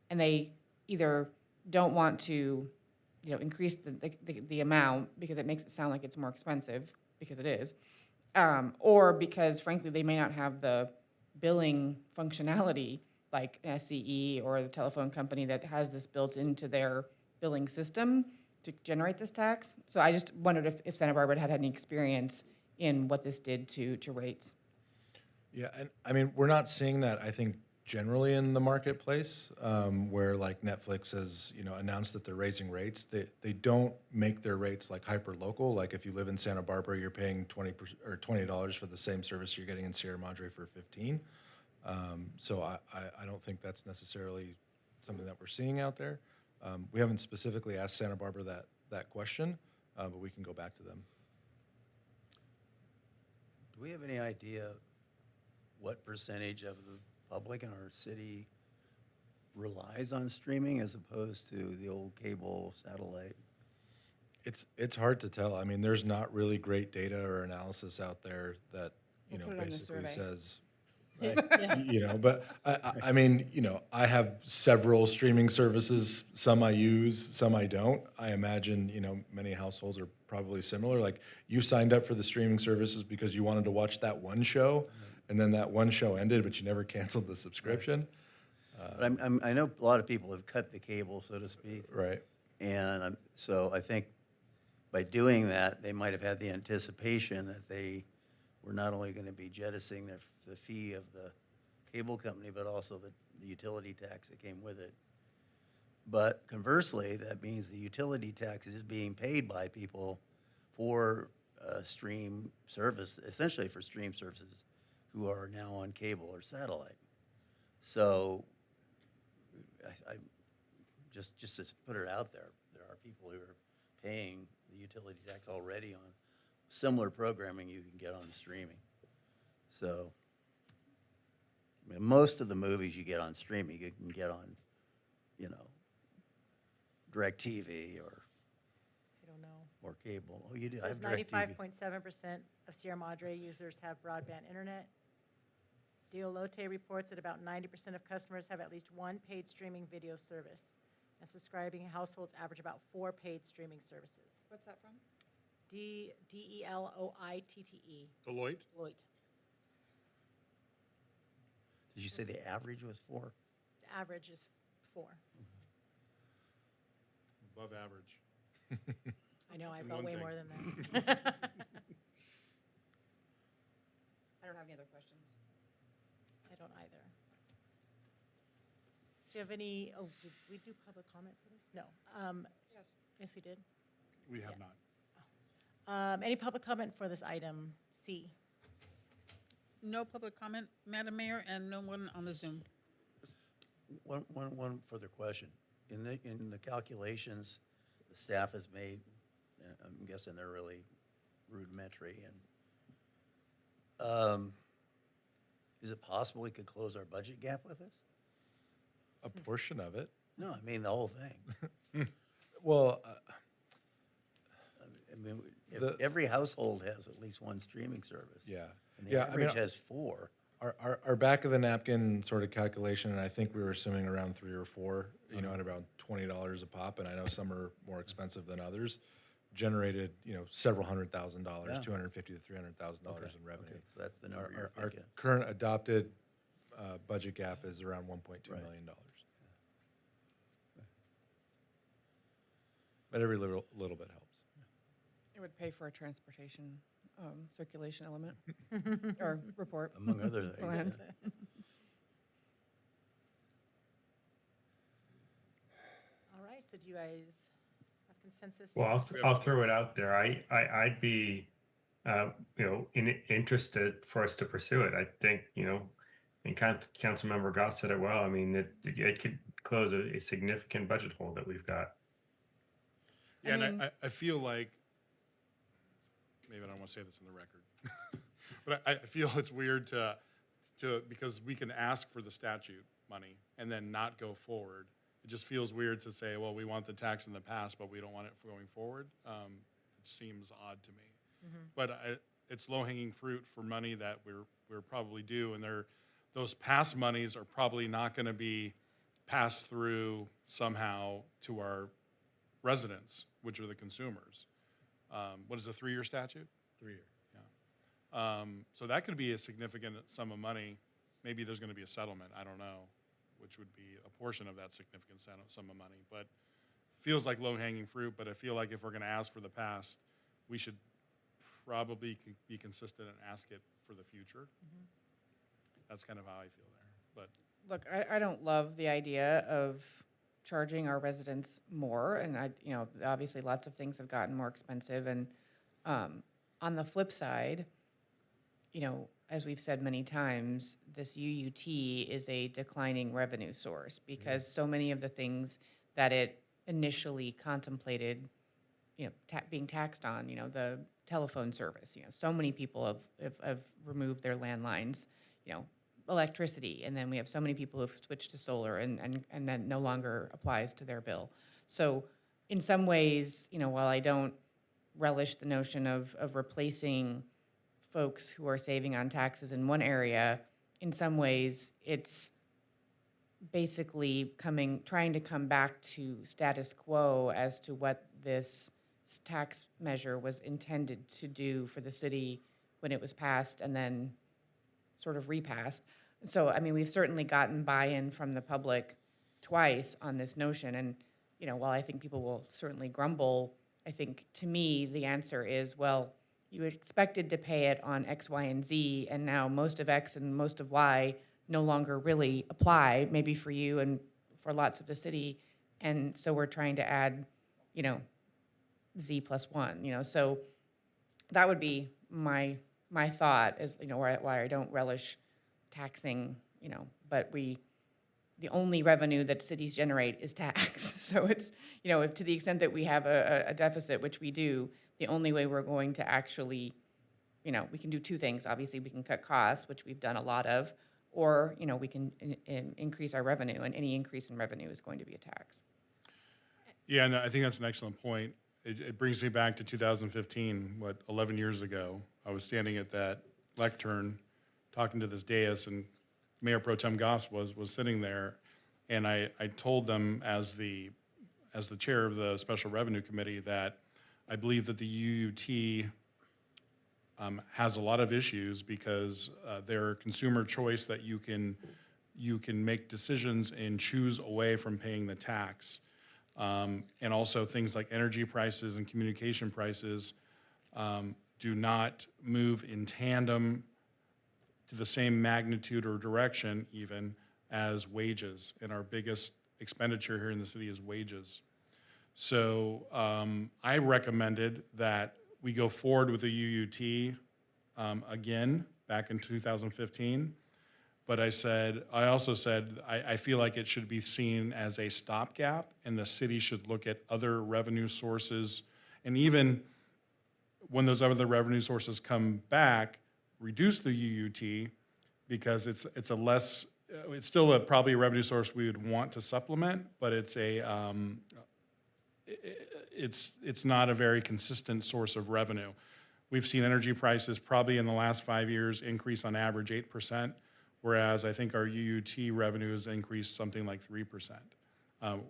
and they either don't want to, you know, increase the amount because it makes it sound like it's more expensive, because it is, or because frankly they may not have the billing functionality like an SCE or the telephone company that has this built into their billing system to generate this tax. So I just wondered if Santa Barbara had any experience in what this did to rates. Yeah, and I mean, we're not seeing that, I think, generally in the marketplace, where like Netflix has, you know, announced that they're raising rates. They don't make their rates like hyper local. Like if you live in Santa Barbara, you're paying $20 for the same service you're getting in Sierra Madre for 15. So I don't think that's necessarily something that we're seeing out there. We haven't specifically asked Santa Barbara that question, but we can go back to them. Do we have any idea what percentage of the public in our city relies on streaming as opposed to the old cable satellite? It's hard to tell. I mean, there's not really great data or analysis out there that, you We'll know, put it on the basically survey. says, Yes. you know, but I mean, you know, I have several streaming services. Some I use, some I don't. I imagine, you know, many households are probably similar. Like you signed up for the streaming services because you wanted to watch that one show, and then that one show ended, but you never canceled the subscription. But I know a lot of people have cut the cable, so to speak. Right. And so I think by doing that, they might have had the anticipation that they were not only going to be jettisoning the fee of the cable company, but also the utility tax that came with it. But conversely, that means the utility tax is being paid by people for stream service, essentially for stream services who are now on cable or satellite. So I just to put it out there, there are people who are paying the utility tax already on similar programming you can get on streaming. So I mean, most of the movies you get on streaming, you can get on, you know, DirecTV or I don't know. or cable. Oh, you do? It I says have DirecTV. 95.7% of Sierra Madre users have broadband internet. Deolote reports that about 90% of customers have at least one paid streaming video service, and subscribing households average about 4 paid streaming services. What's that from? Deloitte. Deloitte? Deloitte. Did you say the average was 4? The average is 4. Above average. I know, I've In got one way thing. more than that. I don't have any other questions. I don't either. Do you have any, oh, did we do public comment for this? No. Yes. Yes, we did. We have Yeah. not. Any public comment for this item C? No public comment, Madam Mayor, and no one on the Zoom. One further question. In the calculations the staff has made, I'm guessing they're really rudimentary, and is it possible we could close our budget gap with this? A portion of it. No, I mean the whole thing. Well, I mean, The- every household has at least one streaming service. yeah. And the Yeah, I mean, average has 4. Our back of the napkin sort of calculation, and I think we were assuming around 3 or 4, you know, at around $20 a pop, and I know some are more expensive than others, generated, you know, several $100,000, Yeah. $250,000 to $300,000 Okay, in revenue. okay, so that's the number you're Our thinking. current adopted budget gap is around $1.2 Right. million. But every little bit helps. It would pay for a transportation circulation element or report. Among other things. Go ahead. yeah. All right, so do you guys have consensus? Well, I'll throw it out there. I'd be, you know, interested for us to pursue it. I think, you know, and Councilmember Goss said it well. I mean, it could close a significant budget hole that we've got. Yeah, mean- and I feel like, maybe I don't want to say this in the record, but I feel it's weird to, because we can ask for the statute money and then not go forward. It just feels weird to say, well, we want the tax in the past, but we don't want it going forward. It seems odd to me. But it's low-hanging fruit for money that we're probably due, and those past monies are probably not going to be passed through somehow to our residents, which are the consumers. What is a 3-year statute? 3-year. So that could be a significant sum of money. Maybe there's going to be a settlement, I don't know, which would be a portion of that significant sum of money. But feels like low-hanging fruit, but I feel like if we're going to ask for the past, we should probably be consistent and ask it for the future. That's kind of how I feel there. But Look, I don't love the idea of charging our residents more, and obviously lots of things have gotten more expensive, and on the flip side, as we've said many times, this UUT is a declining revenue source because so many of the things that it initially contemplated, being taxed on, the telephone service, so many people have removed their landlines, electricity, and then we have so many people who've switched to solar and that no longer applies to their bill. So in some ways, while I don't relish the notion of replacing folks who are saving on taxes in one area, in some ways it's basically trying to come back to status quo as to what this tax measure was intended to do for the city when it was passed and then sort of repassed. So, I mean, we've certainly gotten buy-in from the public twice on this notion. And, while I think people will certainly grumble, I think to me, the answer is, well, you expected to pay it on X, Y, and Z, and now most of X and most of Y no longer really apply, maybe for you and for lots of the city. And so we're trying to add, Z plus 1, so that would be my thought is, why I don't relish taxing, but the only revenue that cities generate is tax. So it's, if to the extent that we have a deficit, which we do, the only way we're going to actually, we can do two things. Obviously, we can cut costs, which we've done a lot of, or, we can increase our revenue, and any increase in revenue is going to be a tax. yeah, no, I think that's an excellent point. It brings me back to 2015, 11 years ago. I was standing at that lectern talking to this dais, and Mayor Pro Tem Goss was sitting there, and I told them as the chair of the Special Revenue Committee that I believe that the UUT has a lot of issues because there are consumer choice that you can make decisions and choose away from paying the tax. And also things like energy prices and communication prices do not move in tandem to the same magnitude or direction even as wages. And our biggest expenditure here in the city is wages. So I recommended that we go forward with the UUT again back in 2015. But I also said, I feel like it should be seen as a stopgap, and the city should look at other revenue sources. And even when those other revenue sources come back, reduce the UUT, because it's still probably a revenue source we would want to supplement, but it's not a very consistent source of revenue. We've seen energy prices probably in the last 5 years increase on average 8%. Whereas I think our UUT revenue has increased something like 3%,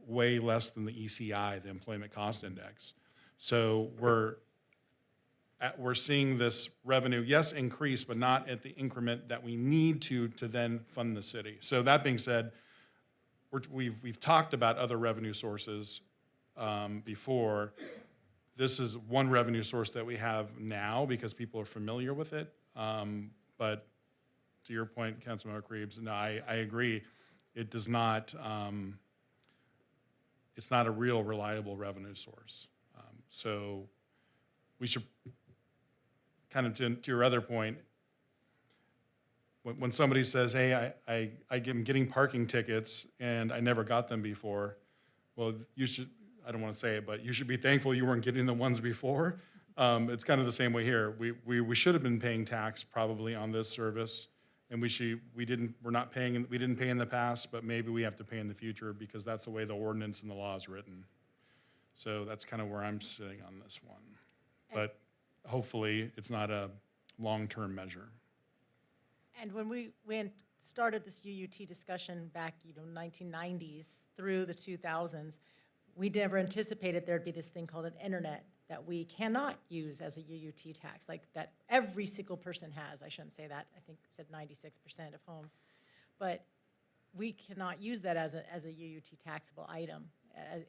way less than the ECI, the Employment Cost Index. So we're seeing this revenue, yes, increase, but not at the increment that we need to then fund the city. So that being said, we've talked about other revenue sources before. This is one revenue source that we have now because people are familiar with it, but to your point, Councilmember Krebs, no, I agree. It does not, it's not a real reliable revenue source. So we should, kind of to your other point, when somebody says, hey, I'm getting parking tickets and I never got them before, well, you should, I don't want to say it, but you should be thankful you weren't getting the ones before. It's kind of the same way here. We should have been paying tax probably on this service. And we didn't pay in the past, but maybe we have to pay in the future because that's the way the ordinance and the law is written. So that's kind of where I'm sitting on this one. But hopefully it's not a long-term measure. And when we started this UUT discussion back, 1990s through the 2000s, we never anticipated there'd be this thing called an internet that we cannot use as a UUT tax, like that every single person has. I shouldn't say that. I think it said 96% of homes. But we cannot use that as a UUT taxable item,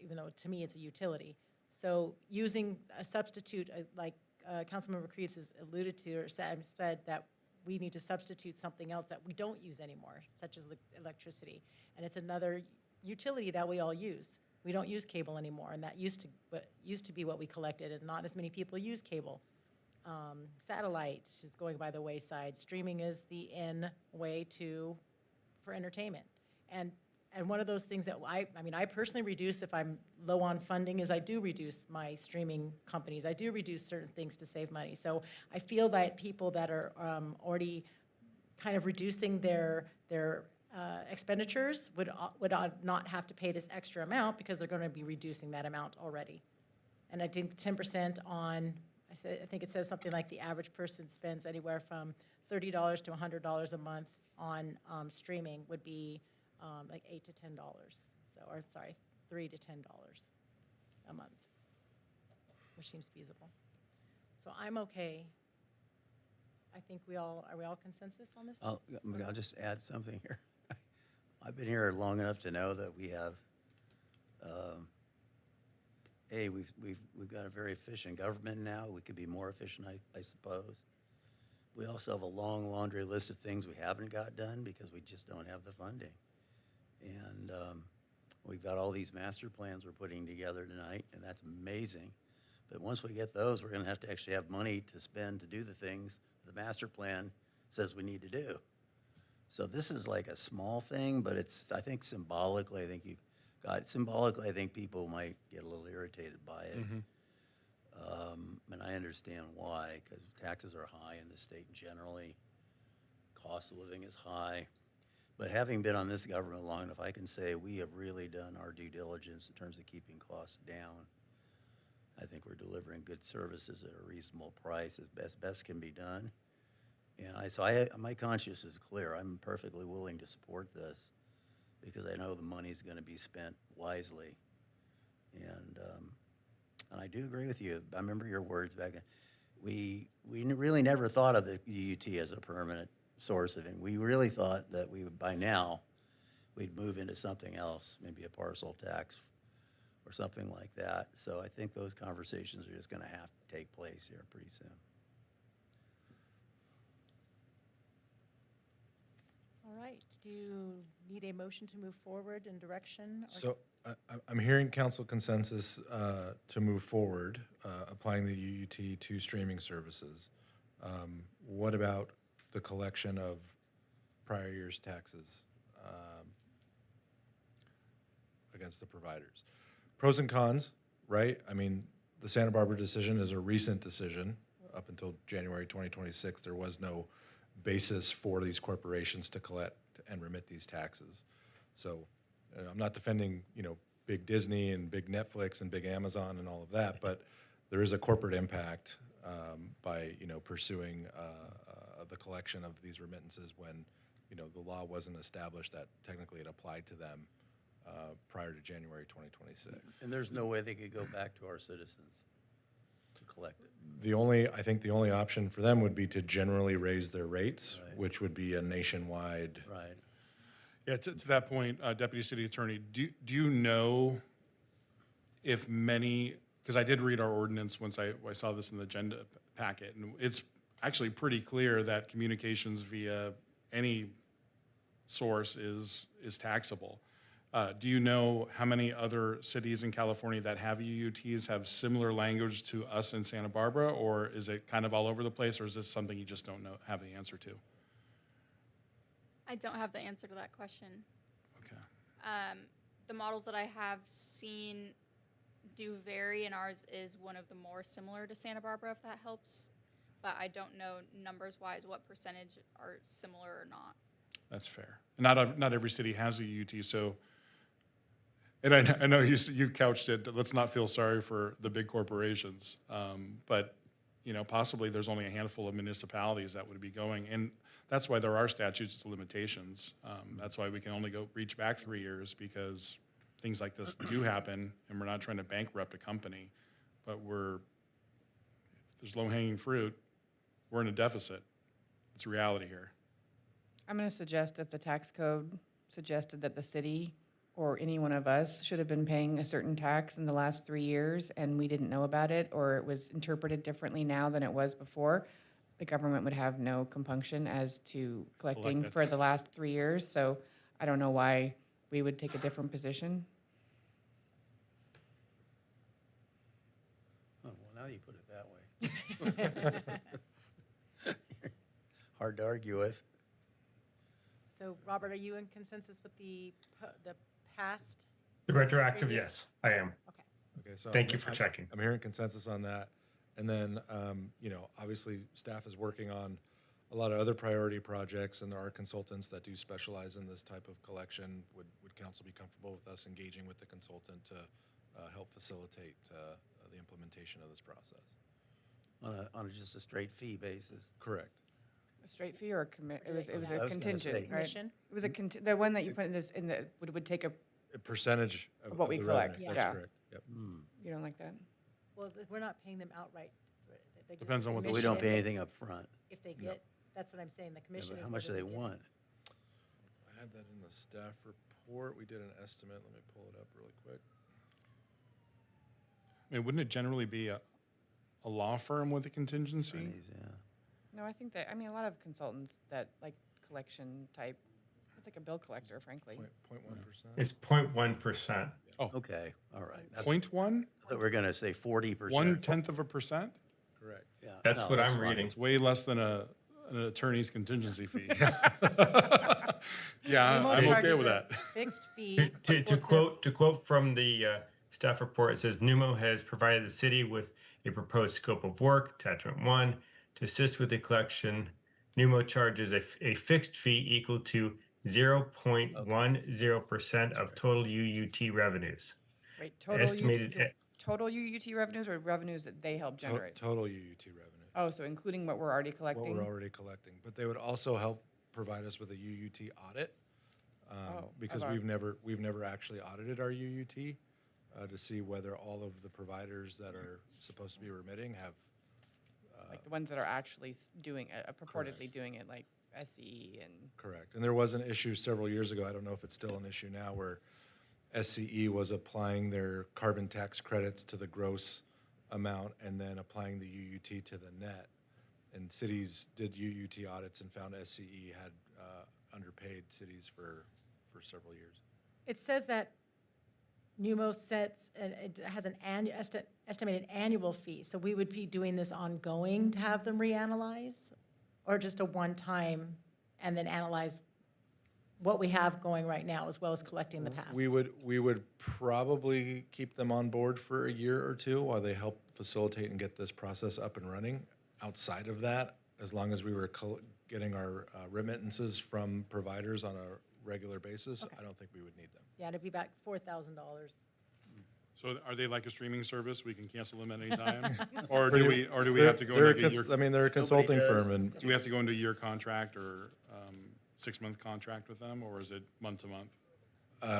even though to me it's a utility. So using a substitute, like Councilmember Creeves has alluded to or said that we need to substitute something else that we don't use anymore, such as electricity. And it's another utility that we all use. We don't use cable anymore, and that used to be what we collected, and not as many people use cable. Satellite is going by the wayside. Streaming is the in way for entertainment. And one of those things that I personally reduce if I'm low on funding is I do reduce my streaming companies. I do reduce certain things to save money. So I feel that people that are already kind of reducing their expenditures would not have to pay this extra amount because they're going to be reducing that amount already. And I think 10% on, I think it says something like the average person spends anywhere from $30 to $100 a month on streaming would be like $8 to $10. So, or sorry, $3 to $10 a month, which seems feasible. So I'm okay. I think are we all consensus on this? I'll just add something here. I've been here long enough to know that we have, we've got a very efficient government now. We could be more efficient, I suppose. We also have a long laundry list of things we haven't got done because we just don't have the funding. And we've got all these master plans we're putting together tonight, and that's amazing. But once we get those, we're going to have to actually have money to spend to do the things the master plan says we need to do. So this is like a small thing, but I think symbolically, I think people might get a little irritated by it. And I understand why, because taxes are high in the state generally. Cost of living is high. But having been on this government long enough, I can say we have really done our due diligence in terms of keeping costs down. I think we're delivering good services at a reasonable price as best can be done. And my conscience is clear. I'm perfectly willing to support this because I know the money's going to be spent wisely. And I do agree with you. I remember your words back then. We really never thought of the UUT as a permanent source of it. We really thought that by now, we'd move into something else, maybe a parcel tax or something like that. So I think those conversations are just going to have to take place here pretty soon. All right. Do you need a motion to move forward in direction? So I'm hearing council consensus to move forward, applying the UUT to streaming services. What about the collection of prior year's taxes against the providers? Pros and cons, right? I mean, the Santa Barbara decision is a recent decision. Up until January 2026, there was no basis for these corporations to collect and remit these taxes. So I'm not defending, big Disney and big Netflix and big Amazon and all of that, but there is a corporate impact by, pursuing the collection of these remittances when, the law wasn't established that technically it applied to them prior to January 2026. And there's no way they could go back to our citizens to collect it. I think the only option for them would be to generally raise their rates, Right. which would be a nationwide. Right. Yeah, to that point, Deputy City Attorney, do you know if many, because I did read our ordinance once I saw this in the agenda packet, and it's actually pretty clear that communications via any source is taxable. Do you know how many other cities in California that have UUTs have similar language to us in Santa Barbara, or is it kind of all over the place, or is this something you just don't have the answer to? I don't have the answer to that question. Okay. The models that I have seen do vary, and ours is one of the more similar to Santa Barbara, if that helps. But I don't know numbers-wise what percentage are similar or not. That's fair. Not every city has a UUT, so, and I know you couched it, let's not feel sorry for the big corporations, but you know, possibly there's only a handful of municipalities that would be going. And that's why there are statutes of limitations. That's why we can only reach back 3 years, because things like this do happen, and we're not trying to bankrupt a company. But if there's low-hanging fruit, we're in a deficit. It's reality here. I'm going to suggest if the tax code suggested that the city or any one of us should have been paying a certain tax in the last 3 years and we didn't know about it, or it was interpreted differently now than it was before, the government would have no compunction as to collecting that for the tax. last 3 years. So I don't know why we would take a different position. Oh, well, now you put it that way. Hard to argue with. So, Robert, are you in consensus with the past? The retroactive, Previous? yes, I am. Okay. Okay, so Thank you for checking. I'm hearing consensus on that. And then, you know, obviously, staff is working on a lot of other priority projects, and there are consultants that do specialize in this type of collection. Would council be comfortable with us engaging with the consultant to help facilitate the implementation of this process? On just a straight fee basis. Correct. A straight fee or a commit? It was I was a gonna contingent, say. right? Commission? It was the one that you put in this, would take a, A percentage of what we the collect, revenue. yeah. That's correct. Yep. you don't like that? Well, we're not paying them outright. They just Depends on what So we don't pay commission anything up front. If they get, that's what I'm saying, the Yeah, commission but is. how much do whether they get- want? I had that in the staff report. We did an estimate. Let me pull it up really quick. I mean, wouldn't it generally be a law firm with a contingency? Attorneys, yeah. No, I think that, I mean, a lot of consultants that like collection type, it's like a bill collector, frankly. 0.1%. It's 0.1%. Okay, all right. That's- 0.1? I thought we were gonna say 40%. 1/10%? Correct. Yeah, That's no, what I'm fine. reading. It's way less than an attorney's contingency fee. Yeah, Nemo I'm okay charges with a that. Fixed fee. To quote from the staff report, it says NUMO has provided the city with a proposed scope of work, attachment 1, to assist with the collection. NUMO charges a fixed fee equal to 0.10% of total UUT revenues. Wait, total Estimated UUT, total UUT revenues or revenues that they help generate? Total UUT revenue. Oh, so including what we're already What collecting? we're already collecting. But they would also help provide us with a UUT audit. Because of our- we've never actually audited our UUT to see whether all of the providers that are supposed to be remitting have. Like the ones that are actually doing, purportedly doing it, like SCE and, Correct. And there was an issue several years ago, I don't know if it's still an issue now, where SCE was applying their carbon tax credits to the gross amount and then applying the UUT to the net. And cities did UUT audits and found SCE had underpaid cities for several years. It says that NUMO sets, and it has an estimated annual fee, so we would be doing this ongoing to have them reanalyze? Or just a one-time and then analyze what we have going right now as well as collecting the past? We would probably keep them on board for a year or two while they help facilitate and get this process up and running. Outside of that, as long as we were getting our remittances from providers on a regular basis, I don't think we would need them. Yeah, it'd be back $4,000. So are they like a streaming service? We can cancel them at any time? Or do we have to go They're into a a year? I mean, they're a consulting does. firm, and Do we have to go into a year contract or 6-month contract with them, or is it month to month?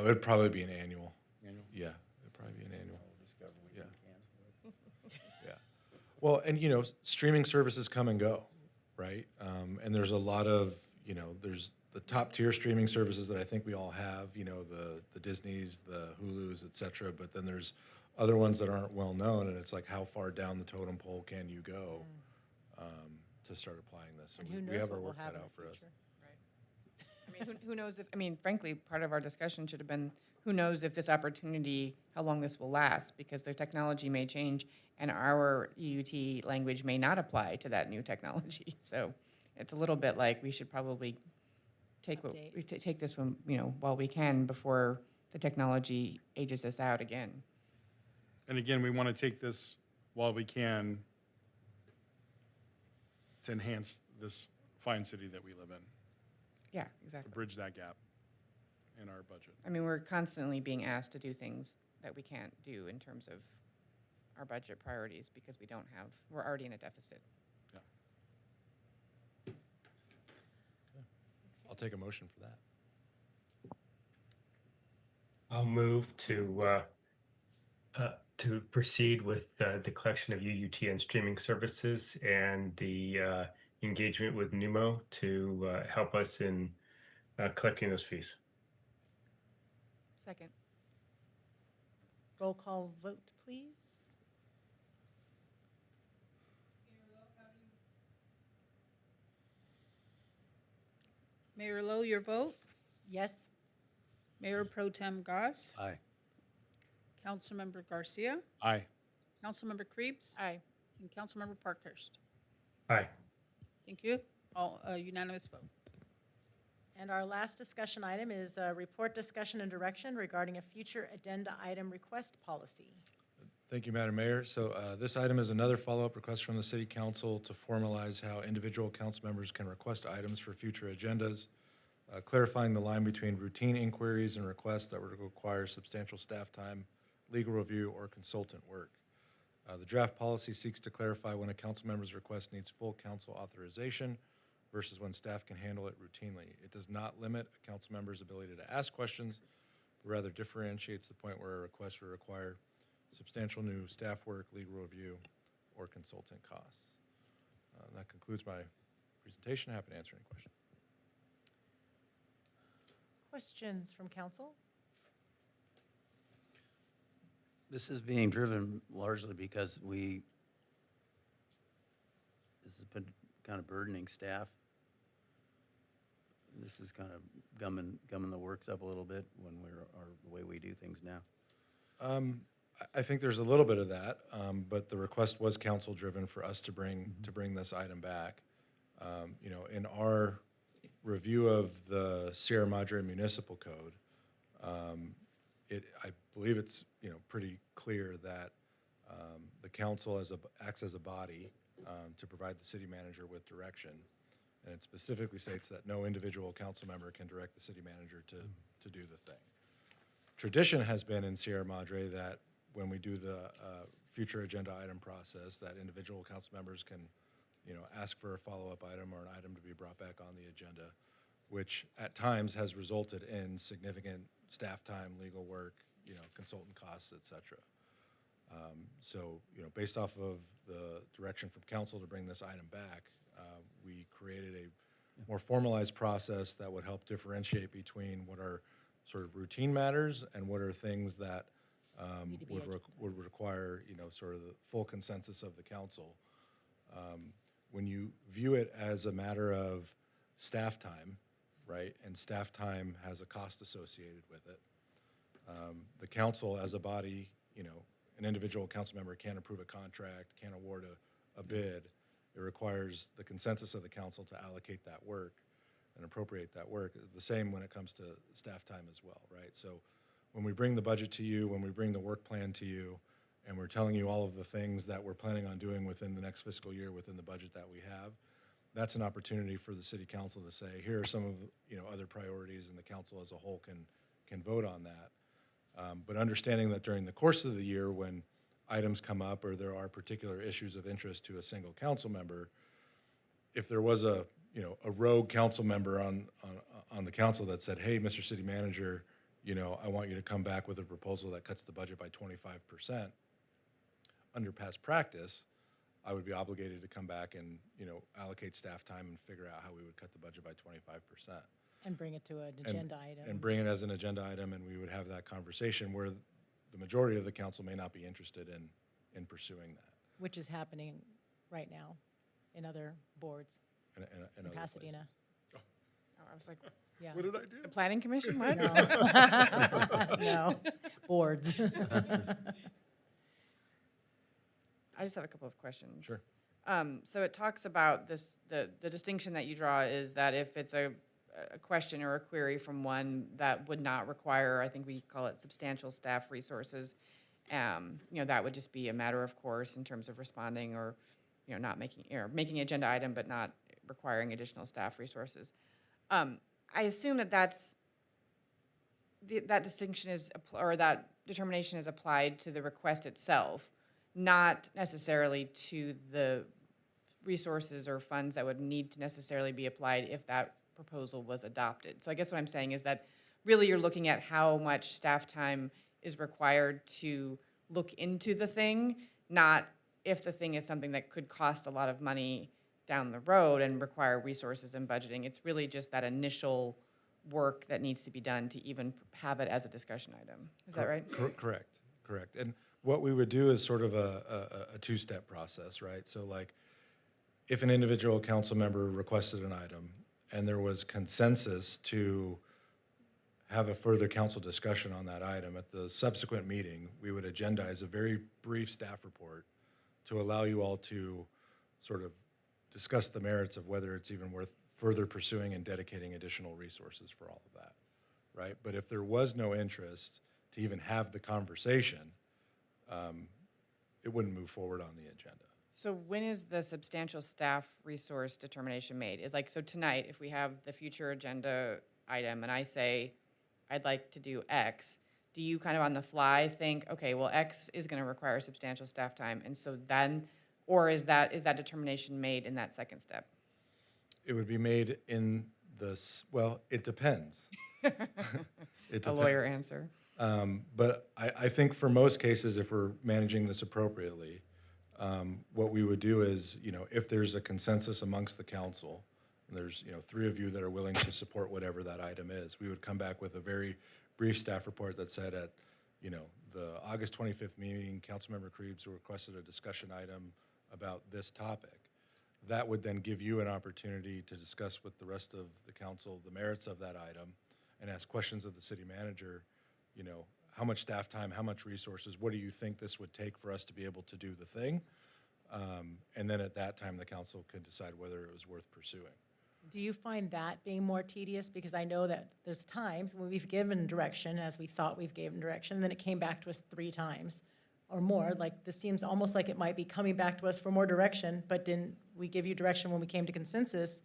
it'd probably be an annual. Annual? Yeah, it'd probably be an annual. Discover we Yeah. can cancel it. Yeah. Well, and you know, streaming services come and go, right? And there's a lot of, you know, there's the top tier streaming services that I think we all have, you know, the Disneys, the Hulus, et cetera. But then there's other ones that aren't well known, and it's like, how far down the totem pole can you go to start applying this? So And who we knows have what our we'll work have cut in out the for us. future. I mean, who knows if, I mean, frankly, part of our discussion should have been, who knows if this opportunity, how long this will last, because the technology may change and our UUT language may not apply to that new technology. So it's a little bit like we should probably take Update. take this one, you know, while we can before the technology ages us out again. And again, we want to take this while we can to enhance this fine city that we live in, Yeah, to exactly. bridge that gap in our budget. I mean, we're constantly being asked to do things that we can't do in terms of our budget priorities because we're already in a deficit. I'll take a motion for that. I'll move to proceed with the collection of UUTN streaming services and the engagement with Numo to help us in collecting those fees. Second. Roll call vote, please. Mayor Lowe, your vote? Yes? Mayor Pro Tem Goss? Aye. Councilmember Garcia? Aye. Councilmember Creeps? Aye. And Councilmember Parkhurst? Aye. Thank you. All unanimous vote. And our last discussion item is a report, discussion, and direction regarding a future addenda item request policy. Thank you, Madam Mayor. So this item is another follow-up request from the City Council to formalize how individual council members can request items for future agendas, clarifying the line between routine inquiries and requests that would require substantial staff time, legal review, or consultant work. The draft policy seeks to clarify when a council member's request needs full council authorization versus when staff can handle it routinely. It does not limit a council member's ability to ask questions, but rather differentiates the point where a request would require substantial new staff work, legal review, or consultant costs. That concludes my presentation. Happy to answer any questions. Questions from council? This is being driven largely because this has been kind of burdening staff. This is kind of gumming the works up a little bit when the way we do things now. I think there's a little bit of that, but the request was council-driven for us to bring this item back. In our review of the Sierra Madre Municipal Code, I believe it's pretty clear that the council acts as a body to provide the city manager with direction, and it specifically states that no individual council member can direct the city manager to do the thing. Tradition has been in Sierra Madre that when we do the future agenda item process, that individual council members can, ask for a follow-up item or an item to be brought back on the agenda, which at times has resulted in significant staff time, legal work, consultant costs, et cetera. So, based off of the direction from council to bring this item back, we created a more formalized process that would help differentiate between what are sort of routine matters and what are things that would require, sort of the full consensus of the council. When you view it as a matter of staff time, right, and staff time has a cost associated with it, the council as a body, an individual council member can't approve a contract, can't award a bid. It requires the consensus of the council to allocate that work and appropriate that work. The same when it comes to staff time as well, right? So when we bring the budget to you, when we bring the work plan to you, and we're telling you all of the things that we're planning on doing within the next fiscal year within the budget that we have, that's an opportunity for the city council to say, here are some of other priorities, and the council as a whole can vote on that. But understanding that during the course of the year, when items come up or there are particular issues of interest to a single council member, if there was a rogue council member on the council that said, hey, Mr. City Manager, I want you to come back with a proposal that cuts the budget by 25%, under past practice, I would be obligated to come back and, allocate staff time and figure out how we would cut the budget by 25%. And bring it to an agenda item. And bring it as an agenda item, and we would have that conversation where the majority of the council may not be interested in pursuing that. Which is happening right now in other boards in in other Pasadena. places. Oh, I was like, Yeah. What did I do? the planning commission, what? No. No, boards. I just have a couple of questions. Sure. So it talks about this, the distinction that you draw is that if it's a question or a query from one that would not require, I think we call it substantial staff resources, that would just be a matter of course in terms of responding or, not making agenda item, but not requiring additional staff resources. I assume that that distinction is, or that determination is applied to the request itself, not necessarily to the resources or funds that would need to necessarily be applied if that proposal was adopted. So I guess what I'm saying is that really you're looking at how much staff time is required to look into the thing, not if the thing is something that could cost a lot of money down the road and require resources and budgeting. It's really just that initial work that needs to be done to even have it as a discussion item. Is that right? Correct. And what we would do is sort of a two-step process, right? So like, if an individual council member requested an item and there was consensus to have a further council discussion on that item, at the subsequent meeting, we would agendize a very brief staff report to allow you all to sort of discuss the merits of whether it's even worth further pursuing and dedicating additional resources for all of that, right? But if there was no interest to even have the conversation, it wouldn't move forward on the agenda. So when is the substantial staff resource determination made? Is like, so tonight, if we have the future agenda item and I say, I'd like to do X, do you kind of on the fly think, okay, well, X is going to require substantial staff time, and so then, or is that determination made in that second step? It would be made in well, it depends. A lawyer answer. But I think for most cases, if we're managing this appropriately, what we would do is, if there's a consensus amongst the council, and there's, 3 of you that are willing to support whatever that item is, we would come back with a very brief staff report that said at, the August 25th meeting, Councilmember Krebs requested a discussion item about this topic. That would then give you an opportunity to discuss with the rest of the council the merits of that item and ask questions of the city manager, how much staff time, how much resources, what do you think this would take for us to be able to do the thing? And then at that time, the council could decide whether it was worth pursuing. Do you find that being more tedious? Because I know that there's times when we've given direction as we thought we've given direction, and then it came back to us 3 times or more. Like, this seems almost like it might be coming back to us for more direction, but didn't we give you direction when we came to consensus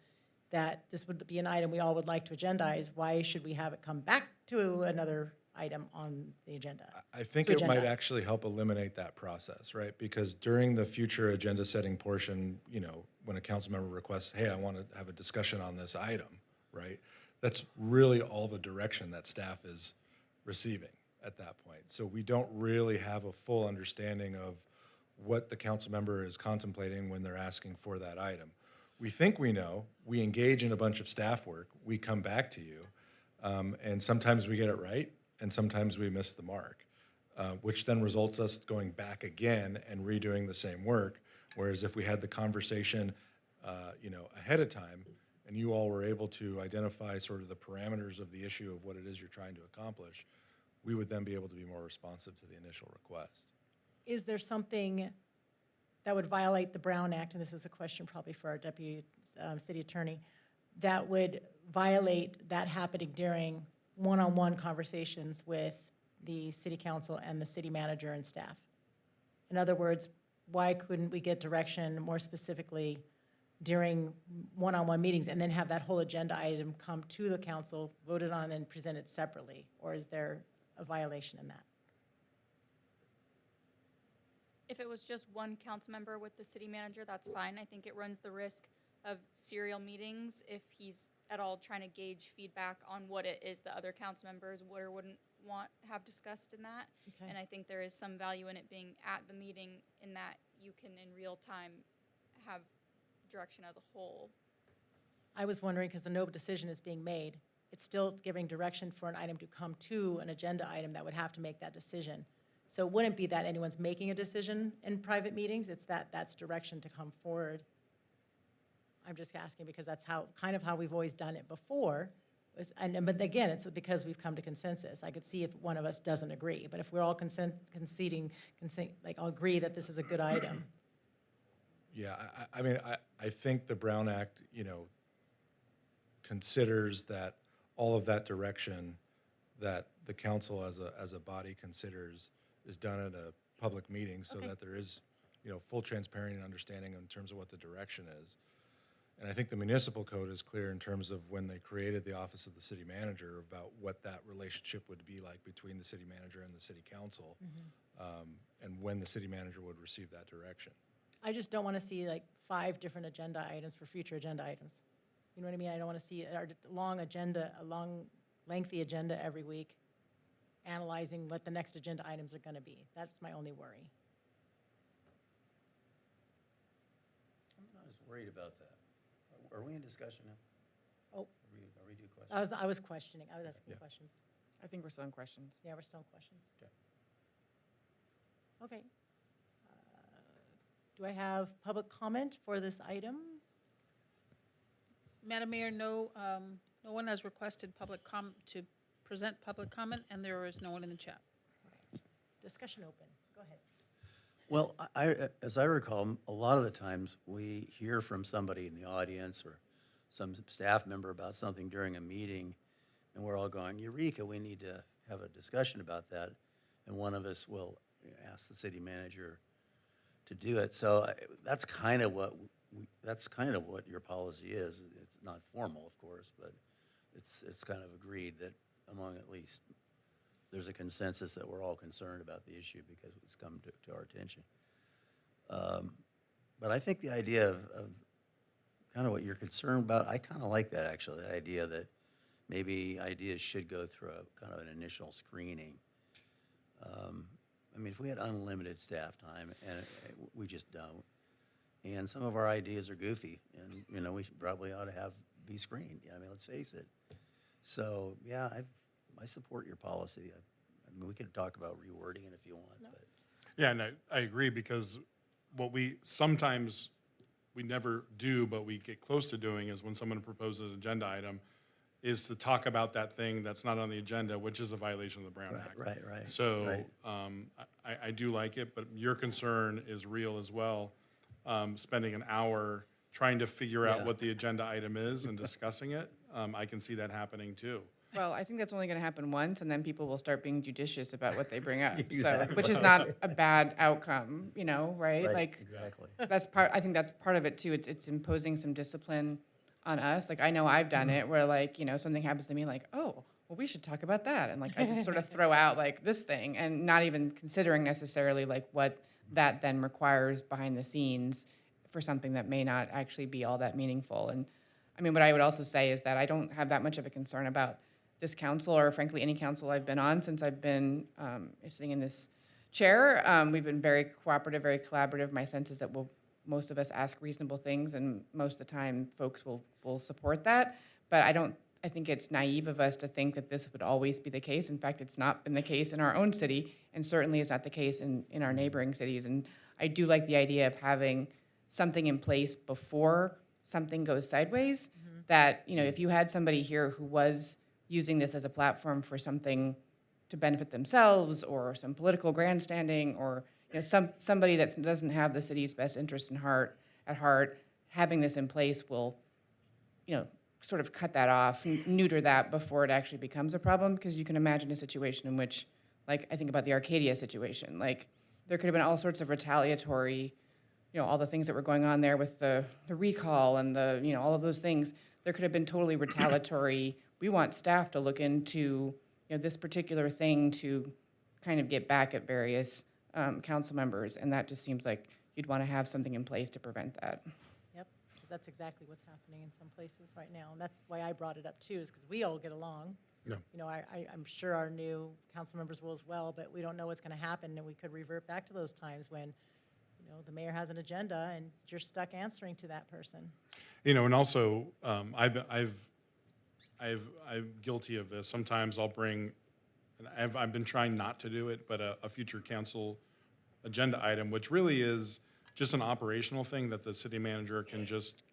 that this would be an item we all would like to agendize? Why should we have it come back to another item on the agenda? I think To it might agendize. actually help eliminate that process, right? Because during the future agenda setting portion, when a council member requests, hey, I want to have a discussion on this item, right? That's really all the direction that staff is receiving at that point. So we don't really have a full understanding of what the council member is contemplating when they're asking for that item. We think we know, we engage in a bunch of staff work, we come back to you, and sometimes we get it right, and sometimes we miss the mark, which then results us going back again and redoing the same work. Whereas if we had the conversation, ahead of time, and you all were able to identify sort of the parameters of the issue of what it is you're trying to accomplish, we would then be able to be more responsive to the initial request. Is there something that would violate the Brown Act, and this is a question probably for our deputy city attorney, that would violate that happening during one-on-one conversations with the city council and the city manager and staff? In other words, why couldn't we get direction more specifically during one-on-one meetings and then have that whole agenda item come to the council, voted on and presented separately? Or is there a violation in that? If it was just one council member with the city manager, that's fine. I think it runs the risk of serial meetings if he's at all trying to gauge feedback on what it is the other council members would or wouldn't have discussed in that. Okay. And I think there is some value in it being at the meeting in that you can in real time have direction as a whole. I was wondering, because no decision is being made, it's still giving direction for an item to come to an agenda item that would have to make that decision. So it wouldn't be that anyone's making a decision in private meetings, it's that's direction to come forward. I'm just asking because that's kind of how we've always done it before. But again, it's because we've come to consensus. I could see if one of us doesn't agree, but if we're all I'll agree that this is a good item. Yeah, I think the Brown Act, considers that all of that direction that the council as a body considers is done at a public meeting so that there is, full transparency and understanding in terms of what the direction is. And I think the municipal code is clear in terms of when they created the office of the city manager about what that relationship would be like between the city manager and the city council. and when the city manager would receive that direction. I just don't want to see like 5 different agenda items for future agenda items. You know what I mean? I don't want to see a long agenda, a long, lengthy agenda every week, analyzing what the next agenda items are going to be. That's my only worry. I'm not as worried about that. Are we in discussion now? Oh. Are we do questions? I was questioning. I was asking Yeah. questions. I think we're still in questions. Yeah, we're still in questions. Okay. Okay. Do I have public comment for this item? Madam Mayor, no one has requested to present public comment, and there is no one in the chat. Discussion open. Go ahead. Well, as I recall, a lot of the times we hear from somebody in the audience or some staff member about something during a meeting, and we're all going, Eureka, we need to have a discussion about that. And one of us will ask the city manager to do it. So that's kind of what your policy is. It's not formal, of course, but it's kind of agreed that among at least there's a consensus that we're all concerned about the issue because it's come to our attention. But I think the idea of kind of what you're concerned about, I kind of like that actually, the idea that maybe ideas should go through a kind of an initial screening. I mean, if we had unlimited staff time, and we just don't, and some of our ideas are goofy, and, you know, we probably ought to be screened. I mean, let's face it. So, yeah, I support your policy. I mean, we could talk about rewording it if you want, but. Yeah, and I agree, because what we sometimes, we never do, but we get close to doing is when someone proposes an agenda item, is to talk about that thing that's not on the agenda, which is a violation of the Brown Act. Right. So I do like it, but your concern is real as well. Spending an hour trying to figure out Yeah. what the agenda item is and discussing it, I can see that happening too. Well, I think that's only going to happen once, and then people will start being judicious about what they bring up. So, Exactly. which is not a bad outcome, you know, right? Right, Like, exactly. I think that's part of it too. It's imposing some discipline on us. Like, I know I've done Mm-hmm. it where, like, you know, something happens to me, like, oh, well, we should talk about that. And like, I just sort of throw out like this thing and not even considering necessarily like what that then requires behind the scenes for something that may not actually be all that meaningful. And I mean, what I would also say is that I don't have that much of a concern about this council, or frankly, any council I've been on since I've been sitting in this chair. We've been very cooperative, very collaborative. My sense is that most of us ask reasonable things, and most of the time, folks will support that. But I think it's naive of us to think that this would always be the case. In fact, it's not been the case in our own city, and certainly is not the case in our neighboring cities. And I do like the idea of having something in place before something goes sideways, that, you know, if you had somebody here who was using this as a platform for something to benefit themselves or some political grandstanding, or, you know, somebody that doesn't have the city's best interest at heart, having this in place will, you know, sort of cut that off, neuter that before it actually becomes a problem. Because you can imagine a situation in which, like, I think about the Arcadia situation, like, there could have been all sorts of retaliatory, you know, all the things that were going on there with the recall and the, you know, all of those things. There could have been totally retaliatory. We want staff to look into, you know, this particular thing to kind of get back at various council members, and that just seems like you'd want to have something in place to prevent that. Yep, because that's exactly what's happening in some places right now. And that's why I brought it up too, is because we all get along. Yeah. You know, I'm sure our new council members will as well, but we don't know what's going to happen, and we could revert back to those times when, you know, the mayor has an agenda and you're stuck answering to that person. You know, and also, I'm guilty of this. Sometimes I'll bring, and I've been trying not to do it, but a future council agenda item, which really is just an operational thing that the city manager can just,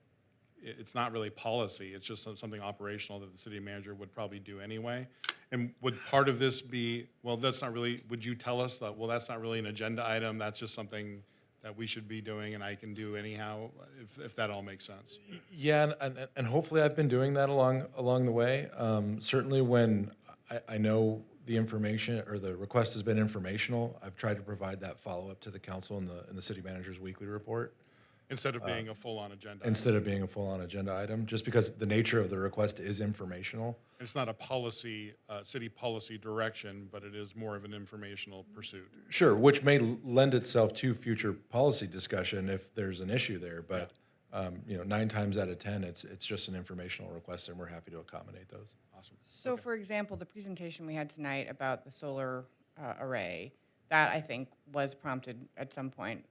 it's not really policy, it's just something operational that the city manager would probably do anyway. And would part of this be, well, that's not really, would you tell us that, well, that's not really an agenda item, that's just something that we should be doing and I can do anyhow, if that all makes sense? Yeah, and hopefully I've been doing that along the way. Certainly when I know the information or the request has been informational, I've tried to provide that follow-up to the council in the city manager's weekly report. Instead of being a full-on agenda. instead of being a full-on agenda item, just because the nature of the request is informational. It's not a policy, city policy direction, but it is more of an informational pursuit. Sure, which may lend itself to future policy discussion if there's an issue there, but, 9 times out of 10, it's just an informational request, and we're happy to accommodate those. Awesome. So for example, the presentation we had tonight about the solar array, that I think was prompted at some point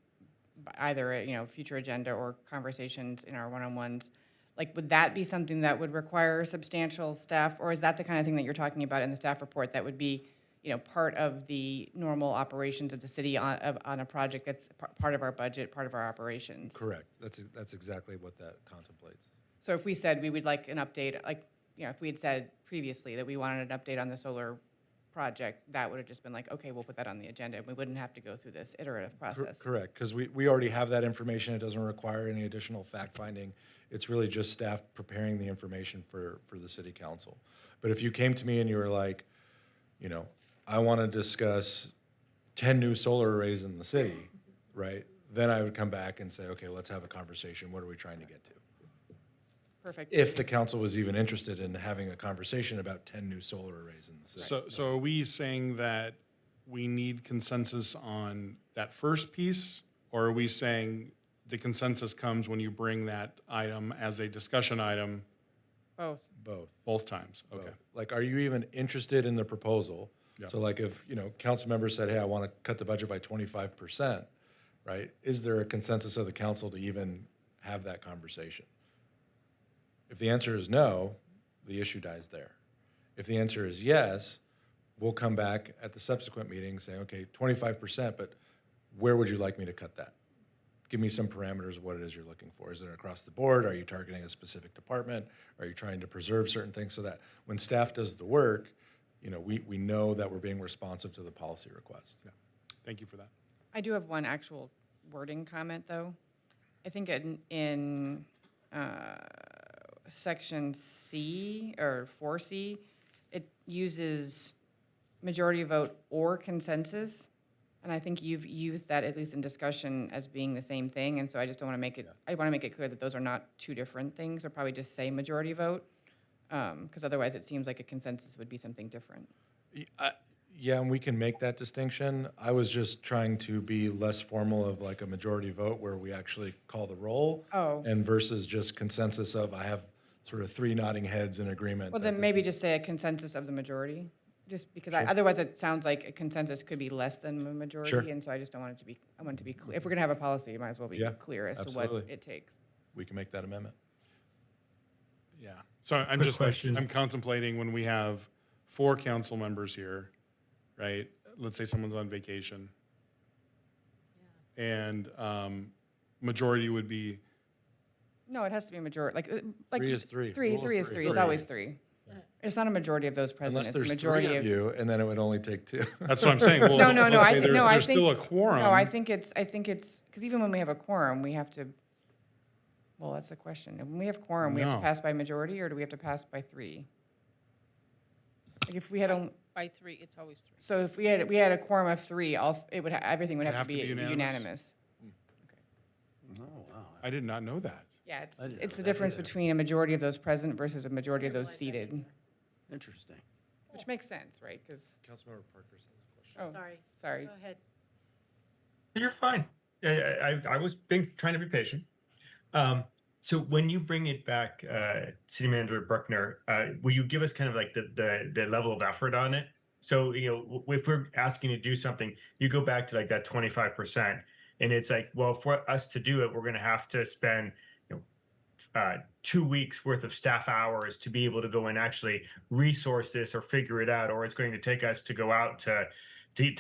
by either, future agenda or conversations in our one-on-ones. Like, would that be something that would require substantial staff, or is that the kind of thing that you're talking about in the staff report that would be, part of the normal operations of the city on a project that's part of our budget, part of our operations? Correct. That's exactly what that contemplates. So if we said we would like an update, if we had said previously that we wanted an update on the solar project, that would have just been like, okay, we'll put that on the agenda. We wouldn't have to go through this iterative process. Correct, because we already have that information. It doesn't require any additional fact-finding. It's really just staff preparing the information for the city council. But if you came to me and you were like, I want to discuss 10 new solar arrays in the city, right? Then I would come back and say, okay, let's have a conversation. What are we trying to get to? Perfect. If the council was even interested in having a conversation about 10 new solar arrays in the city. So are we saying that we need consensus on that first piece? Or are we saying the consensus comes when you bring that item as a discussion item Both. both times? Okay. Both. Like, are you even interested in the proposal? Yeah. So like if, council members said, hey, I want to cut the budget by 25%, right? Is there a consensus of the council to even have that conversation? If the answer is no, the issue dies there. If the answer is yes, we'll come back at the subsequent meeting saying, okay, 25%, but where would you like me to cut that? Give me some parameters of what it is you're looking for. Is it across the board? Are you targeting a specific department? Are you trying to preserve certain things so that when staff does the work, we know that we're being responsive to the policy request. Yeah. Thank you for that. I do have one actual wording comment, though. I think in section C, or 4C, it uses majority vote or consensus. And I think you've used that, at least in discussion, as being the same thing. And so I just don't want to make it, I want to make it clear that those are not two different things, or probably just say majority vote. Because otherwise it seems like a consensus would be something different. Yeah, and we can make that distinction. I was just trying to be less formal of like a majority vote where we actually call the roll. Oh. And versus just consensus of, I have sort of 3 nodding heads in agreement. Well, that then this maybe is- just say a consensus of the majority, just because Sure. otherwise it sounds like a consensus could be less than a majority. Sure. And so I just don't want it to be, I want it to be clear. If we're going to have a policy, it might as well be Yeah, clear as to absolutely. what it takes. We can make that amendment. Yeah. So I'm Quick just, question. I'm contemplating when we have 4 council members here, right? Let's say someone's on vacation. And majority would be, No, it has to be a majority, like. 3 is 3. Three Rule of is 3. 3. It's Three. always 3. It's not a majority of those present. Unless It's a there's 3 majority of you, and then it would only take 2. that's what I'm saying. Well, No, no, no. let's I say think, no, I there's think. still a quorum. No, I think it's, because even when we have a quorum, we have to, well, that's the question. When we have quorum, we have to No. pass by majority, or do we have to pass by 3? Like if we had only, By 3, it's always 3. so if we had a quorum of 3, everything would It'd have to be unanimous? unanimous. Oh, wow. I did not know that. Yeah, I didn't it's know the that difference either. between a majority of those present versus a majority of those seated, Interesting. which makes sense, right? Because, Councilmember Parker has a question. oh, Sorry. sorry. Go ahead. You're fine. I was trying to be patient. So when you bring it back, City Manager Bruckner, will you give us kind of like the level of effort on it? So, if we're asking you to do something, you go back to like that 25%, and it's like, well, for us to do it, we're going to have to spend 2 weeks worth of staff hours to be able to go and actually resource this or figure it out, or it's going to take us to go out to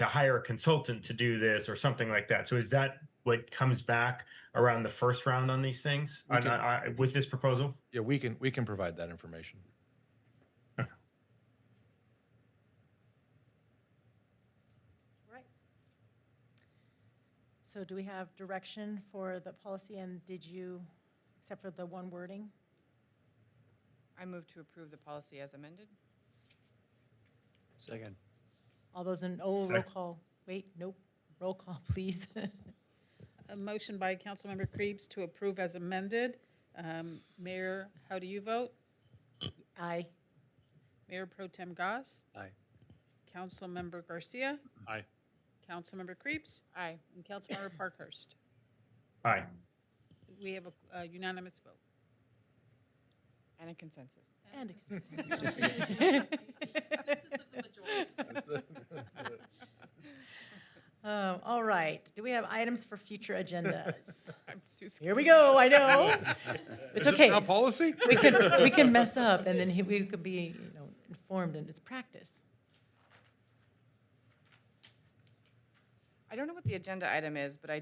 hire a consultant to do this or something like that. So is that what comes back around the first round on these things with this proposal? Yeah, we can provide that information. Right. So do we have direction for the policy, and did you, except for the one wording? I move to approve the policy as amended. Second. All those in, roll Sec- call. Wait, nope. Roll call, please. A motion by Councilmember Krebs to approve as amended. Mayor, how do you vote? Aye. Mayor Pro Tem Goss? Aye. Councilmember Garcia? Aye. Councilmember Krebs? Aye. And Councilmember Parkhurst. Aye. We have a unanimous vote. And a consensus. And Consensus of the majority. all right. Do we have items for future agendas? I'm too scared. Here we go. I know. It's Is this okay. now policy? We can mess up, and then we could be, informed, and it's practice. I don't know what the agenda item is, but I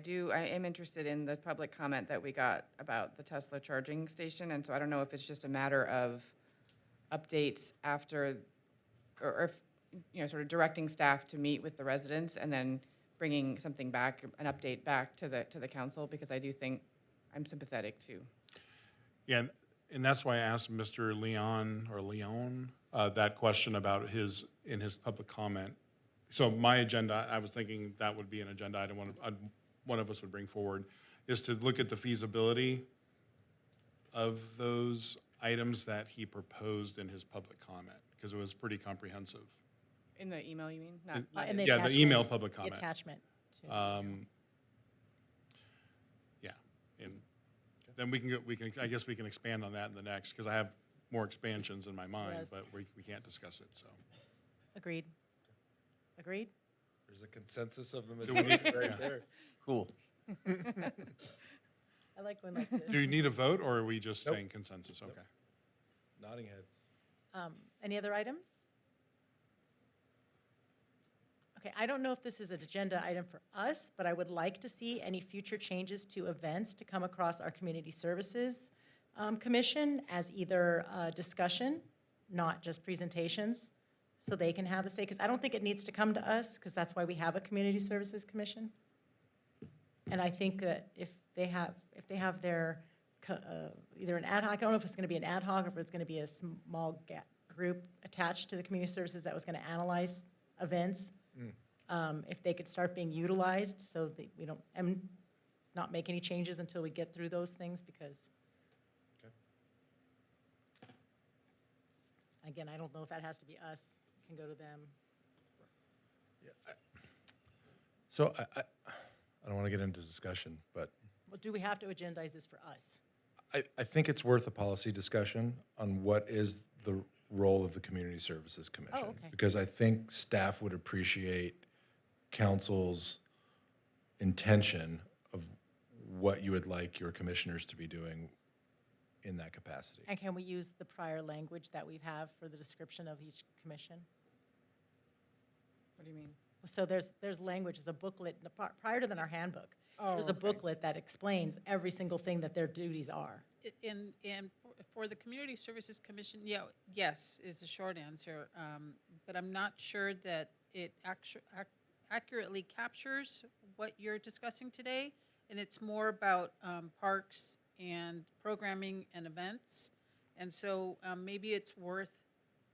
am interested in the public comment that we got about the Tesla charging station, and so I don't know if it's just a matter of updates after, or if, sort of directing staff to meet with the residents and then bringing something back, an update back to the council, because I do think I'm sympathetic to. Yeah, and that's why I asked Mr. Leon that question about in his public comment. So my agenda, I was thinking that would be an agenda item one of us would bring forward, is to look at the feasibility of those items that he proposed in his public comment, because it was pretty comprehensive. In the email, you mean? Not In the Yeah, the email attachment, public the comment. attachment. Yeah, and then I guess we can expand on that in the next, because I have more expansions in my mind, Yes. but we can't discuss it, so. Agreed. Agreed? There's a consensus of the Do we need- majority right yeah. there. Cool. I like going like this. Do you need a vote, or are we just Nope. saying consensus? Okay. Nodding heads. Any other items? Okay, I don't know if this is an agenda item for us, but I would like to see any future changes to events to come across our Community Services Commission as either discussion, not just presentations, so they can have a say, because I don't think it needs to come to us, because that's why we have a Community Services Commission. And I think that if they have their, either an ad hoc, I don't know if it's going to be an ad hoc, or if it's going to be a small group attached to the Community Services that was going to analyze events, if they could start being utilized, so that we don't, and not make any changes until we get through those things, because, again, I don't know if that has to be us, it can go to them. So I don't want to get into discussion, but Well, do we have to agendize this for us? I think it's worth a policy discussion on what is the role of the Community Services Commission. okay. Because I think staff would appreciate council's intention of what you would like your commissioners to be doing in that capacity. And can we use the prior language that we have for the description of each commission? What do you mean? So there's language, there's a booklet, prior to our handbook. There's a okay. booklet that explains every single thing that their duties are. And for the Community Services Commission, yes, is the short answer. But I'm not sure that it accurately captures what you're discussing today. And it's more about parks and programming and events. And so maybe it's worth,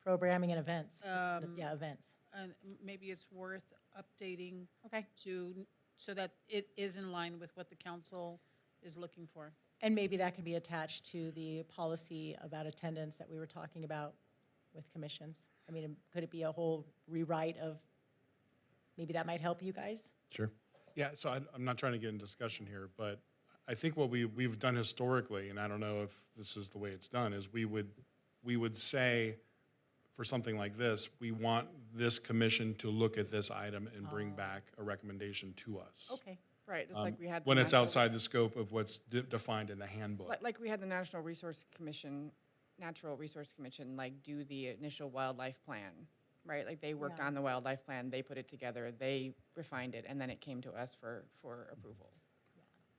Programming and events. Yeah, events. maybe it's worth updating Okay. so that it is in line with what the council is looking for. And maybe that can be attached to the policy about attendance that we were talking about with commissions. I mean, could it be a whole rewrite of, maybe that might help you guys? Sure. Yeah, so I'm not trying to get in discussion here, but I think what we've done historically, and I don't know if this is the way it's done, is we would say, for something like this, we want this commission to look at this item and bring back a recommendation to us. Okay. Right, just like we had. the When it's National- outside the scope of what's defined in the handbook. Like we had the Natural Resource Commission, like do the initial wildlife plan, right? Like they worked Yeah. on the wildlife plan, they put it together, they refined it, and then it came to us for approval.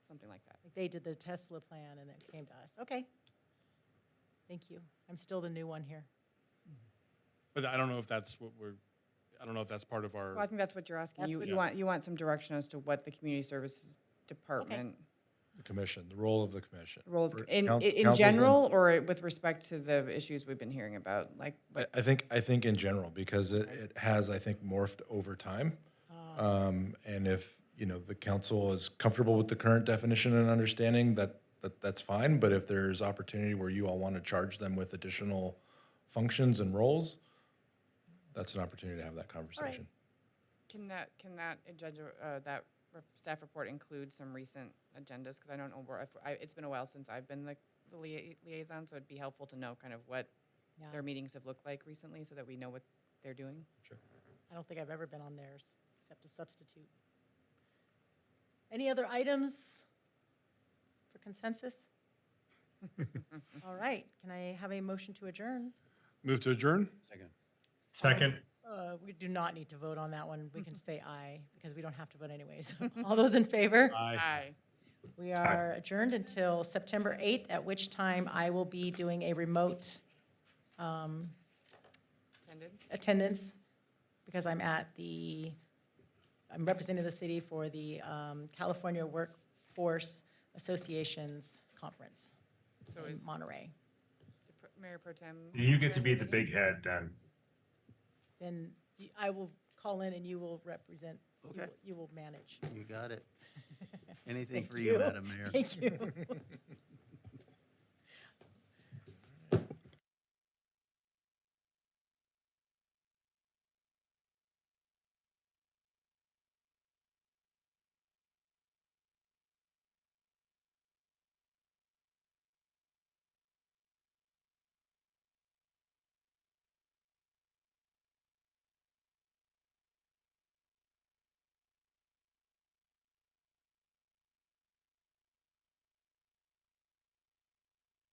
Something like that. Like they did the Tesla plan and then it came to us. Okay. Thank you. I'm still the new one here. But I don't know if that's I don't know if that's part of our. Well, I think that's what you're asking. That's You, what- you want some direction as to what the Community Services Department, The commission, the role of the commission. role, For in councils general, or with respect to the issues we've been hearing about, like, I think in general, because it has, I think, morphed over time. And you know, the council is comfortable with the current definition and understanding, that's fine. But if there's opportunity where you all want to charge them with additional functions and roles, that's an opportunity to have that conversation. Can that agenda, staff report include some recent agendas? Because I don't know it's been a while since I've been the liaison, so it'd be helpful to know kind of what Yeah. their meetings have looked like recently so that we know what they're doing. Sure. I don't think I've ever been on theirs, except a substitute. Any other items for consensus? All right, can I have a motion to adjourn? Move to adjourn? Second. Second. We do not need to vote on that one. We can say aye, because we don't have to vote anyways. All those in favor? Aye. We are adjourned until September 8th, at which time I will be doing a remote attendance, because I'm representing the city for the California Workforce Association's conference So in is Monterey. Mayor Pro Tem? You get to be the big head then. Then I will call in and you will represent, Okay. you will manage. You got it. Anything Thank for you, you. Madam Mayor. Thank you.